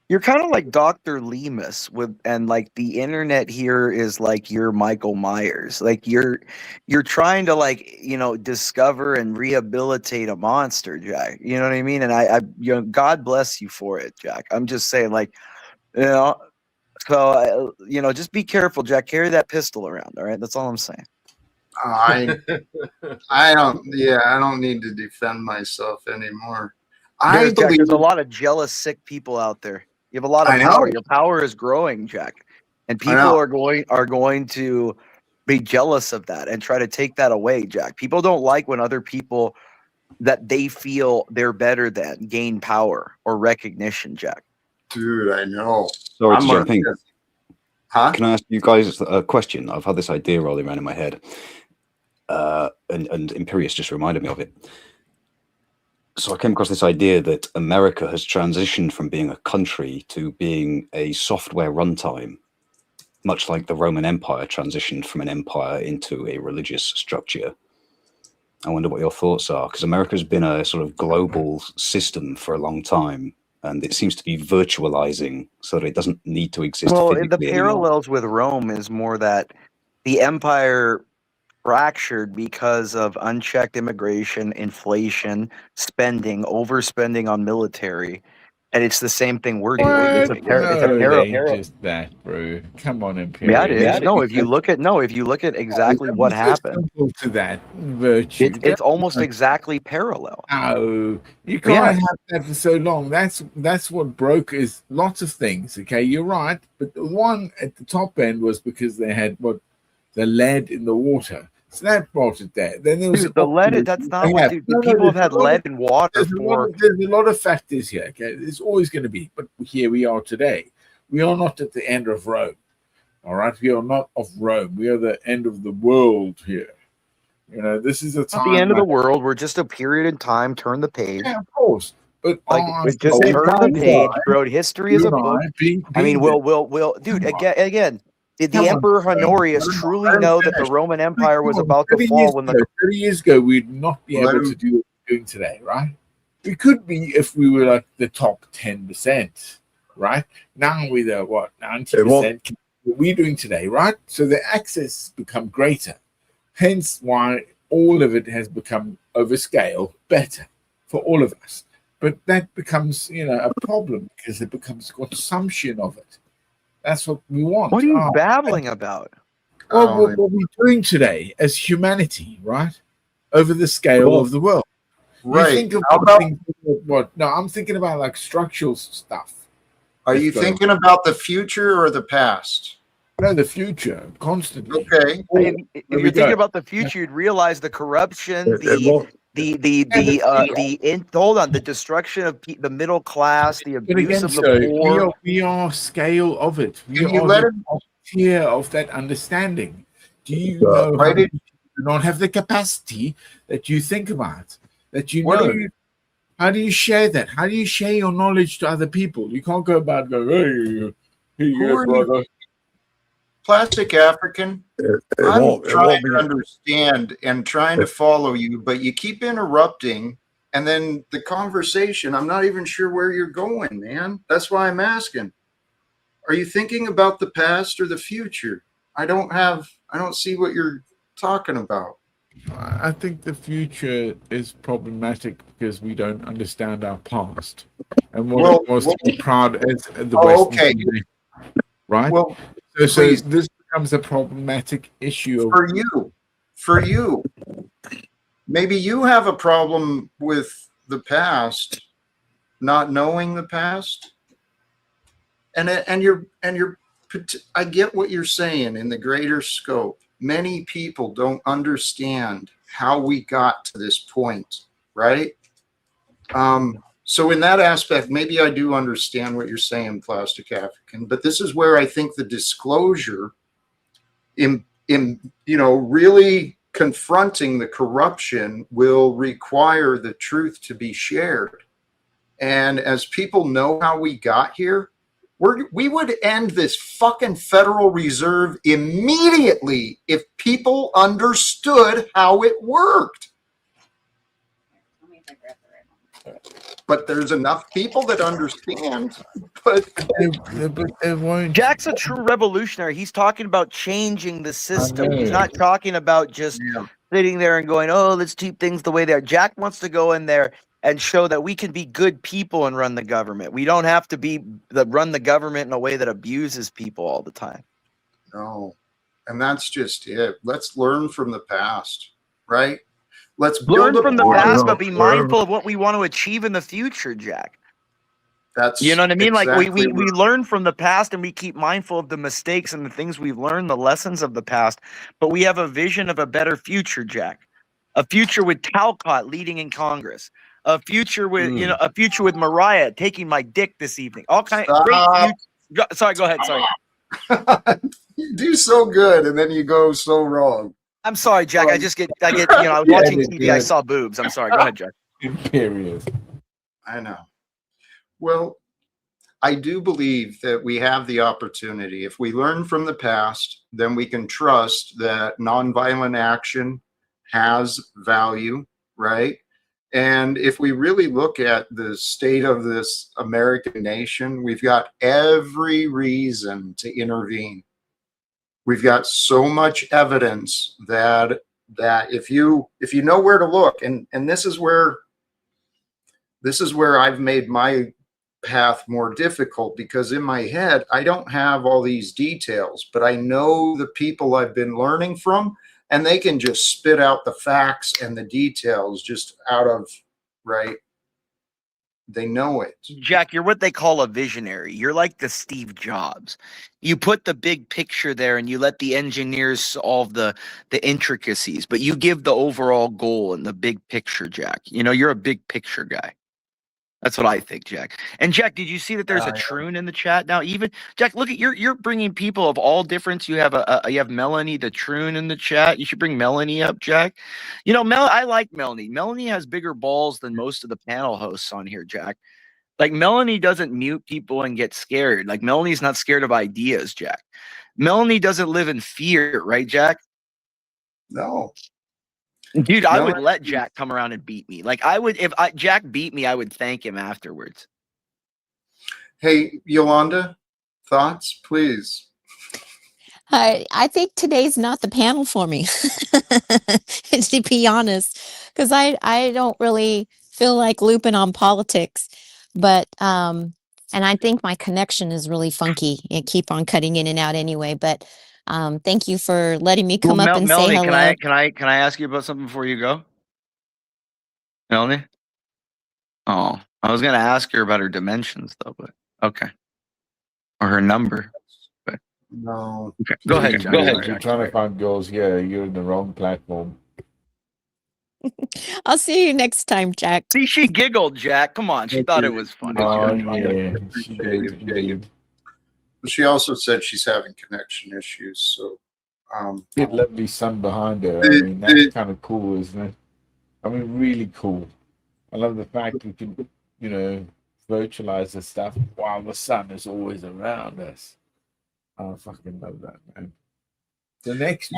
You're kind of like Dr. Lemus and like the internet here is like you're Michael Myers. Like you're trying to like, you know, discover and rehabilitate a monster, Jack. You know what I mean? And I you know, God bless you for it, Jack. I'm just saying, like, you know, so you know, just be careful, Jack. Carry that pistol around, all right? That's all I'm saying. I don't need to defend myself anymore. Jack, there's a lot of jealous, sick people out there. You have a lot of power. Your power is growing, Jack, and people are going to be jealous of that and try to take that away, Jack. People don't like when other people that they feel they're better than gain power or recognition, Jack. Dude, I know. Sorry to jump in. Huh? Can I ask you guys a question? I've had this idea rolling around in my head, and Imperius just reminded me of it. So I came across this idea that America has transitioned from being a country to being a software runtime, much like the Roman Empire transitioned from an empire into a religious structure. I wonder what your thoughts are, because America's been a sort of global system for a long time, and it seems to be virtualizing so that it doesn't need to exist physically The parallels with Rome is more that the empire fractured because of unchecked immigration, inflation, spending, overspending on military, and it's the same thing we're doing. It's a parallel. Just that, bro. Come on, Imperius. Yeah, it is. No, if you look at exactly what happened to that virtue, it's almost exactly parallel. No, you can't have that for so long. That's what broke is lots of things. Okay, you're right, but the one at the top end was because they had the lead in the water. So that brought it there. Then there was the lead. That's not what people have had lead in water for. There's a lot of factors here. Okay, there's always going to be, but here we are today. We are not at the end of Rome. All right, we are not of Rome. We are the end of the world here. You know, this is a time. At the end of the world. We're just a period in time. Turn the page. Yeah, of course. But like, just turn the page. Wrote history as a book. I mean, we'll, dude. Again. Did the Emperor Honorius truly know that the Roman Empire was about to fall when 30 years ago, we'd not be able to do what we're doing today, right? We could be if we were like the top 10%, right? Now we're the what 90%. What we're doing today, right? So the access become greater. Hence why all of it has become overscale better for all of us. But that becomes, a problem because it becomes consumption of it. That's what we want. What are you babbling about? Well, what we're doing today as humanity, right? Over the scale of the world. Right. You think of what? No, I'm thinking about like structural stuff. Are you thinking about the future or the past? No, the future, constantly. Okay. If you're thinking about the future, you'd realize the corruption, the destruction of the middle class, the abuse of the poor. We are scale of it. We Can you are let the it- tier of that understanding. Do you know how many people do not have the capacity that you think about? That you What know. do you- How do you share that? How do you share your knowledge to other people? You can't go about go, hey, Who are brother. you? Plastic African. I'm trying to understand and trying to follow you, but you keep interrupting, and then the conversation, I'm not even sure where you're going, man. That's why I'm asking. Are you thinking about the past or the future? I don't see what you're talking about. I think the future is problematic because we don't understand our past and what it was to be proud as the Western civilization, right? Well, so this becomes a problematic issue for you. Maybe you have a problem with the past, not knowing the past, and you're. I get what you're saying in the greater scope. Many people don't understand how we got to this point, right? So in that aspect, maybe I do understand what you're saying, Plastic African, but this is where I think the disclosure in really confronting the corruption will require the truth to be shared. And as people know how we got here, we would end this fucking Federal Reserve immediately if people understood how it worked. But there's enough people that understand. But it won't. Jack's a true revolutionary. He's talking about changing the system. He's not talking about just sitting there and going, "Oh, let's keep things the way they are." Jack wants to go in there and show that we can be good people and run the government. We don't have to run the government in a way that abuses people all the time. No, and that's just it. Let's learn from the past, right? Let's learn from the past, but be mindful of what we want to achieve in the future, Jack. That's you know what I mean? exactly Like we learn from the past and we keep mindful of the mistakes and the things we've learned, the lessons of the past, but we have a vision of a better future, Jack. A future with Talcott leading in Congress. A future with a future with Mariah taking my dick this evening. All kind of great future. Sorry, go ahead. Sorry. You do so good and then you go so wrong. I'm sorry, Jack. I get I was watching TV, I saw boobs. I'm sorry. Go ahead, Jack. Period. I know. Well, I do believe that we have the opportunity. If we learn from the past, then we can trust that nonviolent action has value, right? And if we really look at the state of this American nation, we've got every reason to intervene. We've got so much evidence that if you know where to look, and this is where I've made my path more difficult, because in my head I don't have all these details, but I know the people I've been learning from, and they can just spit out the facts and the details just out of, right? They know it. Jack, you're what they call a visionary. You're like the Steve Jobs. You put the big picture there and you let the engineers solve the intricacies, but you give the overall goal and the big picture, Jack. You're a big picture guy. That's what I think, Jack. And Jack, did you see that there's a Troon in the chat now? Even Jack, look at you're bringing people of all difference. You have you have Melanie the Troon in the chat. You should bring Melanie up, Jack. I like Melanie. Melanie has bigger balls than most of the panel hosts on here, Jack. Like Melanie doesn't mute people and get scared. Like Melanie's not scared of ideas, Jack. Melanie doesn't live in fear, right, Jack? No. Dude, I would let Jack come around and beat me. Like I would, if Jack beat me, I would thank him afterwards. Hey, Yolanda, thoughts, please. I think today's not the panel for me, to be honest, because I don't really feel like looping on politics, but and I think my connection is really funky and keep on cutting in and out anyway. But thank you for letting me come up and say Melanie, hello. can I ask you about something before you go? Melanie? Oh, I was gonna ask her about her dimensions though, but okay. Or her number. But no. Okay. Go ahead, Jack. Go ahead, Jack. You're trying to find girls. Yeah, you're in the wrong platform. I'll see you next time, Jack. See, she giggled, Jack. Come on, she thought it was funny. Oh yeah, she did indeed. She also said she's having connection issues. So, Big lovely sun behind her. I mean, that's kind of cool, isn't it? I mean, really cool. I love the fact we can, you know, virtualize this stuff while the sun is always around us. I fucking love that, man. So next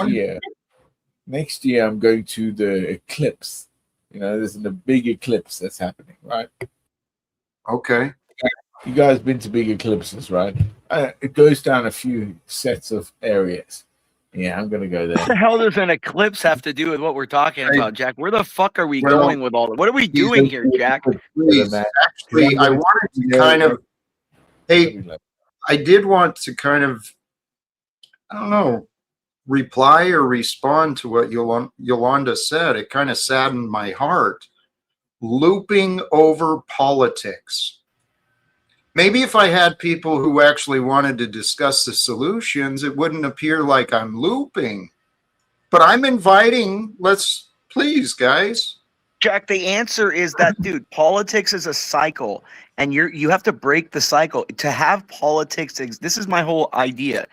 year I'm going to the eclipse. You know, there's a big eclipse that's happening, right? Okay. You guys been to big eclipses, right? It goes down a few sets of areas. Yeah, I'm gonna go there. What the hell does an eclipse have to do with what we're talking about, Jack? Where the fuck are we going with all of what are we doing here, Jack? Please, actually, I wanted to kind of, hey, I did want to kind of, I don't know, reply or respond to what Yolanda said. It kind of saddened my heart. Looping over politics. Maybe if I had people who actually wanted to discuss the solutions, it wouldn't appear like I'm looping. But I'm inviting, let's please, guys. Jack, the answer is that, dude, politics is a cycle, and you have to break the cycle. To have politics, this is my whole idea.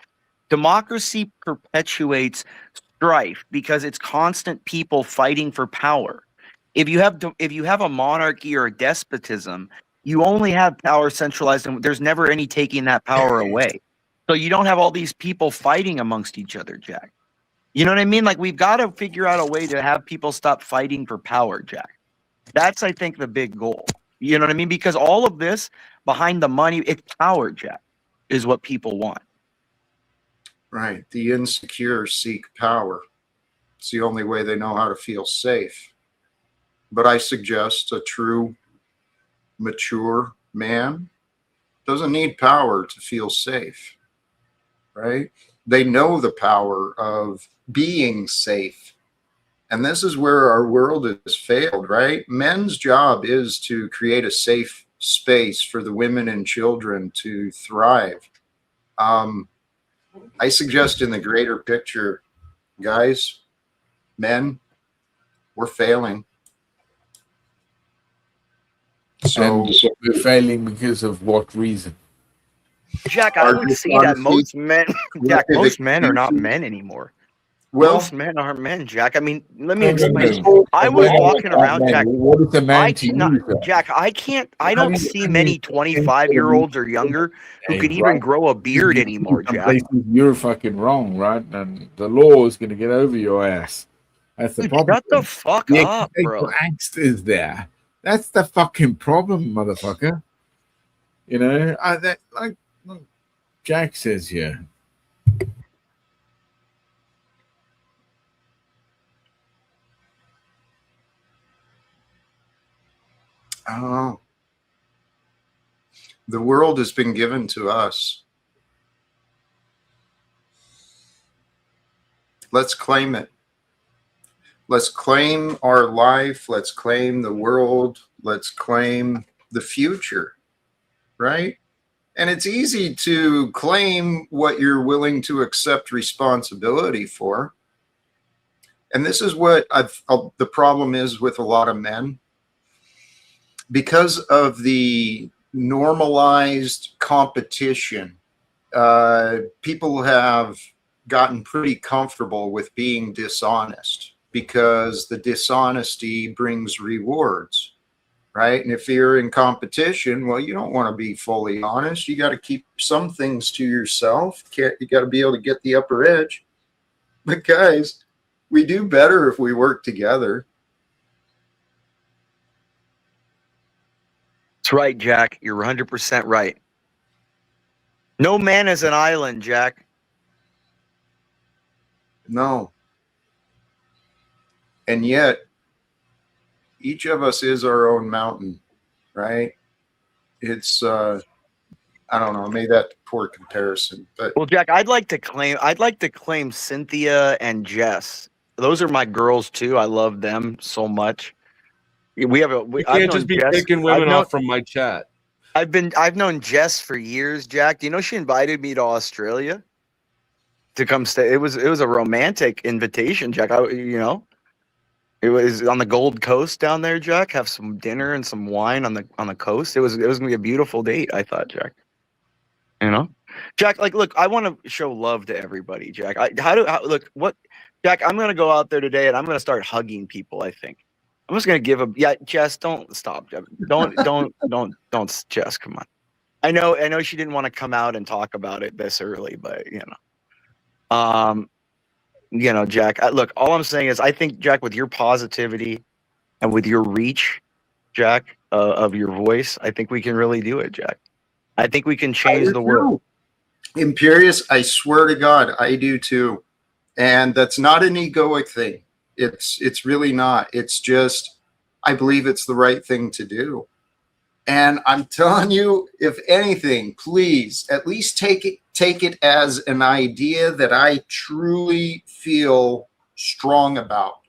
Democracy perpetuates strife because it's constant people fighting for power. If you have a monarchy or a despotism, you only have power centralized, and there's never any taking that power away. So you don't have all these people fighting amongst each other, Jack. You know what I mean? Like, we've got to figure out a way to have people stop fighting for power, Jack. That's, I think, the big goal. You know what I mean? Because all of this behind the money, it's power, Jack, is what people want. Right. The insecure seek power. It's the only way they know how to feel safe. But I suggest a true, mature man doesn't need power to feel safe, right? They know the power of being safe. And this is where our world has failed, right? Men's job is to create a safe space for the women and children to thrive. I suggest in the greater picture, guys, men, we're failing. So we're failing because of what reason? Jack, I would see that most men, Jack, most men are not men anymore. Well, most men aren't men, Jack. I mean, let me explain. I was walking around, Jack. What is a man to you, Jack, I don't see many 25-year-olds or younger who could even grow a beard anymore, Jack. You're fucking wrong, right? And the law is going to get over your ass. That's the problem. Shut the fuck up, bro. Angst is there. That's the fucking problem, motherfucker. You know, like Jack says here. Oh, the world has been given to us. Let's claim it. Let's claim our life. Let's claim the world. Let's claim the future, right? And it's easy to claim what you're willing to accept responsibility for. And this is what the problem is with a lot of men. Because of the normalized competition, people have gotten pretty comfortable with being dishonest because the dishonesty brings rewards, right? And if you're in competition, well, you don't want to be fully honest. You got to keep some things to yourself. You got to be able to get the upper edge. But guys, we do better if we work together. That's right, Jack. You're 100% right. No man is an island, Jack. No. And yet, each of us is our own mountain, right? It's, I don't know, maybe that's a poor comparison, but. Well, Jack, I'd like to claim Cynthia and Jess. Those are my girls too. I love them so much. We have a. You can't just be picking women off from my chat. I've known Jess for years, Jack. Do you know she invited me to Australia to come stay? It was a romantic invitation, Jack. It was on the Gold Coast down there, Jack. Have some dinner and some wine on the coast. It was gonna be a beautiful date, I thought, Jack. You know, Jack. Like, look, I want to show love to everybody, Jack. Jack? I'm gonna go out there today and I'm gonna start hugging people. I think I'm just gonna give a Jess, don't stop. Don't, Jess. Come on. I know she didn't want to come out and talk about it this early, but Jack. Look, all I'm saying is I think, Jack, with your positivity and with your reach, Jack, of your voice, I think we can really do it, Jack. I think we can change the world. Imperious, I swear to God, I do too. And that's not an egoic thing. It's really not. It's just, I believe it's the right thing to do. And I'm telling you, if anything, please at least take it as an idea that I truly feel strong about.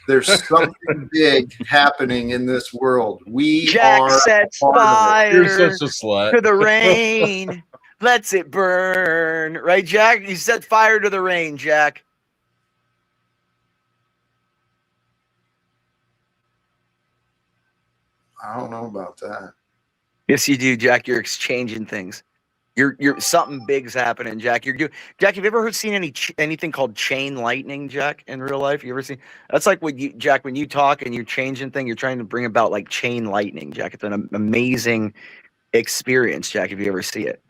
There's something big happening in this world. Jack sets fire You're such a slut. to the rain. Lets it burn. Right, Jack? You set fire to the rain, Jack. I don't know about that. Yes, you do, Jack. You're exchanging things. You're something big's happening, Jack. Jack. Have you ever seen anything called chain lightning, Jack, in real life? You ever seen? That's like Jack, when you talk and you're changing things, you're trying to bring about like chain lightning, Jack. It's an amazing experience, Jack. If you ever see it.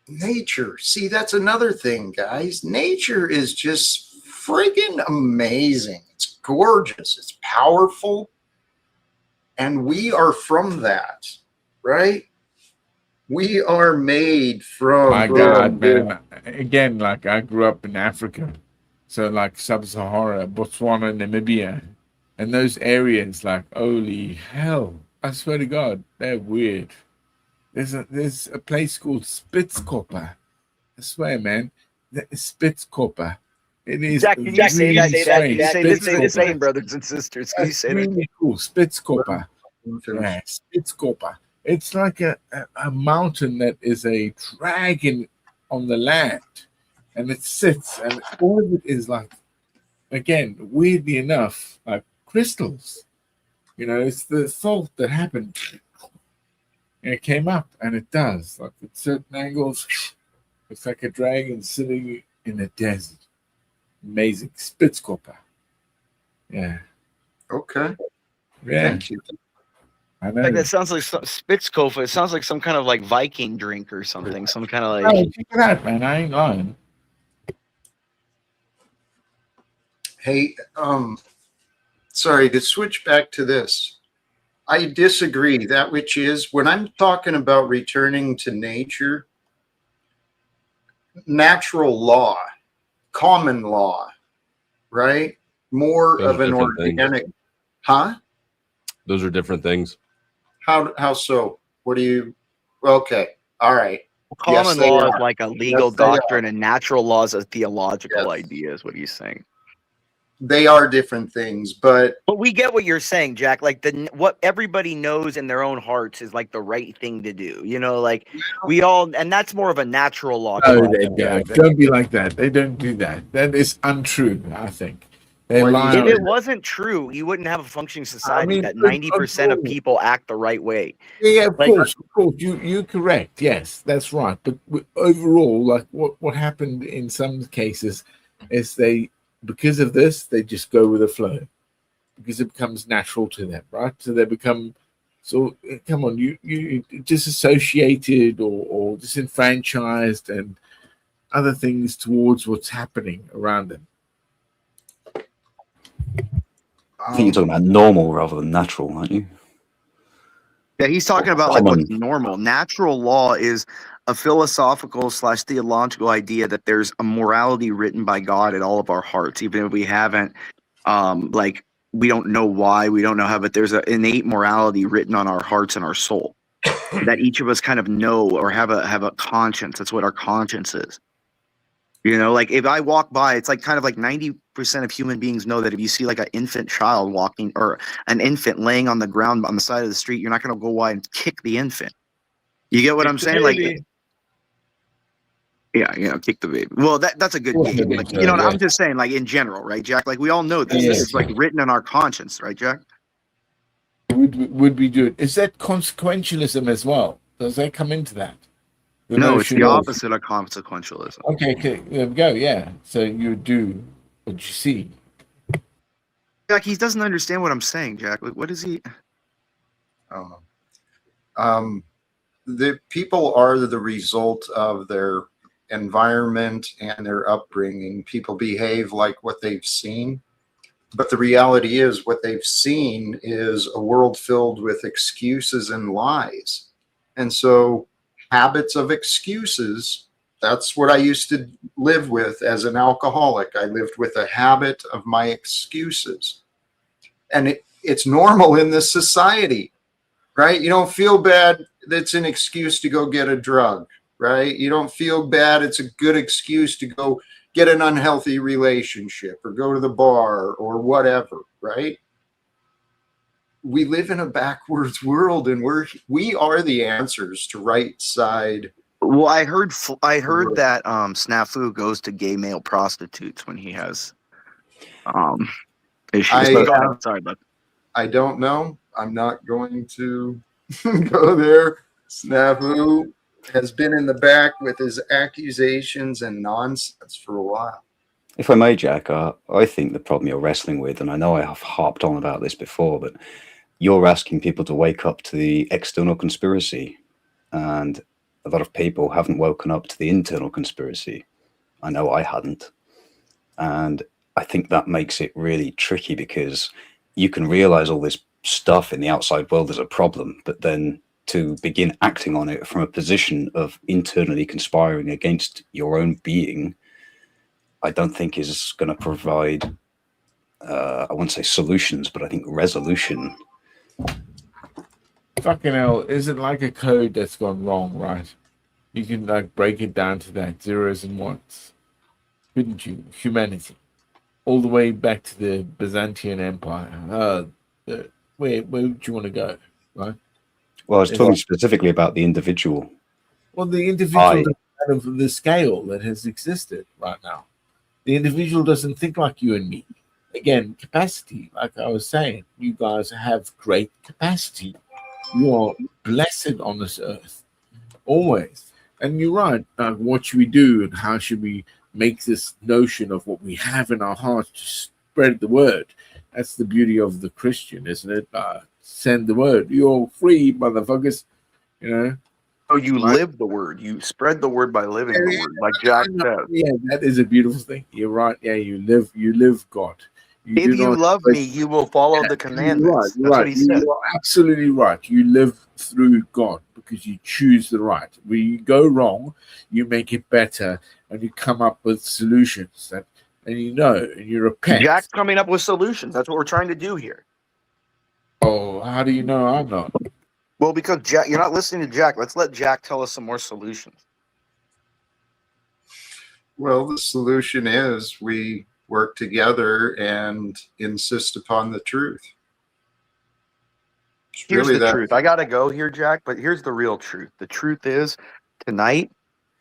Nature. See, that's another thing, guys. Nature is just friggin' amazing. It's gorgeous. It's powerful. And we are from that, right? We are made from. My God, man. Again, like I grew up in Africa. So like Sub-Sahara, Botswana, Namibia. And those areas, like, holy hell. I swear to God, they're weird. There's a place called Spitzkoppe. I swear, man. Spitzkoppe. It is. Jack, can you say that? Can you say this insane, brothers and sisters? Can you say really that? Cool. Spitzkoppe. Yeah, Spitzkoppe. It's like a mountain that is a dragon on the land, and it sits, and all of it is like, again, weirdly enough, like crystals. It's the thought that happened, and it came up, and it does. Like at certain angles, it's like a dragon sitting in a desert. Amazing. Spitzkoppe. Yeah. Okay. Yeah. Thank you. I know. Like that sounds like Spitzkoppe. It sounds like some kind of like Viking drink or something. Some kind of like. Oh, check it out, man. I ain't lying. Hey, sorry, to switch back to this. I disagree. That which is, when I'm talking about returning to nature, natural law, common law, right? More Those of are an different things. organic, huh? Those are different things. How so? What do you? Okay, all right. Common Yes, law they is are. like a legal Yes, they are. doctrine, and natural law is a theological idea. Is what he's saying. They are different things, but we get what you're saying, Jack. Like what everybody knows in their own hearts is like the right thing to do. Like we all, and that's more of a natural law. No, they don't. Don't be like that. They don't do that. That is untrue, I think. They lie. If it wasn't true, you wouldn't have a functioning society that 90% of people act the right way. Yeah, of course. You're correct. Yes, that's right. But overall, like what happened in some cases is because of this, they just go with the flow because it becomes natural to them, right? So they become, come on, you disassociated or disenfranchised, and other things towards what's happening around them. I think you're talking about normal rather than natural, aren't you? Yeah, he's talking about like what's normal. Natural law is a philosophical / theological idea that there's a morality written by God in all of our hearts, even if we haven't, like we don't know why, we don't know how, but there's an innate morality written on our hearts and our soul that each of us kind of know or have a conscience. That's what our conscience is. You know, like if I walk by, it's like kind of like 90% of human beings know that if you see like an infant child walking or an infant laying on the ground on the side of the street, you're not going to go by and kick the infant. You get what I'm saying? Like, yeah, kick the baby. Well, that's a good game. Like, you know, I'm just saying, like in general, right, Jack? Like we all know this. Yes. It's like written in our conscience, right, Jack? Would be good. Is that consequentialism as well? Does that come into that? No, it's the opposite of consequentialism. Okay, there we go. Yeah, so you do what you see. Jack, he doesn't understand what I'm saying, Jack. Like, what is he? Oh. The people are the result of their environment and their upbringing. People behave like what they've seen. But the reality is what they've seen is a world filled with excuses and lies. And so habits of excuses, that's what I used to live with as an alcoholic. I lived with a habit of my excuses. And it's normal in this society, right? You don't feel bad, that's an excuse to go get a drug, right? You don't feel bad, it's a good excuse to go get an unhealthy relationship or go to the bar or whatever, right? We live in a backwards world, and we are the answers to right side. Well, I heard that Snafu goes to gay male prostitutes when he has issues. Sorry, bud. I don't know. I'm not going to go there. Snafu has been in the back with his accusations and nonsense for a while. If I may, Jack, I think the problem you're wrestling with, and I know I have harped on about this before, but you're asking people to wake up to the external conspiracy, and a lot of people haven't woken up to the internal conspiracy. I know I hadn't. And I think that makes it really tricky, because you can realize all this stuff in the outside world is a problem, but then to begin acting on it from a position of internally conspiring against your own being, I don't think is going to provide, I won't say solutions, but I think resolution. Fucking hell, is it like a code that's gone wrong, right? You can like break it down to that, zeros and ones. Couldn't you? Humanity. All the way back to the Byzantine Empire. Where would you want to go, right? Well, I was talking specifically about the individual. Well, the individual out of the scale that has existed right now. The individual doesn't think like you and me. Again, capacity, like I was saying, you guys have great capacity. You are blessed on this earth, always. And you're right. Like, what should we do, and how should we make this notion of what we have in our hearts to spread the word? That's the beauty of the Christian, isn't it? Send the word. You're free, motherfuckers. You know. Oh, you live the word. You spread the word by living the word, like Jack said. Yeah, that is a beautiful thing. You're right. Yeah, you live God. If you love me, you will follow the commandments. You're That's right. what he said. You are absolutely right. You live through God because you choose the right. When you go wrong, you make it better, and you come up with solutions. And you repent. Jack's coming up with solutions. That's what we're trying to do here. Oh, how do you know I'm not? Well, because Jack, you're not listening to Jack. Let's let Jack tell us some more solutions. Well, the solution is we work together and insist upon the truth. Here's the truth. I got to go here, Jack, but here's the real truth. The truth is, tonight,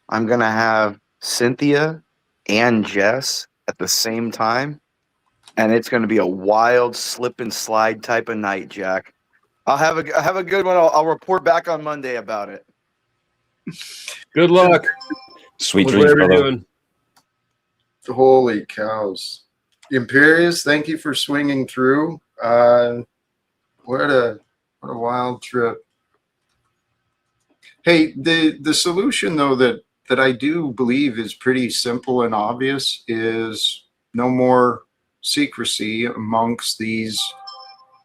I'm going to have Cynthia and Jess at the same time, and it's going to be a wild slip and slide type of night, Jack. I'll have a good one. I'll report back on Monday about it. Good luck. Sweet dreams, brother. Holy cows. Imperious, thank you for swinging through. What a wild trip. Hey, the solution, though, that that I do believe is pretty simple and obvious is no more secrecy amongst these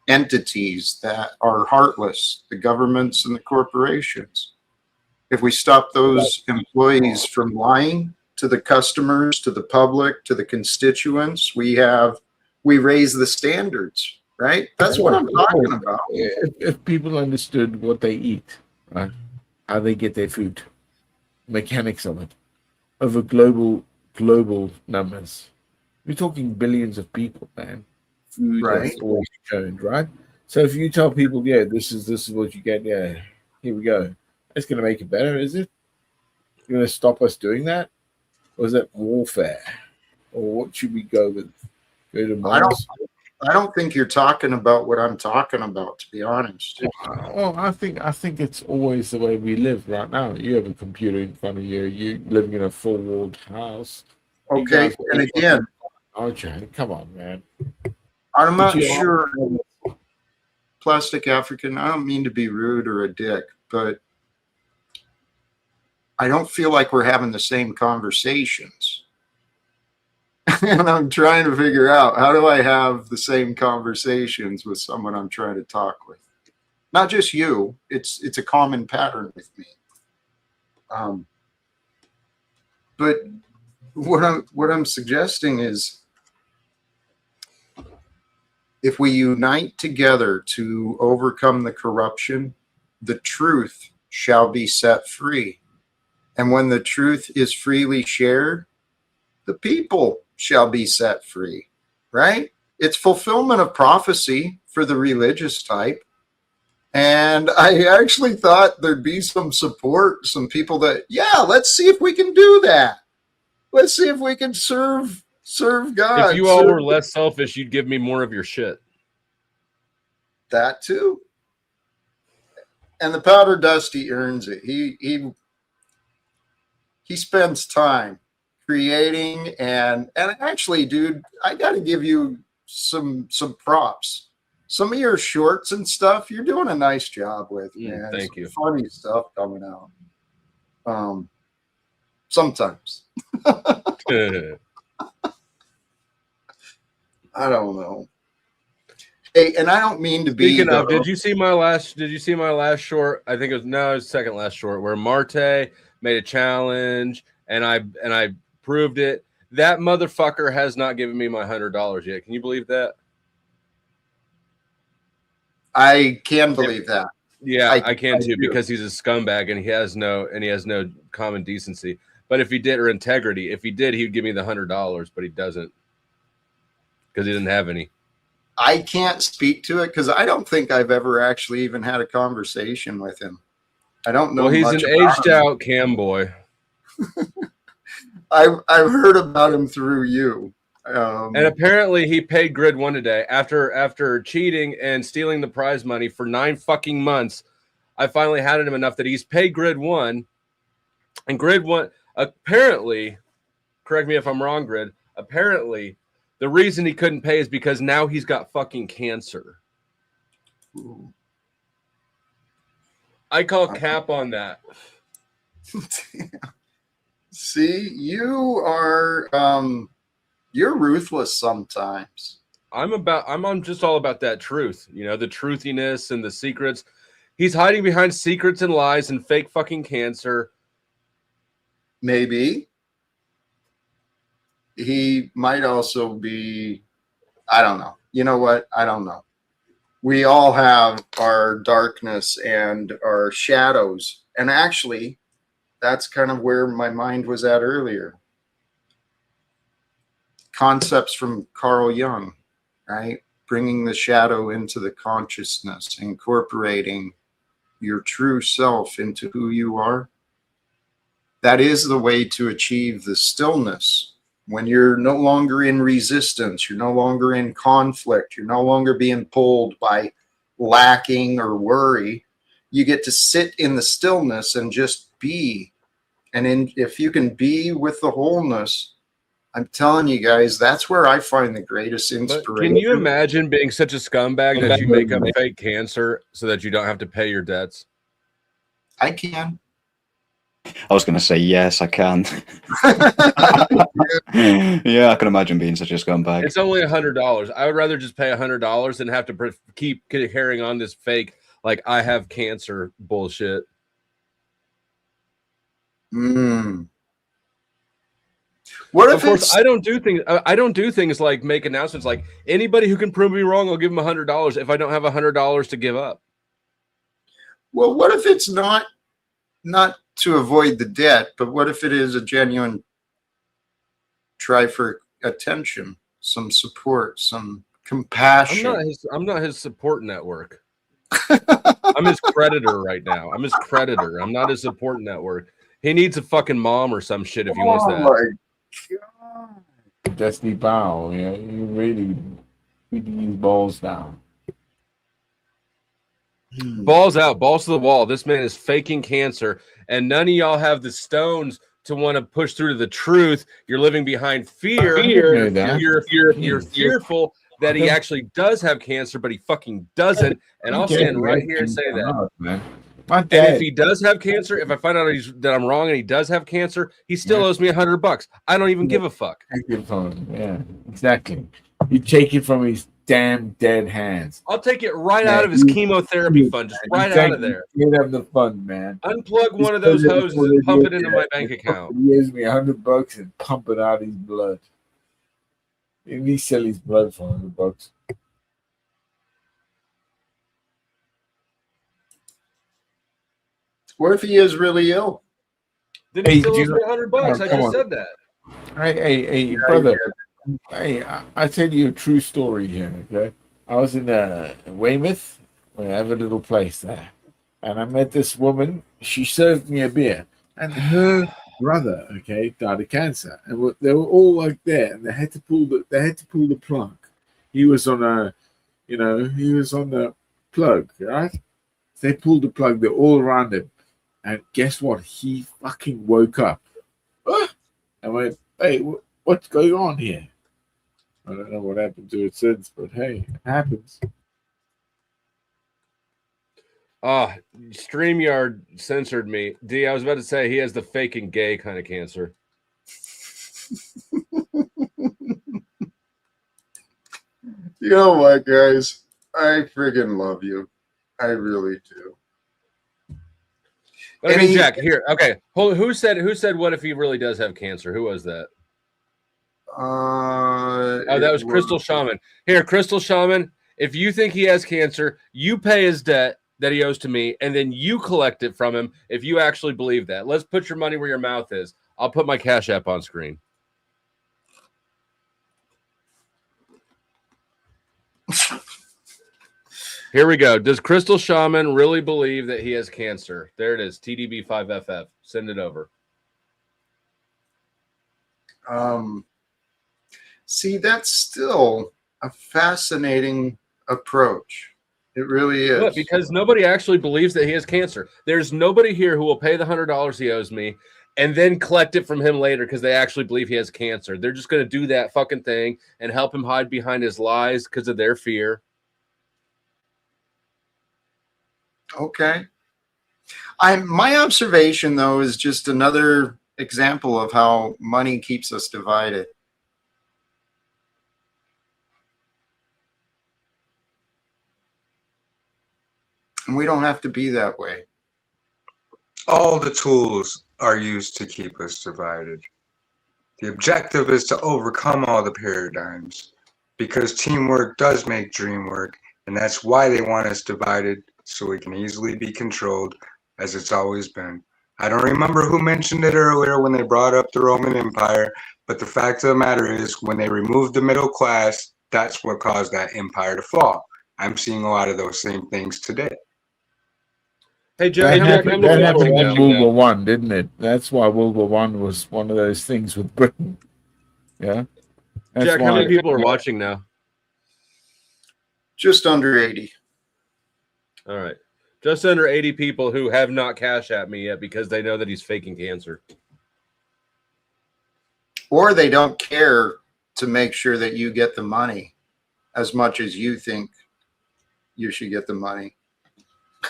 entities that are heartless, the governments and the corporations. If we stop those employees from lying to the customers, to the public, to the constituents, we raise the standards, right? That's what I'm talking about. If people understood what they eat, right, how they get their food, mechanics of it, over global numbers, we're talking billions of people, man. Food Right. that's always shown, right? So if you tell people, yeah, this is what you get, yeah, here we go, it's going to make it better, is it? You're going to stop us doing that, or is that warfare, or what should we go with? Go to Mars? I don't think you're talking about what I'm talking about, to be honest. Well, I think it's always the way we live right now. You have a computer in front of you. You're living in a four-walled house. Okay, and again, okay, come on, man. I'm not sure. Plastic African, I don't mean to be rude or a dick, but I don't feel like we're having the same conversations. And I'm trying to figure out, how do I have the same conversations with someone I'm trying to talk with? Not just you, it's a common pattern with me. But what I'm suggesting is, if we unite together to overcome the corruption, the truth shall be set free. And when the truth is freely shared, the people shall be set free, right? It's fulfillment of prophecy for the religious type. And I actually thought there'd be some support, some people that, yeah, let's see if we can do that. Let's see if we can serve God. If you all were less selfish, you'd give me more of your shit. That too. And the powder dusty earns it. He spends time creating and actually, dude, I got to give you some props. Some of your shorts and stuff, you're doing a nice job with, man. Thank you. Funny stuff coming out. Sometimes. I don't know. Hey, and I don't mean to be. Speaking of, did you see my last short? I think it was second last short, where Marte made a challenge and I proved it. That motherfucker has not given me my $100 yet. Can you believe that? I can believe that. Yeah, I can too, because he's a scumbag and he has no common decency. But if he did, or integrity, if he did, he'd give me the $100, but he doesn't, because he didn't have any. I can't speak to it because I don't think I've ever actually even had a conversation with him. I don't know. Well, he's much an about aged him. out cam boy. I've heard about him through you. And apparently he paid Grid 1 today after cheating and stealing the prize money for 9 fucking months. I finally had him enough that he's paid Grid 1. And Grid 1, apparently, correct me if I'm wrong, Grid, apparently the reason he couldn't pay is because now he's got fucking cancer. Ooh. I call cap on that. See, you are you're ruthless sometimes. I'm just all about that truth, the truthiness and the secrets. He's hiding behind secrets and lies and fake fucking cancer. Maybe. He might also be, I don't know. You know what? I don't know. We all have our darkness and our shadows. And actually, that's kind of where my mind was at earlier. Concepts from Carl Jung, right? Bringing the shadow into the consciousness, incorporating your true self into who you are. That is the way to achieve the stillness. When you're no longer in resistance, you're no longer in conflict, you're no longer being pulled by lacking or worry, you get to sit in the stillness and just be. And if you can be with the wholeness, I'm telling you guys, that's where I find the greatest inspiration. But can you imagine being such a scumbag that you make up fake cancer so that you don't have to pay your debts? I can. I was going to say yes, I can. Yeah, I can imagine being such a scumbag. It's only $100. I would rather just pay $100 than have to keep carrying on this fake, like I have cancer bullshit. What if of course I don't do things? I don't do things like make announcements like anybody who can prove me wrong, I'll give them $100 if I don't have $100 to give up. Well, what if it's not to avoid the debt, but what if it is a genuine try for attention, some support, some compassion? I'm not his support network. I'm his creditor right now. I'm his creditor. I'm not his support network. He needs a fucking mom or some shit if he wants that. Destiny Bow, yeah, you really need these balls down. Balls out, balls to the wall. This man is faking cancer, and none of y'all have the stones to want to push through to the truth. You're living behind fear. You're fearful that he actually does have cancer, but he fucking doesn't. And I'll stand right here and say that. Man. And if he does have cancer, if I find out that I'm wrong and he does have cancer, he still owes me $100. I don't even give a fuck. Yeah, exactly. You take it from his damn dead hands. I'll take it right out of his chemotherapy fund, just right out of there. Get him the fund, man. Unplug one of those hoses and pump it into my bank account. He gives me $100 and pump it out his blood. And he sell his blood for $100. What if he is really ill? Then he still owes me $100. I just said that. Hey, brother. Hey, I tell you a true story here, okay? I was in Weymouth. We have a little place there. And I met this woman. She served me a beer. And her brother, okay, died of cancer. And they were all like there. And they had to pull the plug. He was on the plug, right? They pulled the plug. They're all around him. And guess what? He fucking woke up. I went, hey, what's going on here? I don't know what happened to it since, but hey, it happens. StreamYard censored me. D, I was about to say he has the fake and gay kind of cancer. You know what, guys? I friggin' love you. I really do. But I mean, Jack, here, okay. Who said what if he really does have cancer? Who was that? That was Crystal Shaman. Here, Crystal Shaman, if you think he has cancer, you pay his debt that he owes to me, and then you collect it from him if you actually believe that. Let's put your money where your mouth is. I'll put my Cash App on screen. Here we go. Does Crystal Shaman really believe that he has cancer? There it is, TDB5FF. Send it over. See, that's still a fascinating approach. It really is. Look, because nobody actually believes that he has cancer. There's nobody here who will pay the $100 he owes me and then collect it from him later because they actually believe he has cancer. They're just going to do that fucking thing and help him hide behind his lies because of their fear. Okay. My observation, though, is just another example of how money keeps us divided. And we don't have to be that way. All the tools are used to keep us divided. The objective is to overcome all the paradigms because teamwork does make dream work, and that's why they want us divided so we can easily be controlled as it's always been. I don't remember who mentioned it earlier when they brought up the Roman Empire, but the fact of the matter is when they removed the middle class, that's what caused that empire to fall. I'm seeing a lot of those same things today. Hey, Jack, that happened in World War One, didn't it? That's why World War One was one of those things with Britain. Yeah. That's Jack, how many people are watching now? Just under 80. All right. Just under 80 people who have not Cash App me yet because they know that he's faking cancer. Or they don't care to make sure that you get the money as much as you think you should get the money.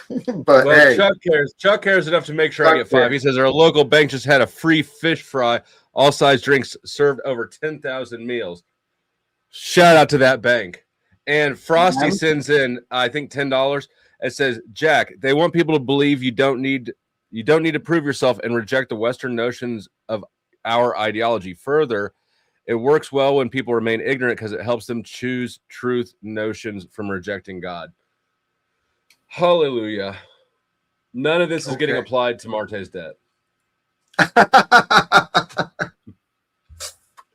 But well, hey, Chuck cares. Chuck cares enough to make sure I get 5. He says our local bank just had a free fish fry, all size drinks served over 10,000 meals. Shout out to that bank. And Frosty sends in, I think, $10. It says, Jack, they want people to believe you don't need to prove yourself and reject the Western notions of our ideology. Further, it works well when people remain ignorant because it helps them choose truth notions from rejecting God. Hallelujah. None of this is getting applied to Marte's debt.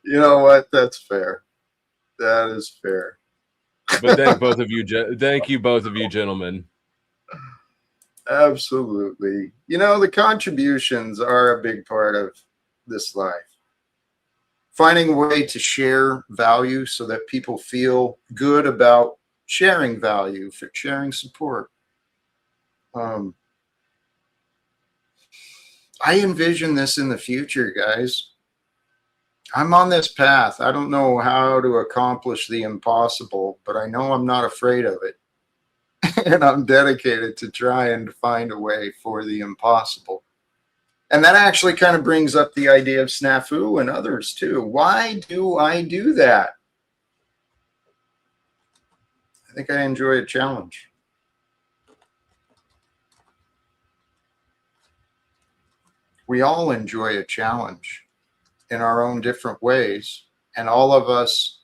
You know what? That's fair. That is fair. But thank you both of you gentlemen. Absolutely. You know, the contributions are a big part of this life. Finding a way to share value so that people feel good about sharing value, for sharing support. I envision this in the future, guys. I'm on this path. I don't know how to accomplish the impossible, but I know I'm not afraid of it. And I'm dedicated to try and find a way for the impossible. And that actually kind of brings up the idea of snafu and others too. Why do I do that? I think I enjoy a challenge. We all enjoy a challenge in our own different ways. And all of us,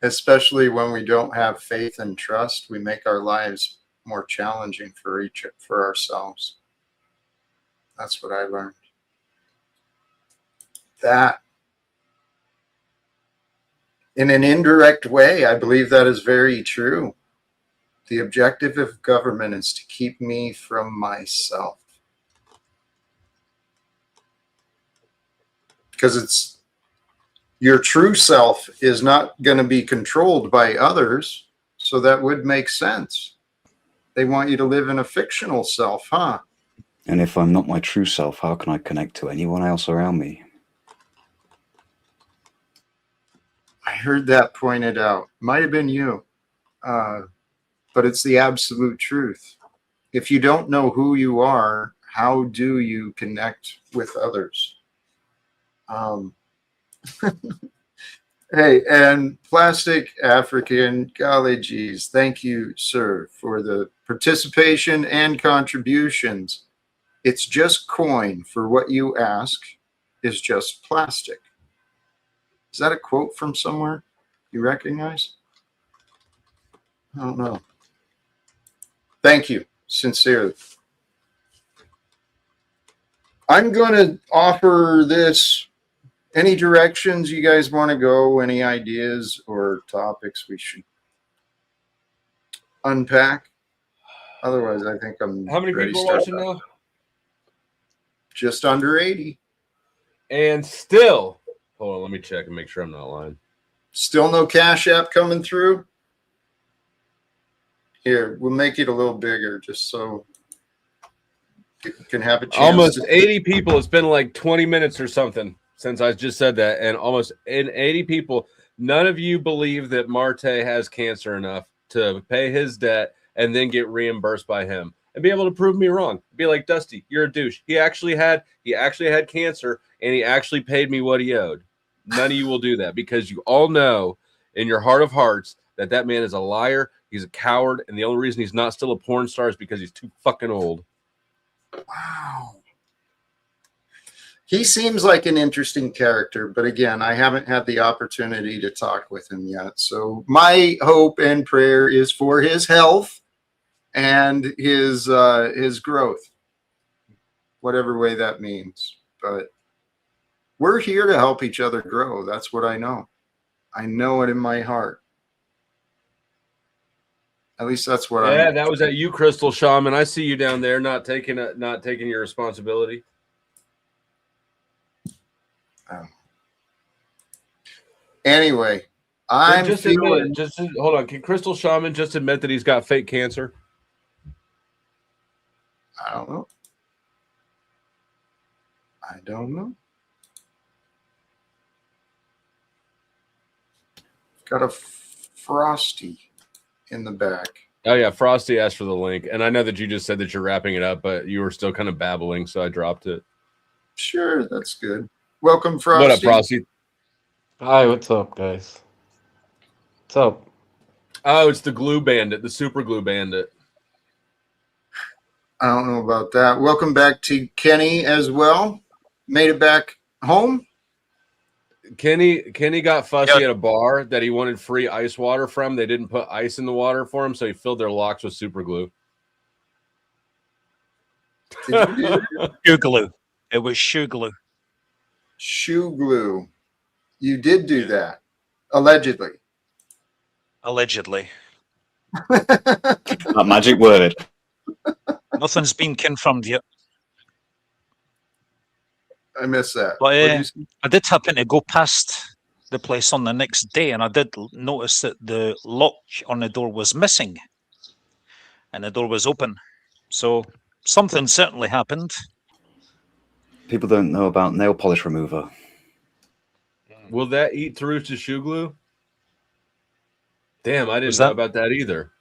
especially when we don't have faith and trust, we make our lives more challenging for ourselves. That's what I learned. That, in an indirect way, I believe that is very true. The objective of government is to keep me from myself. Because it's your true self is not going to be controlled by others. So that would make sense. They want you to live in a fictional self, huh? And if I'm not my true self, how can I connect to anyone else around me? I heard that pointed out. Might have been you. But it's the absolute truth. If you don't know who you are, how do you connect with others? Hey, and Plastic African, golly geez, thank you, sir, for the participation and contributions. It's just coin for what you ask is just plastic. Is that a quote from somewhere you recognize? I don't know. Thank you, sincerely. I'm going to offer this. Any directions you guys want to go? Any ideas or topics we should unpack? Otherwise, I think I'm How many ready people to are start. watching now? Just under 80. And still, hold on, let me check and make sure I'm not lying. Still no Cash App coming through? Here, we'll make it a little bigger just so you can have a chance. Almost 80 people. It's been like 20 minutes or something since I just said that. And almost 80 people. None of you believe that Marte has cancer enough to pay his debt and then get reimbursed by him and be able to prove me wrong. Be like, Dusty, you're a douche. He actually had cancer and he actually paid me what he owed. None of you will do that because you all know in your heart of hearts that that man is a liar. He's a coward. And the only reason he's not still a porn star is because he's too fucking old. Wow. He seems like an interesting character, but again, I haven't had the opportunity to talk with him yet. So my hope and prayer is for his health and his growth, whatever way that means. But we're here to help each other grow. That's what I know. I know it in my heart. At least that's what Yeah, that was at you, Crystal Shaman. I see you down there, not taking your responsibility. Anyway, I'm just feeling. admit it. Hold on. Can Crystal Shaman just admit that he's got fake cancer? I don't know. Got a Frosty in the back. Oh yeah, Frosty asked for the link, and I know that you just said that you're wrapping it up, but you were still kind of babbling, so I dropped it. Sure, that's good. Welcome, Frosty. What up, Frosty? Hi, what's up, guys? What's up? Oh, it's the glue bandit, the super glue bandit. I don't know about that. Welcome back to Kenny as well. Made it back home. Kenny got fussy at a bar that he wanted free ice water from. They didn't put ice in the water for him, so he filled their locks with super glue. Shoe glue. It was shoe glue. Shoe glue. You did do that, allegedly. Allegedly. That magic word. Nothing's been confirmed yet. I missed that. But I did happen to go past the place on the next day, and I did notice that the lock on the door was missing, and the door was open. So something certainly happened. People don't know about nail polish remover. Will that eat through to shoe glue? Damn, I didn't Was know that- about that either.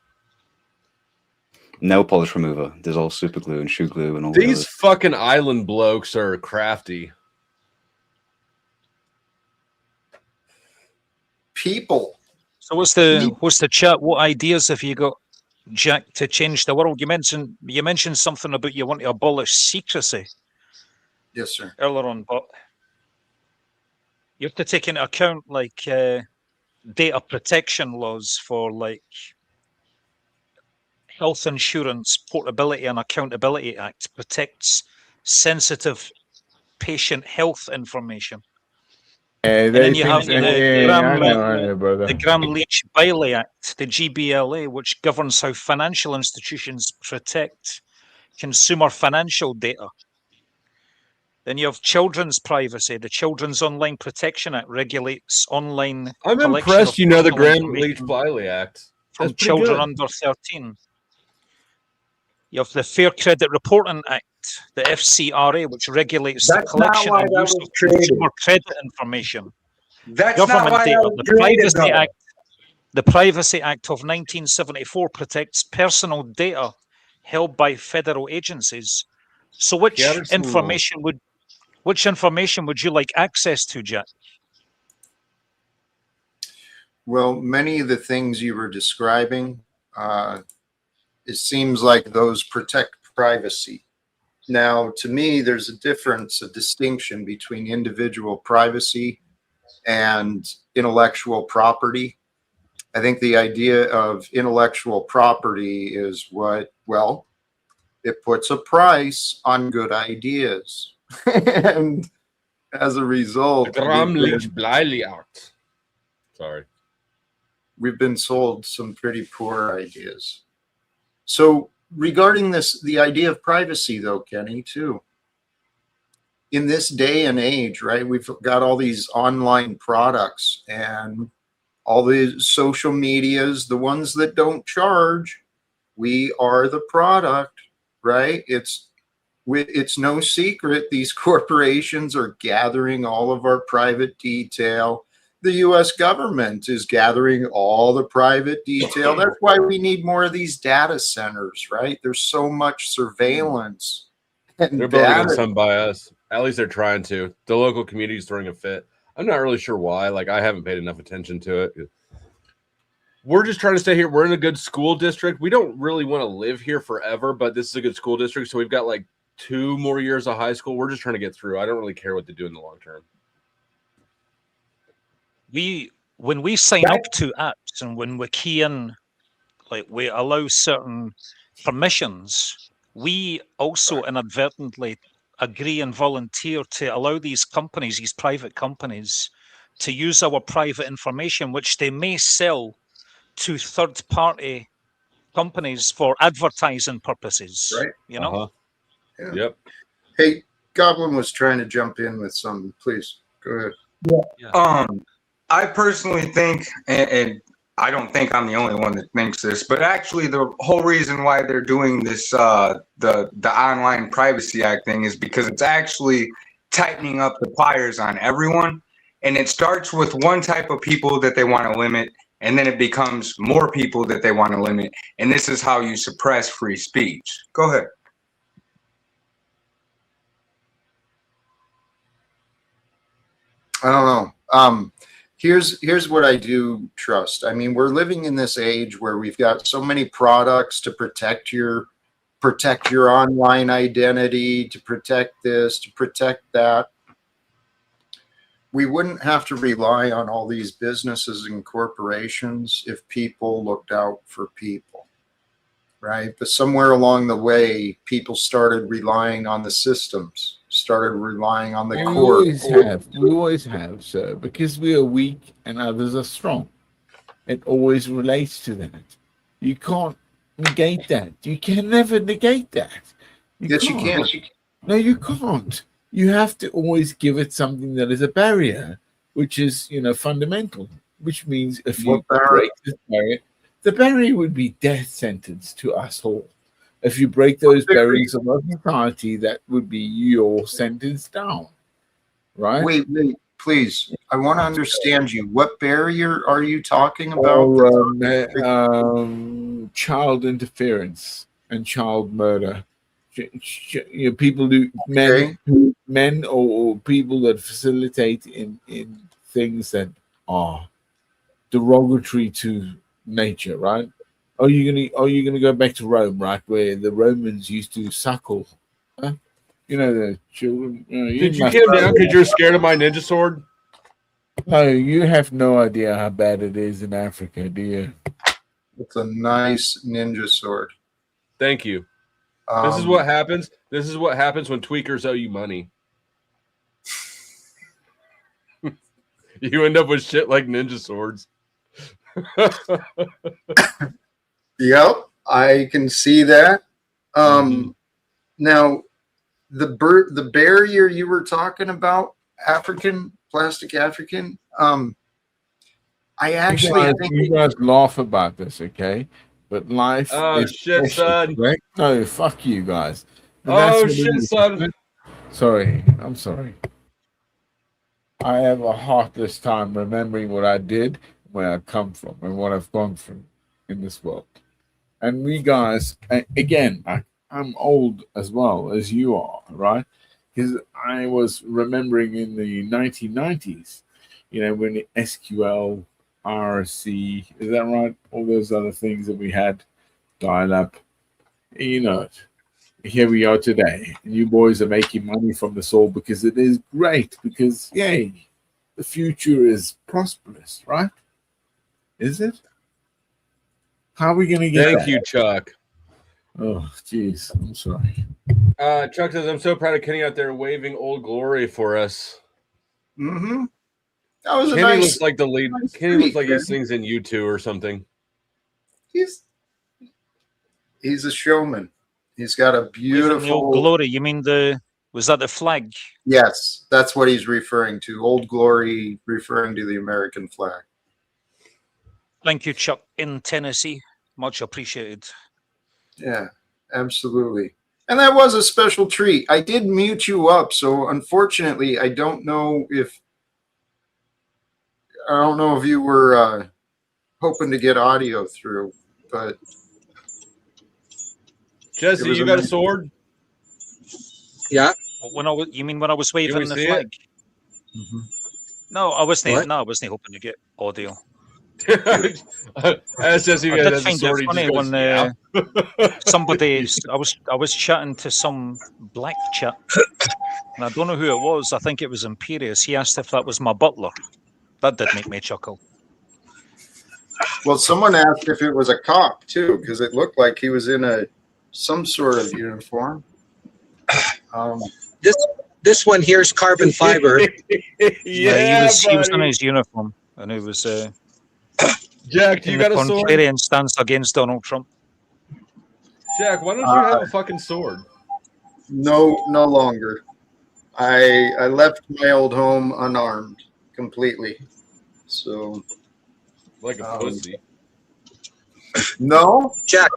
Nail polish remover dissolves super glue and shoe glue and all These the fucking island blokes are crafty. People. So what's the chat? What ideas have you got, Jack, to change the world? You mentioned something about you want to abolish secrecy. Yes, sir. Earlier on, but you have to take into account like data protection laws for like Health Insurance Portability and Accountability Act protects sensitive patient health information. And then you have the Gramm-Leach-Bailey Act, the GBLA, which governs how financial institutions protect consumer financial data. Then you have children's privacy. The Children's Online Protection Act regulates online. I'm collection impressed of you know the personal Gramm-Leach-Bailey Act. from That's pretty children good. under 13. You have the Fair Credit Reporting Act, the FCRA, which regulates the That's not collection why and that use was of created. consumer credit information. That's not Government why that data. was The created, Privacy though. Act. The Privacy Act of 1974 protects personal data held by federal agencies. So, which Here are some information would you like access to, Jack? Well, many of the things you were describing, it seems like those protect privacy. Now, to me, there's a difference, a distinction between individual privacy and intellectual property. I think the idea of intellectual property is what, well, it puts a price on good ideas. And as a result, Gramm-Leach-Bailey Act. Sorry. We've been sold some pretty poor ideas. So regarding this, the idea of privacy though, Kenny, too. In this day and age, right, we've got all these online products and all the social medias, the ones that don't charge, we are the product, right? It's no secret these corporations are gathering all of our private detail. The US government is gathering all the private detail. That's why we need more of these data centers, right? There's so much surveillance. And They're building data. some by us. At least they're trying to. The local community is throwing a fit. I'm not really sure why. Like, I haven't paid enough attention to it. We're just trying to stay here. We're in a good school district. We don't really want to live here forever, but this is a good school district. So we've got like 2 more years of high school. We're just trying to get through. I don't really care what they do in the long term. When we sign up to apps and when we key in, like we allow certain permissions, we also inadvertently agree and volunteer to allow these companies, these private companies, to use our private information, which they may sell to third-party companies for advertising purposes. Right. You know? Yeah. Yep. Hey, Goblin was trying to jump in with something. Please go ahead. Yeah. I personally think, and I don't think I'm the only one that thinks this, but actually the whole reason why they're doing this, the Online Privacy Act thing is because it's actually tightening up the pliers on everyone. And it starts with one type of people that they want to limit, And then it becomes more people that they want to limit. And this is how you suppress free speech. Go ahead. I don't know. Here's what I do trust. I mean, we're living in this age where we've got so many products to protect your online identity, to protect this, to protect that. We wouldn't have to rely on all these businesses and corporations if people looked out for people, right? But somewhere along the way, people started relying on the systems, started relying on the court. We always have, sir, because we are weak and others are strong. It always relates to that. You can't negate that. You can never negate that. Yes, you can. No, you can't. You have to always give it something that is a barrier, which is, fundamental, which means if you break this barrier, the barrier would be death sentence to us all. If you break those barriers of our society, that would be your sentence down, right? Wait, please. I want to understand you. What barrier are you talking about? Or child interference and child murder. People do men or people that facilitate in things that are derogatory to nature, right? Are you gonna go back to Rome, right, where the Romans used to suckle, the children? Did you get him down because you're scared of my ninja sword? No, you have no idea how bad it is in Africa, do you? It's a nice ninja sword. Thank you. This is what happens. This is what happens when tweakers owe you money. You end up with shit like ninja swords. Yep, I can see that. Now, the barrier you were talking about, plastic African. I actually think you guys laugh about this, okay? But life. Oh shit, son! Correct? No, fuck you guys. Oh shit, son! Sorry, I'm sorry. I have a heartless time remembering what I did, where I come from, and what I've gone through in this world. And we guys, again, I'm old as well as you are, right? Because I was remembering in the 1990s, when the SQL, RC, is that right? All those other things that we had, dial up, here we are today. And you boys are making money from this all because it is great, because, yay, the future is prosperous, right? Is it? How are we going to get Thank you, Chuck. Oh, jeez. I'm sorry. Chuck says, I'm so proud of Kenny out there waving Old Glory for us. Mm-hmm. That was Kenny looks like the lead. Nice Kenny looks like tweet, he sings in U2 or something. He's a showman. He's got a beautiful Old Glory. You mean was that the flag? Yes, that's what he's referring to. Old Glory, referring to the American flag. Thank you, Chuck, in Tennessee. Much appreciated. Yeah, absolutely. And that was a special treat. I did mute you up, so unfortunately, I don't know if you were hoping to get audio through, but Jesse, you got a sword? Yeah. You mean when I was waving the flag? Mm-hmm. No, I wasn't. No, I wasn't hoping to get audio. As Jesse I did has a find sword, it he funny just goes, when yeah. somebody. I was chatting to some black chap, and I don't know who it was. I think it was Imperious. He asked if that was my butler. That did make me chuckle. Well, someone asked if it was a cop too, because it looked like he was in some sort of uniform. This one here is carbon fiber. He was in his uniform, and it was. Jack, do you got a sword? Contrarian stance against Donald Trump. Jack, why don't you have a fucking sword? No longer. I left my old home unarmed completely. So, like a pussy. No, Jack.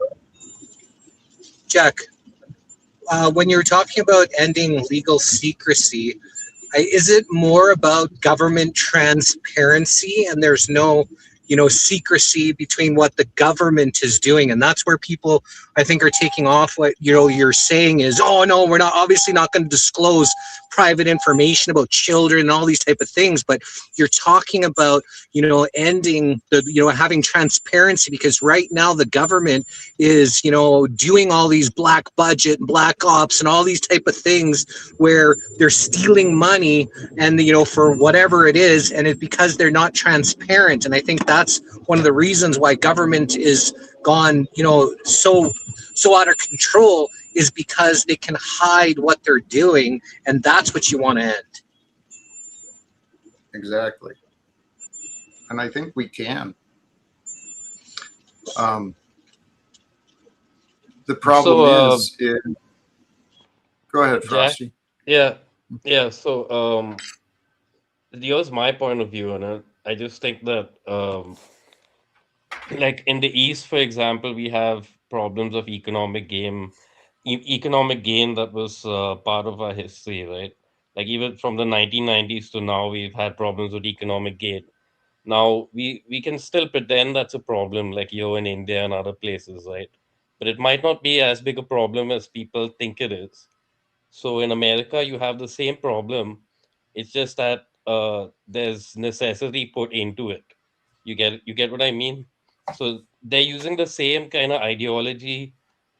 When you're talking about ending legal secrecy, is it more about government transparency and there's no, secrecy between what the government is doing. And that's where people, I think, are taking off what, you're saying is, oh no, we're not obviously not going to disclose private information about children and all these type of things. But you're talking about, ending the, having transparency, because right now the government is, doing all these black budget and black ops and all these type of things where they're stealing money and, for whatever it is. And it's because they're not transparent. And I think that's one of the reasons why government is gone, so out of control, is because they can hide what they're doing. And that's what you want to end. Exactly. And I think we can. The problem is go ahead, Frosty. Jack? Yeah. So, here's my point of view on it. I just think that, like in the East, for example, we have problems of economic gain that was part of our history, right? Like even from the 1990s to now, we've had problems with economic gain. Now we can still pretend that's a problem, like in India and other places, right? But it might not be as big a problem as people think it is. So in America, you have the same problem. It's just that there's necessity put into it. You get what I mean? So they're using the same kind of ideology,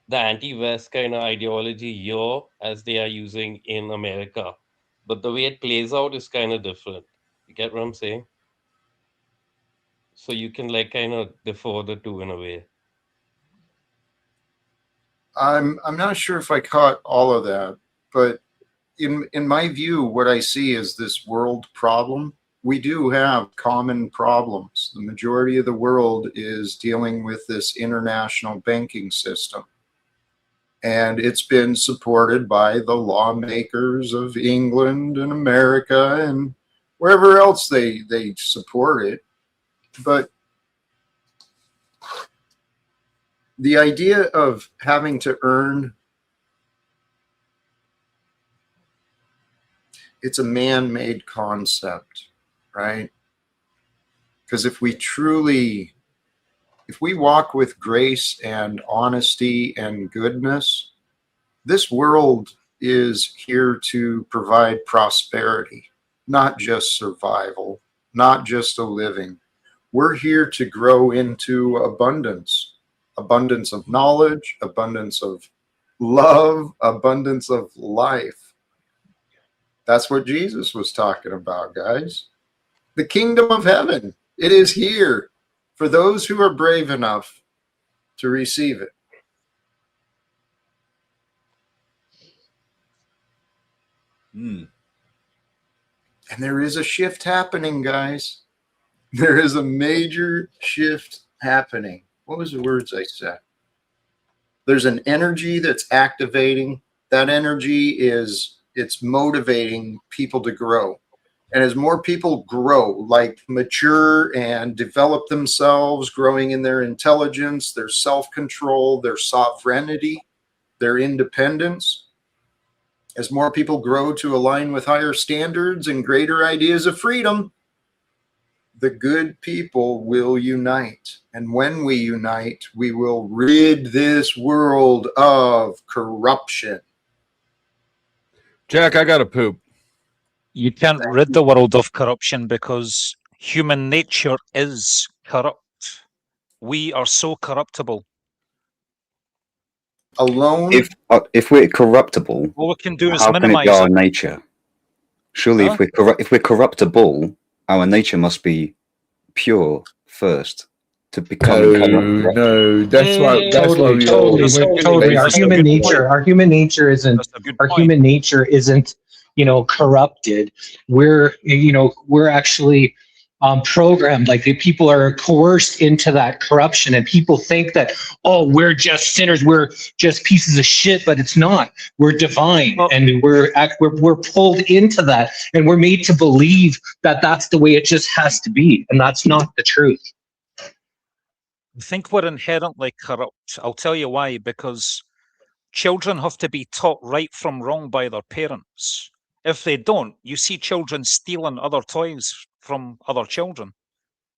the anti-West kind of ideology here as they are using in America. But the way it plays out is kind of different. You get what I'm saying? So you can like kind of differ the two in a way. I'm not sure if I caught all of that, but in my view, what I see is this world problem. We do have common problems. The majority of the world is dealing with this international banking system. And it's been supported by the lawmakers of England and America and wherever else they support it. But the idea of having to earn, it's a man-made concept, right? Because if we walk with grace and honesty and goodness, this world is here to provide prosperity, not just survival, not just a living. We're here to grow into abundance of knowledge, abundance of love, abundance of life. That's what Jesus was talking about, guys. The kingdom of heaven, it is here for those who are brave enough to receive it. And there is a shift happening, guys. There is a major shift happening. What was the words I said? There's an energy that's activating. That energy it's motivating people to grow. And as more people grow, like mature and develop themselves, growing in their intelligence, their self-control, their sovereignty, their independence, as more people grow to align with higher standards and greater ideas of freedom, the good people will unite. And when we unite, we will rid this world of corruption. Jack, I got to poop. You can't rid the world of corruption because human nature is corrupt. We are so corruptible. Alone, if we're corruptible, all we can do is how can it minimize be our it. nature? Surely, Huh? if we're corruptible, our nature must be pure first to become. No, that's why. That's why we Totally. Our human nature isn't. Corrupted. We're actually programmed. Like the people are coerced into that corruption, and people think that, oh, we're just sinners, we're just pieces of shit, but it's not. We're divine, and we're pulled into that, and we're made to believe that that's the way it just has to be, and that's not the truth. I think we're inherently corrupt. I'll tell you why. Because children have to be taught right from wrong by their parents. If they don't, you see children stealing other toys from other children.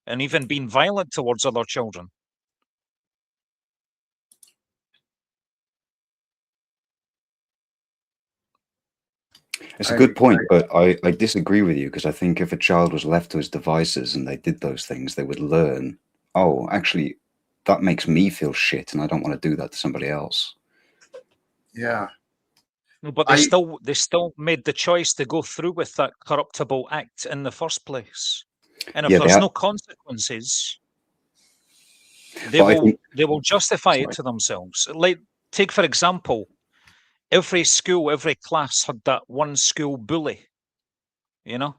and even being violent towards other children. It's a good point, but I disagree with you because I think if a child was left to his devices and they did those things, they would learn, oh, actually, that makes me feel shit and I don't want to do that to somebody else. Yeah. No, but they still made the choice to go through with that corruptible act in the first place. And if Yeah, there's no consequences, they will justify it to themselves. Like, take for example, every school, every class had that one school bully, you know?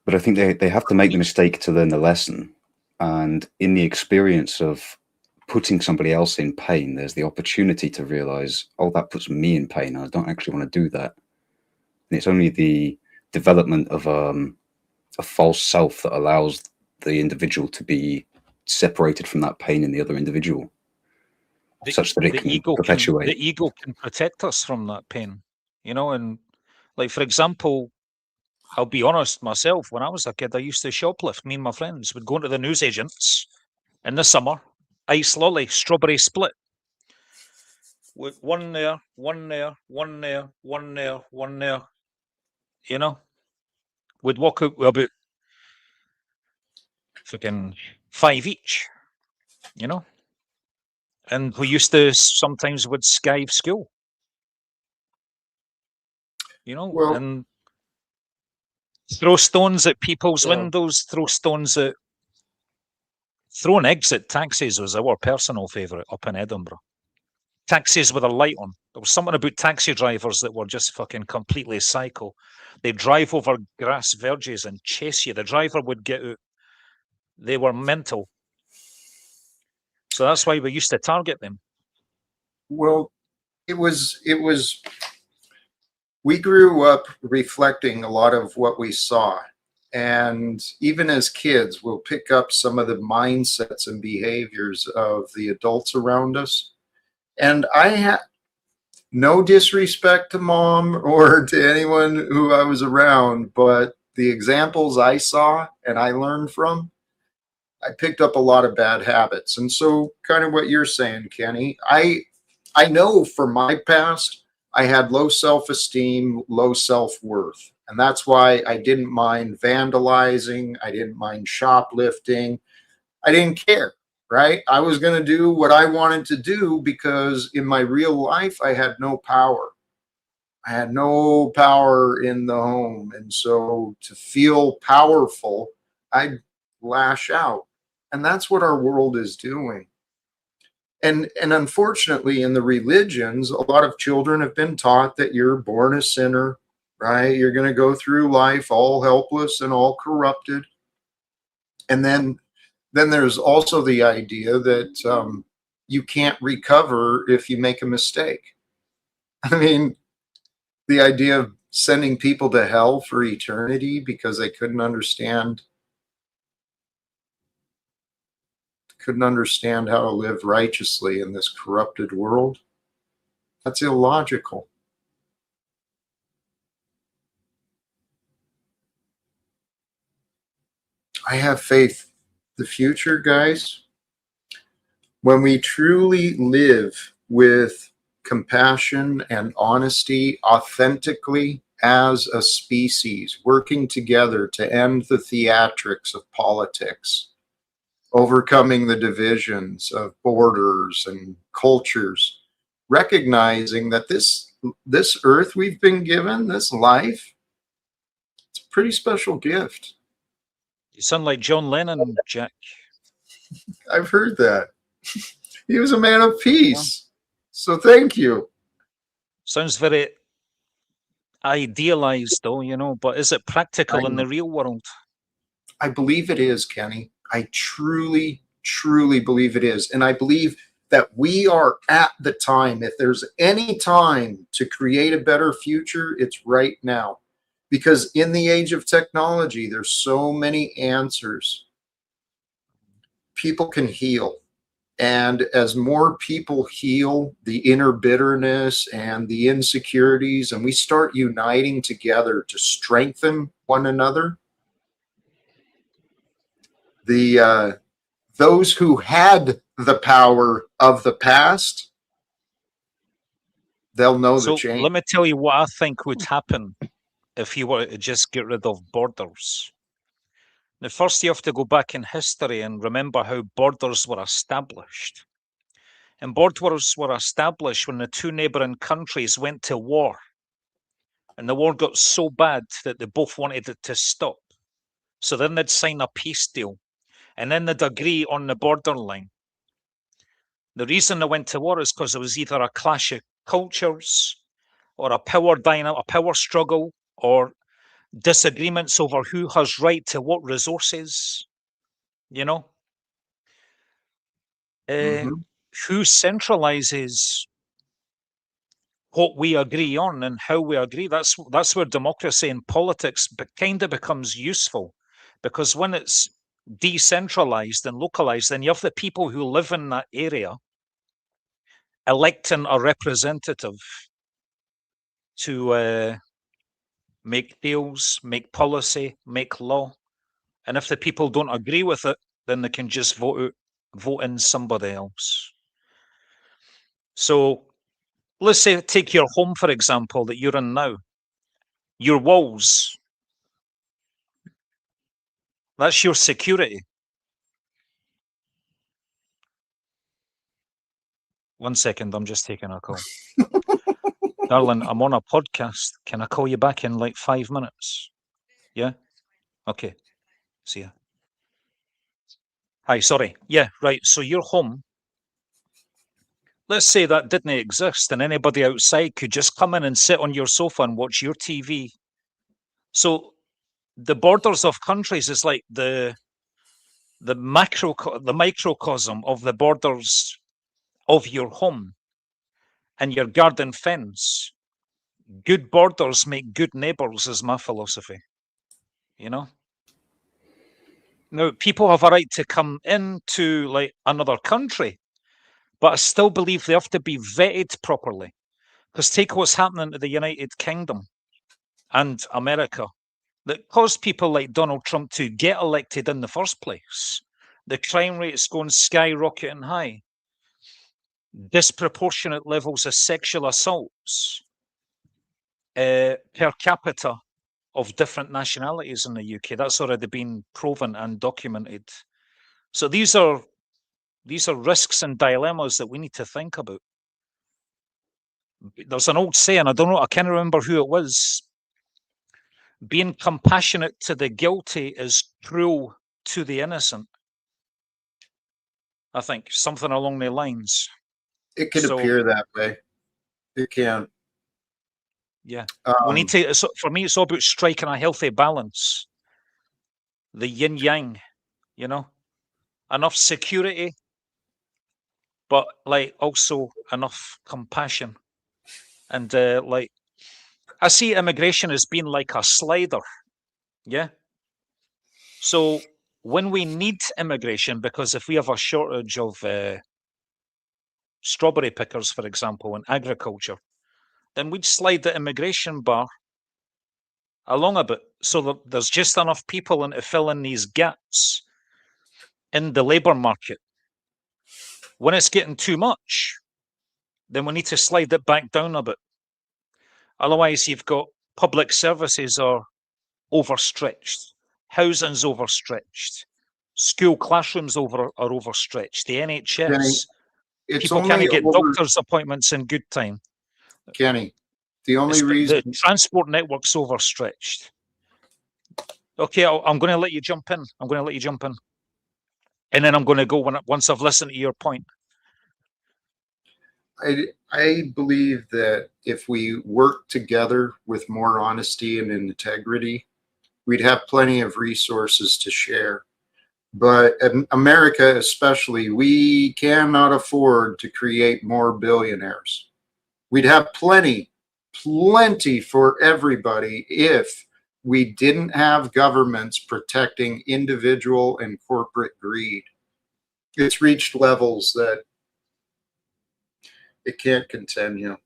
But I think they have to make the mistake to learn the lesson. And in the experience of putting somebody else in pain, there's the opportunity to realize, oh, that puts me in pain. I don't actually want to do that. And it's only the development of a false self that allows the individual to be separated from that pain in the other individual, such that it can perpetuate. The ego can protect us from that pain, you know? And like, for example, I'll be honest, myself, when I was a kid, I used to shoplift. Me and my friends would go into the newsagents in the summer, ice lolly, strawberry split. With one there, one there, one there, one there, one there. You know? We'd walk out with about fucking 5 each, you know? And we used to sometimes would skive school. You know? Well, and throw stones at people's windows, throw stones at... Throwing eggs at taxis was our personal favourite up in Edinburgh. Taxis with a light on. There was something about taxi drivers that were just fucking completely psycho. They'd drive over grass verges and chase you. The driver would get out. They were mental. So that's why we used to target them. Well, we grew up reflecting a lot of what we saw. And even as kids, we'll pick up some of the mindsets and behaviors of the adults around us. And I had no disrespect to mom or to anyone who I was around, but the examples I saw and I learned from, I picked up a lot of bad habits. And so kind of what you're saying, Kenny, I know from my past, I had low self-esteem, low self-worth. And that's why I didn't mind vandalizing. I didn't mind shoplifting. I didn't care, right? I was going to do what I wanted to do because in my real life, I had no power. I had no power in the home. And so to feel powerful, I'd lash out. And that's what our world is doing. And unfortunately, in the religions, a lot of children have been taught that you're born a sinner, right? You're going to go through life all helpless and all corrupted. And then there's also the idea that you can't recover if you make a mistake. I mean, the idea of sending people to hell for eternity because they couldn't understand how to live righteously in this corrupted world. That's illogical. I have faith. The future, guys, when we truly live with compassion and honesty authentically as a species, working together to end the theatrics of politics, overcoming the divisions of borders and cultures, recognizing that this earth we've been given, this life, it's a pretty special gift. You sound like John Lennon, Jack. I've heard that. He was a man of peace. So thank you. Sounds very idealized though, you know, but is it practical in the real world? I believe it is, Kenny. I truly, truly believe it is. And I believe that we are at the time. If there's any time to create a better future, it's right now. Because in the age of technology, there's so many answers. People can heal. And as more people heal the inner bitterness and the insecurities, and we start uniting together to strengthen one another, those who had the power of the past, they'll know the So change. let me tell you what I think would happen if you were to just get rid of borders. Now, first you have to go back in history and remember how borders were established. And borders were established when the two neighbouring countries went to war. And the war got so bad that they both wanted it to stop. So then they'd sign a peace deal. And then they'd agree on the borderline. The reason they went to war is because there was either a clash of cultures or a power struggle, or disagreements over who has right to what resources, you know? Who centralizes what we agree on and how we agree? That's where democracy in politics kind of becomes useful, because when it's decentralized and localized, then you have the people who live in that area electing a representative to make deals, make policy, make law. And if the people don't agree with it, then they can just vote in somebody else. So let's say, take your home, for example, that you're in now. Your walls, that's your security. One second, I'm just taking a call. Darling, I'm on a podcast. Can I call you back in like 5 minutes? Yeah? Okay. See ya. Hi, sorry. Yeah, right. So your home, let's say that didn't exist and anybody outside could just come in and sit on your sofa and watch your TV. So the borders of countries is like the microcosm of the borders of your home and your garden fence. Good borders make good neighbors is my philosophy. You know? Now, people have a right to come into like another country, but I still believe they have to be vetted properly. Because take what's happening to the United Kingdom and America that caused people like Donald Trump to get elected in the first place. The crime rate's going skyrocketing high. Disproportionate levels of sexual assaults per capita of different nationalities in the UK. That's already been proven and documented. So these are risks and dilemmas that we need to think about. There's an old saying, I can't remember who it was. Being compassionate to the guilty is cruel to the innocent. I think something along the lines. It could appear that way. It can. Yeah. We need to, for me, it's all about striking a healthy balance. The yin yang, you know, enough security, but like also enough compassion. And like, I see immigration as being like a slider. Yeah. So when we need immigration, because if we have a shortage of strawberry pickers, for example, in agriculture, then we'd slide the immigration bar along a bit so that there's just enough people in to fill in these gaps in the labour market. When it's getting too much, then we need to slide it back down a bit. Otherwise, you've got public services are overstretched, housing's overstretched, school classrooms are overstretched, the NHS, Kenny, people can't get doctor's appointments in good time. Kenny, the only reason the transport network's overstretched. Okay, I'm going to let you jump in. And then I'm going to go once I've listened to your point. I believe that if we work together with more honesty and integrity, we'd have plenty of resources to share. But in America especially, we cannot afford to create more billionaires. We'd have plenty for everybody if we didn't have governments protecting individual and corporate greed. It's reached levels that it can't continue,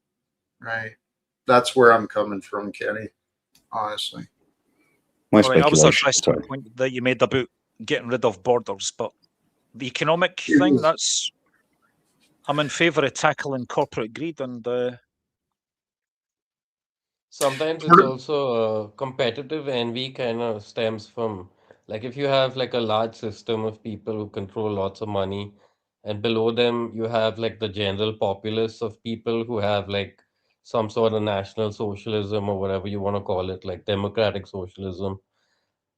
right? That's where I'm coming from, Kenny, honestly. My I was speculation. addressing the point that you made about getting rid of borders, but the economic thing, I'm in favour of tackling corporate greed and Sometimes it's also competitive envy kind of stems from, like, if you have like a large system of people who control lots of money, and below them you have like the general populace of people who have like some sort of national socialism or whatever you want to call it, like democratic socialism.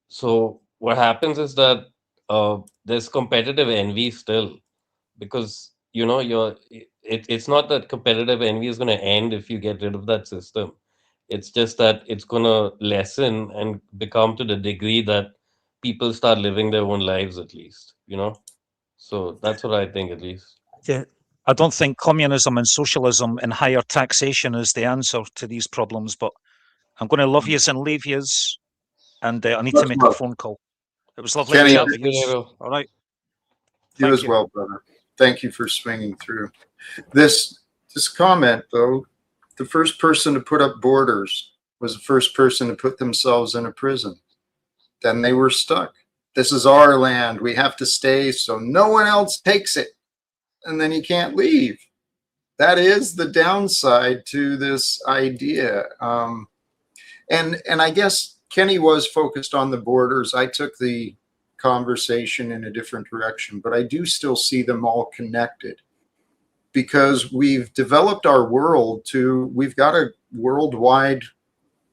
So what happens is that there's competitive envy still, because it's not that competitive envy is going to end if you get rid of that system. It's just that it's going to lessen and become to the degree that people start living their own lives, at least, so that's what I think, at least. Yeah, I don't think communism and socialism and higher taxation is the answer to these problems, but I'm going to love yous and leave yous, and I need to make a phone call. It was lovely to chat with you. All right. You as well, brother. Thank you for swinging through. This comment, though, the first person to put up borders was the first person to put themselves in a prison. Then they were stuck. This is our land. We have to stay so no one else takes it. And then you can't leave. That is the downside to this idea. And I guess Kenny was focused on the borders. I took the conversation in a different direction, but I do still see them all connected, because we've developed our world we've got a worldwide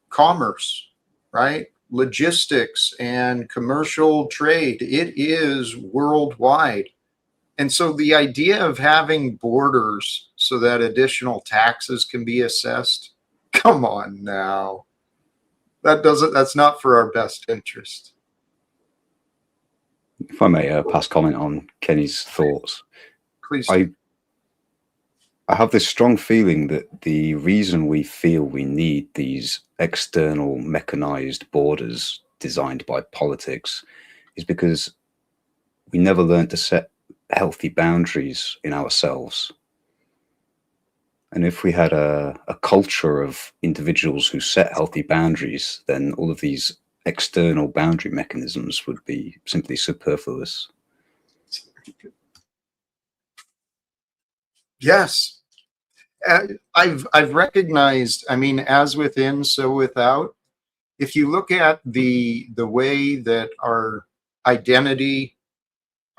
commerce, right? Logistics and commercial trade. It is worldwide. And so the idea of having borders so that additional taxes can be assessed, come on now. That's not for our best interest. If I may pass comment on Kenny's thoughts. Please. I have this strong feeling that the reason we feel we need these external mechanized borders designed by politics is because we never learned to set healthy boundaries in ourselves. And if we had a culture of individuals who set healthy boundaries, then all of these external boundary mechanisms would be simply superfluous. Yes. I've recognized, I mean, as within, so without. If you look at the way that our identity,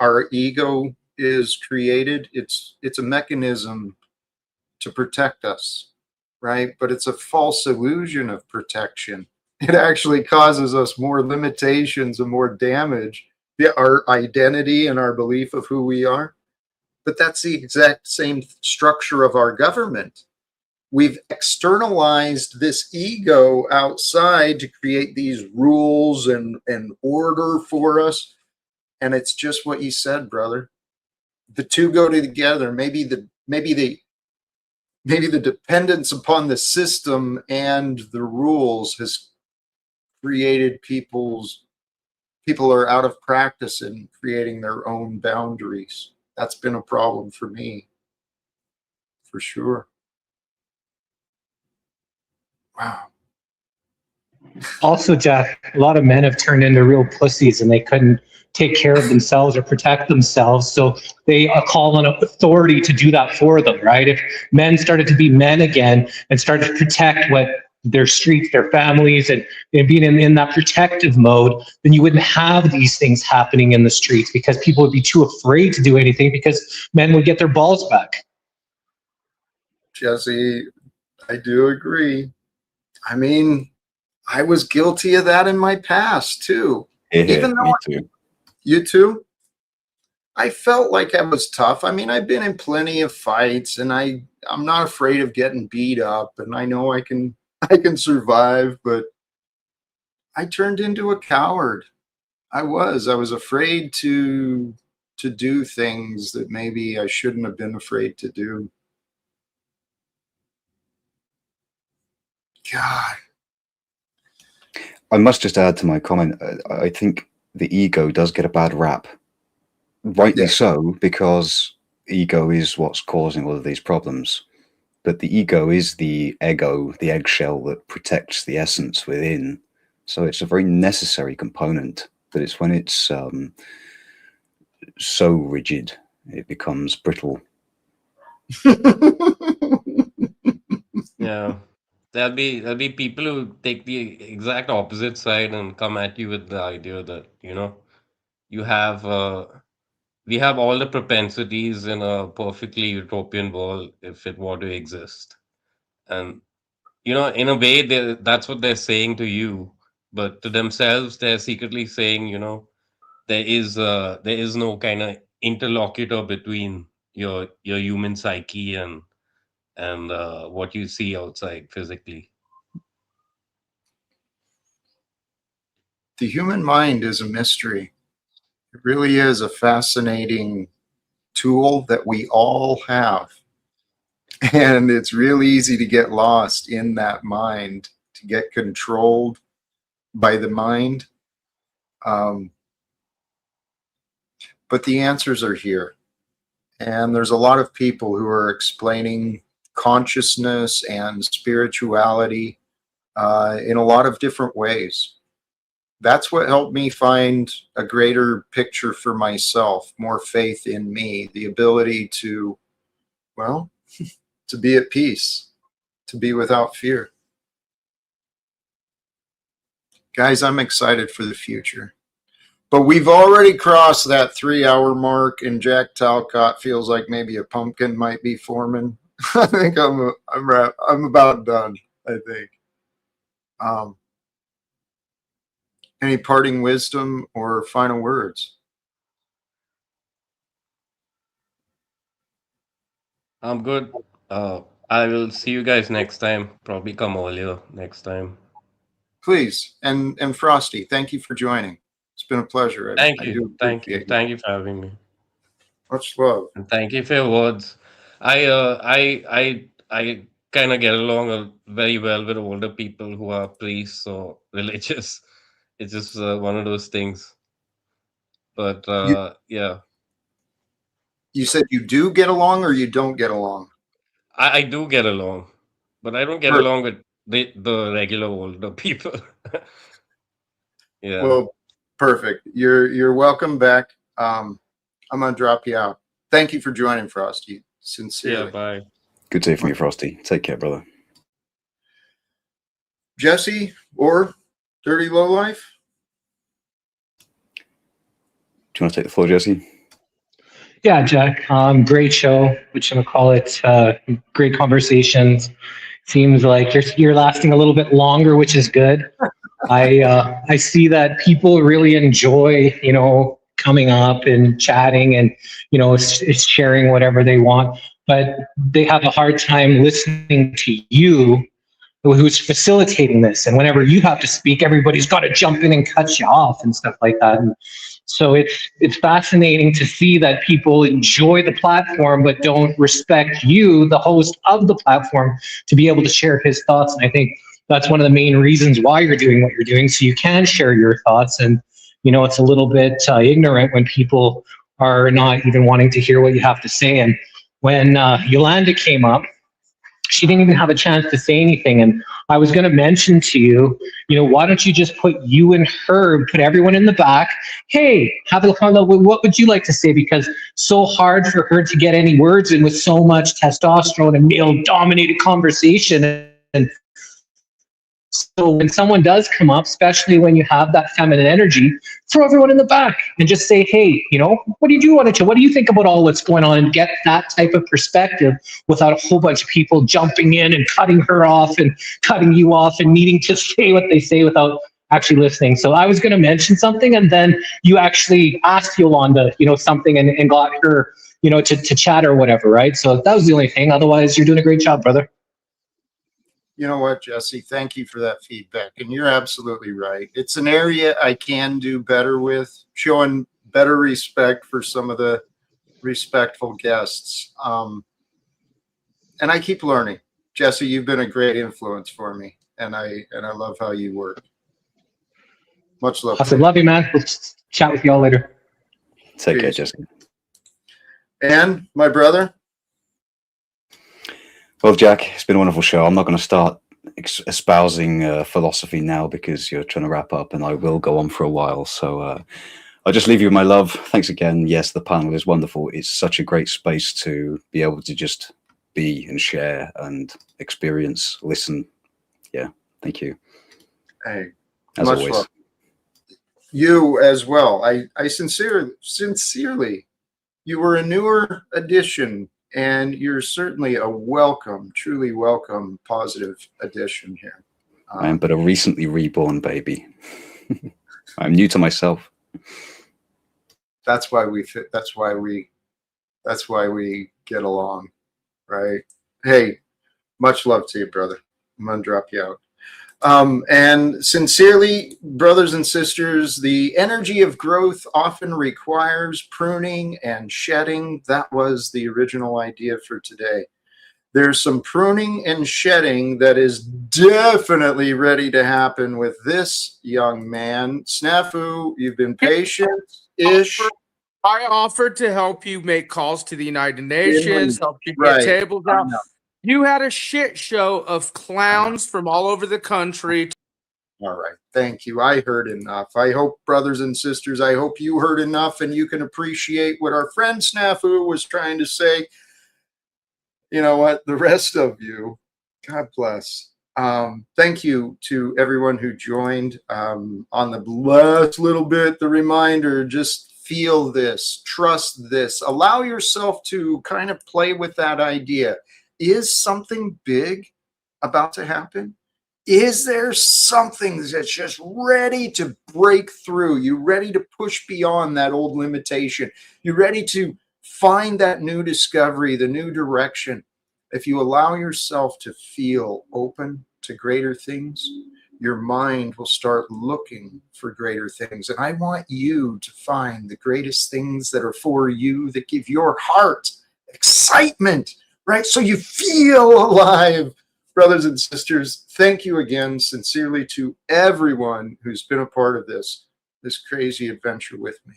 our ego is created, it's a mechanism to protect us, right? But it's a false illusion of protection. It actually causes us more limitations and more damage, our identity and our belief of who we are. But that's the exact same structure of our government. We've externalized this ego outside to create these rules and order for us. And it's just what you said, brother. The two go together. Maybe the dependence upon the system and the rules has created people are out of practice in creating their own boundaries. That's been a problem for me, for sure. Wow. Also, Jack, a lot of men have turned into real pussies and they couldn't take care of themselves or protect themselves. So they call on authority to do that for them, right? If men started to be men again and started to protect their streets, their families, and being in that protective mode, then you wouldn't have these things happening in the streets because people would be too afraid to do anything because men would get their balls back. Jesse, I do agree. I mean, I was guilty of that in my past too. Even though me too. You too? I felt like I was tough. I mean, I've been in plenty of fights and I'm not afraid of getting beat up, and I know I can survive, but I turned into a coward. I was afraid to do things that maybe I shouldn't have been afraid to do. God. I must just add to my comment. I think the ego does get a bad rap, rightly so, because ego is what's causing all of these problems. But the ego is the ego, the eggshell that protects the essence within. So it's a very necessary component but it's when it's so rigid it becomes brittle. Yeah. There'll be people who take the exact opposite side and come at you with the idea that, you have we have all the propensities in a perfectly utopian world if it were to exist. And in a way that's what they're saying to you, but to themselves they're secretly saying, there is no kind of interlocutor between your human psyche and what you see outside physically. The human mind is a mystery. It really is a fascinating tool that we all have. And it's real easy to get lost in that mind, to get controlled by the mind. But the answers are here. And there's a lot of people who are explaining consciousness and spirituality in a lot of different ways. That's what helped me find a greater picture for myself, more faith in me, the ability to, well, to be at peace, to be without fear. Guys, I'm excited for the future. But we've already crossed that 3-hour mark, and Jack Talcott feels like maybe a pumpkin might be forming. I think I'm about done, I think. Any parting wisdom or final words? I'm good. I will see you guys next time. Probably come earlier next time. Please. And Frosty, thank you for joining. It's been a pleasure. Thank I you. do Thank you. appreciate it. Thank you for having me. Much love. And thank you for your words. I kind of get along very well with older people who are priests or religious. It's just one of those things. But yeah, You said you do get along or you don't get along? I do get along, but I don't get Perfect. along with the regular older people. Yeah. Well, perfect. You're welcome back. I'm gonna drop you out. Thank you for joining, Frosty. Sincerely. Yeah, bye. Good to hear from you, Frosty. Take care, brother. Jesse or Dirty Lowlife? Do you want to take the floor, Jesse? Yeah, Jack. Great show. Which I'm gonna call it. Great conversations. Seems like you're lasting a little bit longer, which is good. I see that people really enjoy coming up and chatting and sharing whatever they want, but they have a hard time listening to you who's facilitating this. And whenever you have to speak, everybody's got to jump in and cut you off and stuff like that. And so it's fascinating to see that people enjoy the platform but don't respect you, the host of the platform, to be able to share his thoughts. And I think that's one of the main reasons why you're doing what you're doing, so you can share your thoughts. And it's a little bit ignorant when people are not even wanting to hear what you have to say. And when Yolanda came up, she didn't even have a chance to say anything. And I was going to mention to you, why don't you just put you and her, put everyone in the back? Hey, what would you like to say? Because so hard for her to get any words in with so much testosterone and male-dominated conversation. And so when someone does come up, especially when you have that feminine energy, throw everyone in the back and just say, hey, what do you want to? What do you think about all what's going on? And get that type of perspective without a whole bunch of people jumping in and cutting her off and cutting you off and needing to say what they say without actually listening. So I was going to mention something, and then you actually asked Yolanda, something and got her, to chat or whatever, right? So that was the only thing. Otherwise, you're doing a great job, brother. You know what, Jesse? Thank you for that feedback. And you're absolutely right. It's an area I can do better with, showing better respect for some of the respectful guests. And I keep learning. Jesse, you've been a great influence for me, and I love how you work. Much love. Awesome. Love you, man. We'll chat with you all later. Take care, Jesse. And my brother? Well, Jack, it's been a wonderful show. I'm not going to start espousing philosophy now because you're trying to wrap up, and I will go on for a while. So I'll just leave you with my love. Thanks again. Yes, the panel is wonderful. It's such a great space to be able to just be and share and experience, listen. Yeah, thank you. Hey, as much always. love. You as well. I sincerely, you were a newer addition, and you're certainly a welcome, truly welcome, positive addition here. I am but a recently reborn baby. I'm new to myself. That's why we fit. That's why we get along, right? Hey, much love to you, brother. I'm gonna drop you out. And sincerely, brothers and sisters, the energy of growth often requires pruning and shedding. That was the original idea for today. There's some pruning and shedding that is definitely ready to happen with this young man. Snafu, you've been patient-ish. I offered to help you make calls to the United Nations, help you get tables out. You had a shit show of clowns from all over the country. All right. Thank you. I heard enough. I hope, brothers and sisters, I hope you heard enough and you can appreciate what our friend Snafu was trying to say. You know what? The rest of you, God bless. Thank you to everyone who joined on the last little bit. The reminder, just feel this, trust this, allow yourself to kind of play with that idea. Is something big about to happen? Is there something that's just ready to break through? You ready to push beyond that old limitation? You ready to find that new discovery, the new direction? If you allow yourself to feel open to greater things, your mind will start looking for greater things. And I want you to find the greatest things that are for you, that give your heart excitement, right? So you feel alive. Brothers and sisters, thank you again sincerely to everyone who's been a part of this crazy adventure with me.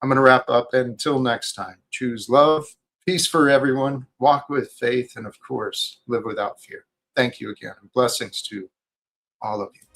I'm going to wrap up. Until next time, choose love, peace for everyone, walk with faith, and of course, live without fear. Thank you again. Blessings to all of you.